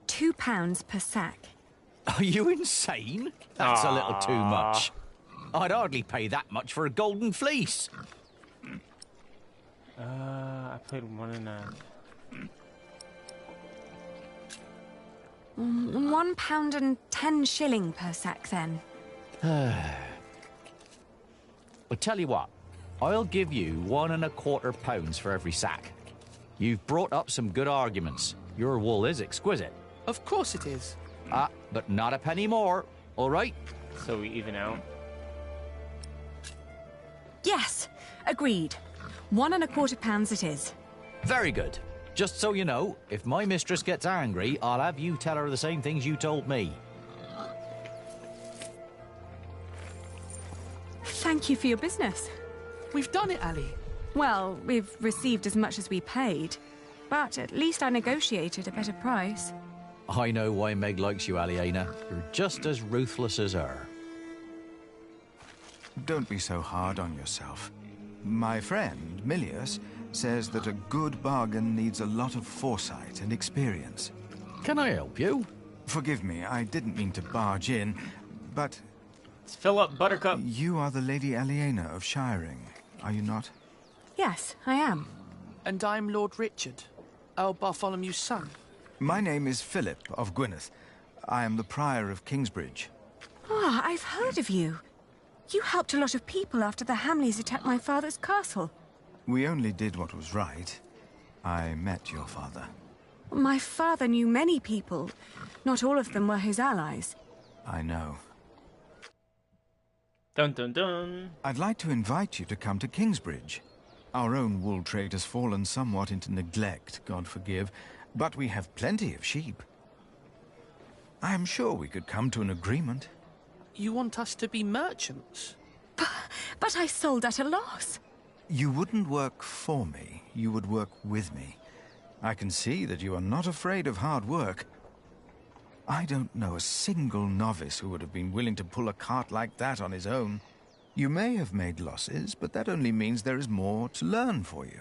Speaker 5: £2 per sack.
Speaker 17: Are you insane? That's a little too much. I'd hardly pay that much for a golden fleece.
Speaker 2: I paid 1.5.
Speaker 5: £1 and 10 shilling per sack, then.
Speaker 17: I'll tell you what. I'll give you £1.25 for every sack. You've brought up some good arguments. Your wool is exquisite.
Speaker 6: Of course it is.
Speaker 17: But not a penny more. All right?
Speaker 2: So we even out.
Speaker 5: Yes, agreed. £1.25 it is.
Speaker 17: Very good. Just so you know, if my mistress gets angry, I'll have you tell her the same things you told me.
Speaker 5: Thank you for your business.
Speaker 6: We've done it, Ali.
Speaker 5: Well, we've received as much as we paid, but at least I negotiated a better price.
Speaker 17: I know why Meg likes you, Aliena. You're just as ruthless as her.
Speaker 19: Don't be so hard on yourself. My friend, Milius, says that a good bargain needs a lot of foresight and experience.
Speaker 17: Can I help you?
Speaker 19: Forgive me, I didn't mean to barge in, but
Speaker 2: Let's fill up Buttercup.
Speaker 19: You are the Lady Aliena of Shiring, are you not?
Speaker 5: Yes, I am.
Speaker 9: And I'm Lord Richard, Earl Bartholomew's son.
Speaker 19: My name is Philip of Gwynedd. I am the Prior of Kingsbridge.
Speaker 5: Ah, I've heard of you. You helped a lot of people after the Hamleys attacked my father's castle.
Speaker 19: We only did what was right. I met your father.
Speaker 5: My father knew many people. Not all of them were his allies.
Speaker 19: I know.
Speaker 2: Dun dun dun.
Speaker 19: I'd like to invite you to come to Kingsbridge. Our own wool trade has fallen somewhat into neglect, God forgive, but we have plenty of sheep. I am sure we could come to an agreement.
Speaker 9: You want us to be merchants?
Speaker 5: But I sold at a loss.
Speaker 19: You wouldn't work for me, you would work with me. I can see that you are not afraid of hard work. I don't know a single novice who would have been willing to pull a cart like that on his own. You may have made losses, but that only means there is more to learn for you.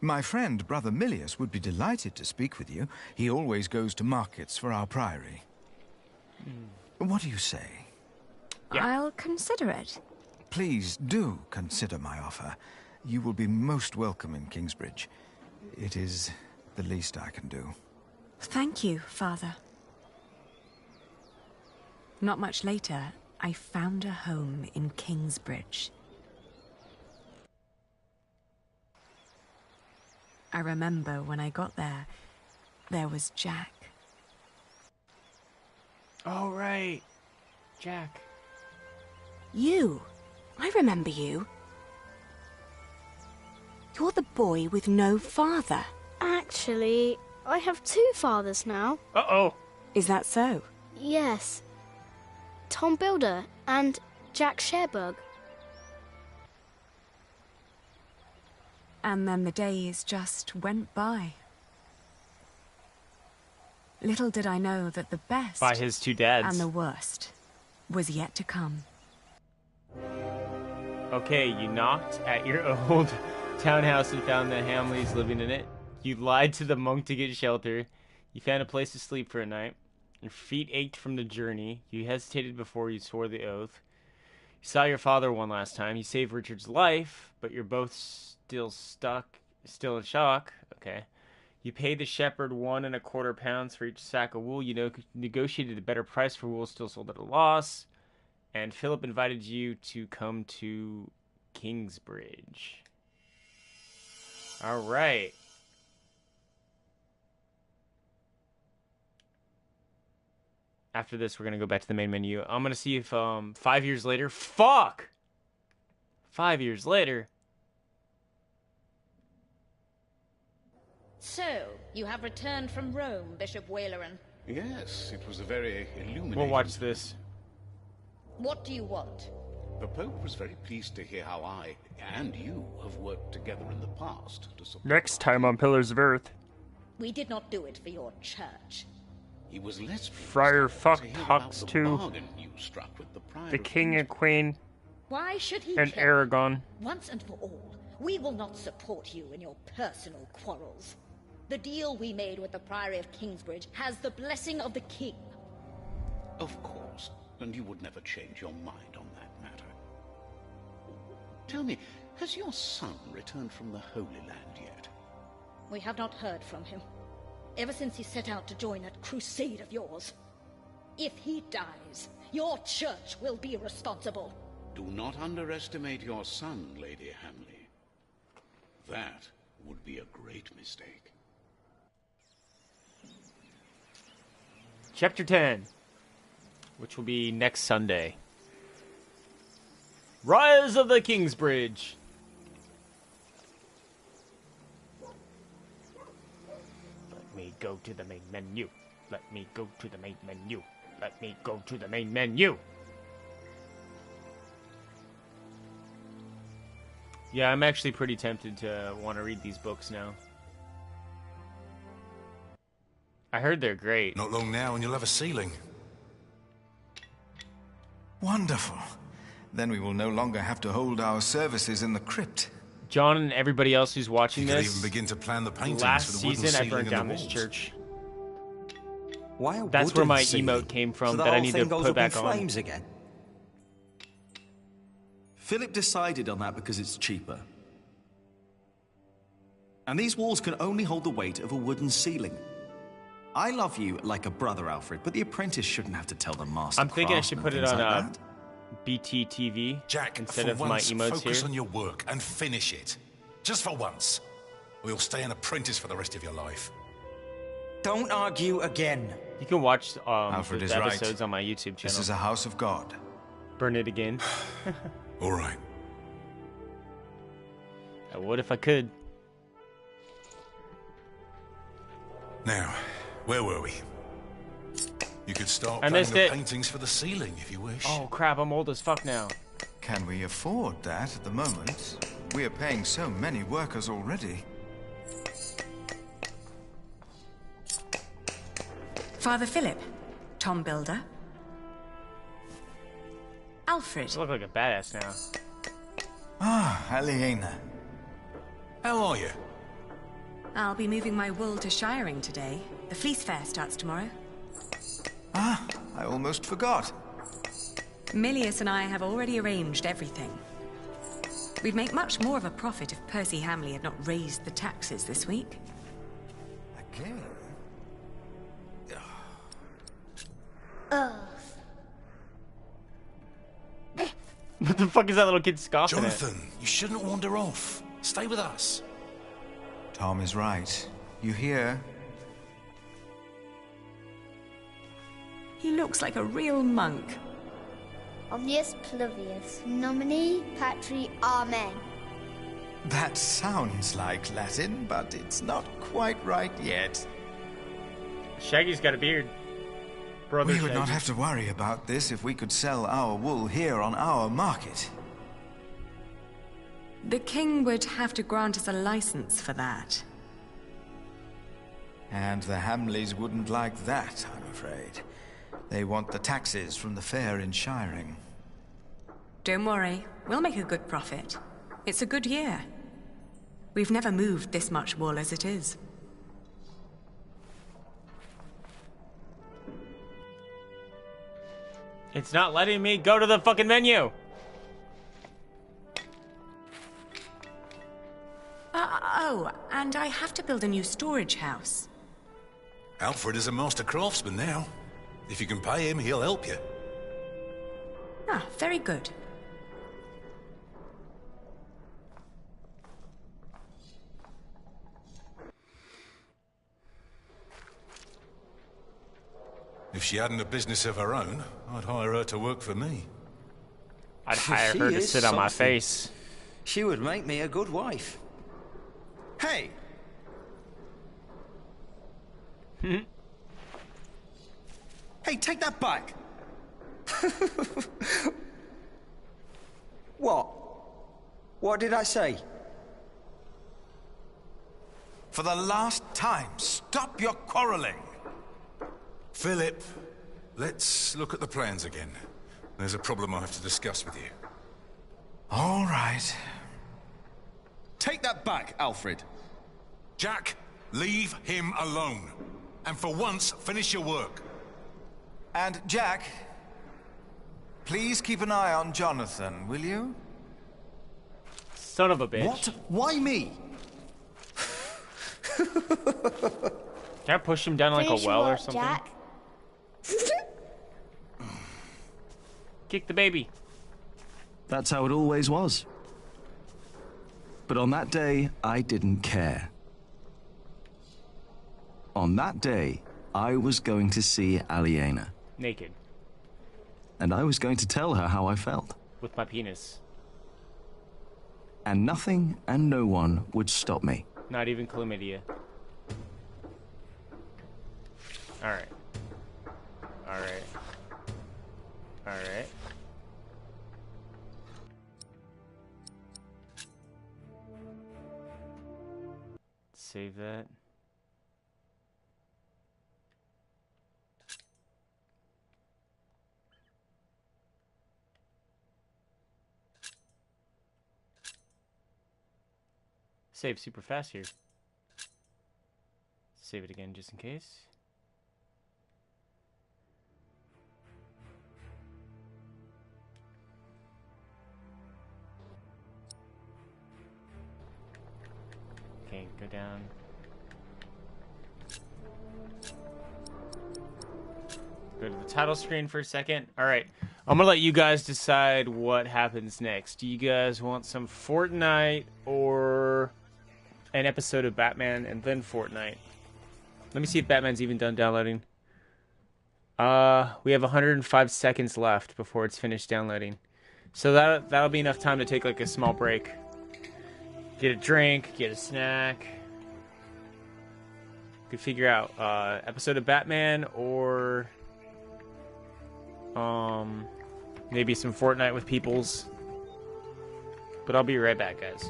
Speaker 19: My friend, Brother Milius, would be delighted to speak with you. He always goes to markets for our priory. What do you say?
Speaker 5: Yeah. I'll consider it.
Speaker 19: Please do consider my offer. You will be most welcome in Kingsbridge. It is the least I can do.
Speaker 5: Thank you, Father. Not much later, I found a home in Kingsbridge. I remember when I got there, there was Jack.
Speaker 2: Oh, right. Jack.
Speaker 5: You. I remember you. You're the boy with no father.
Speaker 7: Actually, I have two fathers now.
Speaker 2: Uh-oh.
Speaker 5: Is that so?
Speaker 7: Yes. Tom Builder and Jack Sherbug.
Speaker 5: And then the days just went by. Little did I know that the best
Speaker 2: by his two dads
Speaker 5: and the worst was yet to come.
Speaker 2: Okay, you knocked at your old townhouse and found the Hamleys living in it. You lied to the monk to get shelter. You found a place to sleep for a night. Your feet ached from the journey. You hesitated before you swore the oath. You saw your father one last time. You saved Richard's life, but you're both still in shock. Okay. You paid the shepherd 1 1/4 pounds for each sack of wool. You negotiated a better price for wool still sold at a loss. And Philip invited you to come to Kingsbridge. All right. After this, we're going to go back to the main menu. I'm going to see if 5 years later... Fuck! 5 years later...
Speaker 20: So, you have returned from Rome, Bishop Waleran.
Speaker 3: Yes, it was a very illuminating...
Speaker 2: We'll watch this.
Speaker 20: What do you want?
Speaker 3: The Pope was very pleased to hear how I and you have worked together in the past to support...
Speaker 2: Next time on Pillars of Earth.
Speaker 20: We did not do it for your church.
Speaker 3: He was less
Speaker 2: Friar Fuck talks to the King and Queen
Speaker 20: Why should he
Speaker 2: and
Speaker 20: care?
Speaker 2: Aragon.
Speaker 20: Once and for all, we will not support you in your personal quarrels. The deal we made with the Priory of Kingsbridge has the blessing of the king.
Speaker 3: Of course, and you would never change your mind on that matter. Tell me, has your son returned from the Holy Land yet?
Speaker 20: We have not heard from him, ever since he set out to join that crusade of yours. If he dies, your church will be responsible.
Speaker 3: Do not underestimate your son, Lady Hamley. That would be a great mistake.
Speaker 2: Chapter 10, which will be next Sunday. Rise of the Kingsbridge. Let me go to the main menu. Let me go to the main menu. Let me go to the main menu. Yeah, I'm actually pretty tempted to want to read these books now. I heard they're great.
Speaker 21: Not long now and you'll have a ceiling.
Speaker 19: Wonderful. Then we will no longer have to hold our services in the crypt.
Speaker 2: John and everybody else who's watching
Speaker 21: You could
Speaker 2: this,
Speaker 21: even begin to plan the paintings
Speaker 2: last
Speaker 21: for the wooden
Speaker 2: season I
Speaker 21: ceiling
Speaker 2: burned
Speaker 21: and the
Speaker 2: down this
Speaker 21: walls.
Speaker 2: church.
Speaker 24: Why
Speaker 2: That's where my
Speaker 24: wooden ceiling?
Speaker 2: emote came from
Speaker 24: So the
Speaker 2: that I
Speaker 24: whole
Speaker 2: need
Speaker 24: thing
Speaker 2: to
Speaker 24: goes
Speaker 2: put
Speaker 24: up in
Speaker 2: back on.
Speaker 24: flames again?
Speaker 1: Philip decided on that because it's cheaper. And these walls can only hold the weight of a wooden ceiling. I love you like a brother, Alfred, but the apprentice shouldn't have to tell the master
Speaker 2: I'm thinking I should put it
Speaker 1: craftsman
Speaker 2: on
Speaker 1: things like that.
Speaker 2: BTTV
Speaker 21: Jack,
Speaker 2: instead
Speaker 21: for
Speaker 2: of my
Speaker 21: once,
Speaker 2: emotes
Speaker 21: focus
Speaker 2: here.
Speaker 21: on your work and finish it. Just for once. Or you'll stay an apprentice for the rest of your life.
Speaker 10: Don't argue again.
Speaker 2: You can watch
Speaker 19: Alfred
Speaker 2: the
Speaker 19: is right.
Speaker 2: episodes on my YouTube channel.
Speaker 19: This is a house of God.
Speaker 2: Burn it again.
Speaker 21: All right.
Speaker 2: I would if I could.
Speaker 21: Now, where were we? You could start
Speaker 2: I
Speaker 21: planning
Speaker 2: missed
Speaker 21: the
Speaker 2: it.
Speaker 21: paintings for the ceiling if you wish.
Speaker 2: Oh crap, I'm old as fuck now.
Speaker 19: Can we afford that at the moment? We are paying so many workers already.
Speaker 5: Father Philip, Tom Builder. Alfred.
Speaker 2: I look like a badass now.
Speaker 19: Ah, Aliena.
Speaker 21: How are you?
Speaker 5: I'll be moving my wool to shiring today. The fleece fair starts tomorrow.
Speaker 19: Ah, I almost forgot.
Speaker 5: Milius and I have already arranged everything. We'd make much more of a profit if Percy Hamley had not raised the taxes this week.
Speaker 19: Again?
Speaker 7: Ugh.
Speaker 2: What the fuck is that little kid scoffing
Speaker 21: Jonathan, you shouldn't wander off. Stay with us.
Speaker 19: Tom is right. You hear?
Speaker 5: He looks like a real monk.
Speaker 7: Omnius Pluvius, nomine patri amen.
Speaker 19: That sounds like Latin, but it's not quite right yet.
Speaker 2: Shaggy's got a beard. Brother
Speaker 19: We would not
Speaker 2: Shaggy.
Speaker 19: have to worry about this if we could sell our wool here on our market.
Speaker 5: The king would have to grant us a license for that.
Speaker 19: And the Hamleys wouldn't like that, I'm afraid. They want the taxes from the fair in Shiring.
Speaker 5: Don't worry, we'll make a good profit. It's a good year. We've never moved this much wool as it is.
Speaker 2: It's not letting me go to the fucking menu.
Speaker 5: Oh, and I have to build a new storage house.
Speaker 21: Alfred is a master craftsman now. If you can pay him, he'll help you.
Speaker 5: Ah, very good.
Speaker 21: If she hadn't a business of her own, I'd hire her to work for me.
Speaker 2: I'd hire
Speaker 10: She
Speaker 2: her to
Speaker 10: is
Speaker 2: sit on my
Speaker 10: something.
Speaker 2: face.
Speaker 10: She would make me a good wife. Hey!
Speaker 1: Hey, take that back!
Speaker 10: What? What did I say?
Speaker 19: For the last time, stop your quarreling!
Speaker 21: Philip, let's look at the plans again. There's a problem I have to discuss with you.
Speaker 19: All right.
Speaker 1: Take that back, Alfred.
Speaker 21: Jack, leave him alone. And for once, finish your work.
Speaker 19: And Jack, please keep an eye on Jonathan, will you?
Speaker 2: Son of a bitch.
Speaker 1: What? Why me?
Speaker 2: Can I push him down like
Speaker 7: Finish
Speaker 2: a
Speaker 7: your
Speaker 2: well or
Speaker 7: work,
Speaker 2: something?
Speaker 7: Jack.
Speaker 2: Kick the baby.
Speaker 1: That's how it always was. But on that day, I didn't care. On that day, I was going to see Aliena.
Speaker 2: Naked.
Speaker 1: And I was going to tell her how I felt.
Speaker 2: With my penis.
Speaker 1: And nothing and no one would stop me.
Speaker 2: Not even chlamydia. Alright. Alright. Alright. Save that. Save super fast here. Save it again just in case. Okay, go down. Go to the title screen for a second. Alright, I'm gonna let you guys decide what happens next. Do you guys want some Fortnite or an episode of Batman and then Fortnite? Let me see if Batman's even done downloading. We have 105 seconds left before it's finished downloading. So that'll be enough time to take like a small break. Get a drink, get a snack. Could figure out episode of Batman or maybe some Fortnite with peoples. But I'll be right back, guys.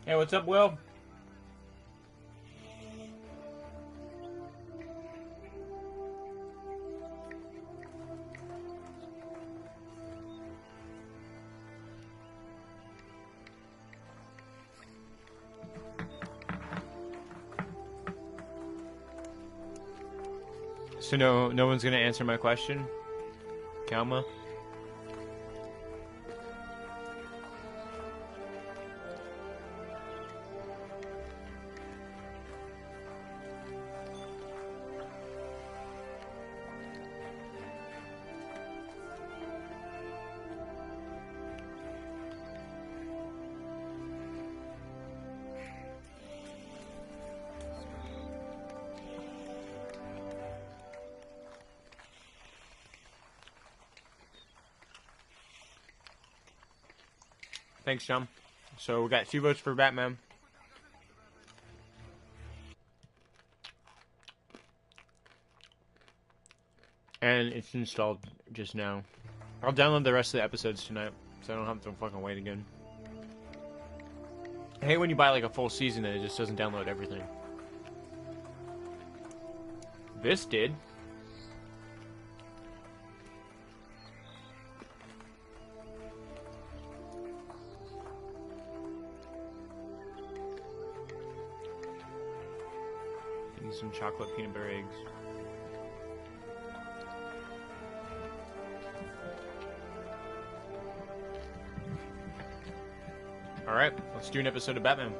Speaker 2: Hey, what's up, Will? So no one's gonna answer my question? Kalma? Thanks, John. So we got 2 votes for Batman. And it's installed just now. I'll download the rest of the episodes tonight, so I don't have to fucking wait again. I hate when you buy like a full season and it just doesn't download everything. This did. Some chocolate peanut butter eggs. Alright, let's do an episode of Batman.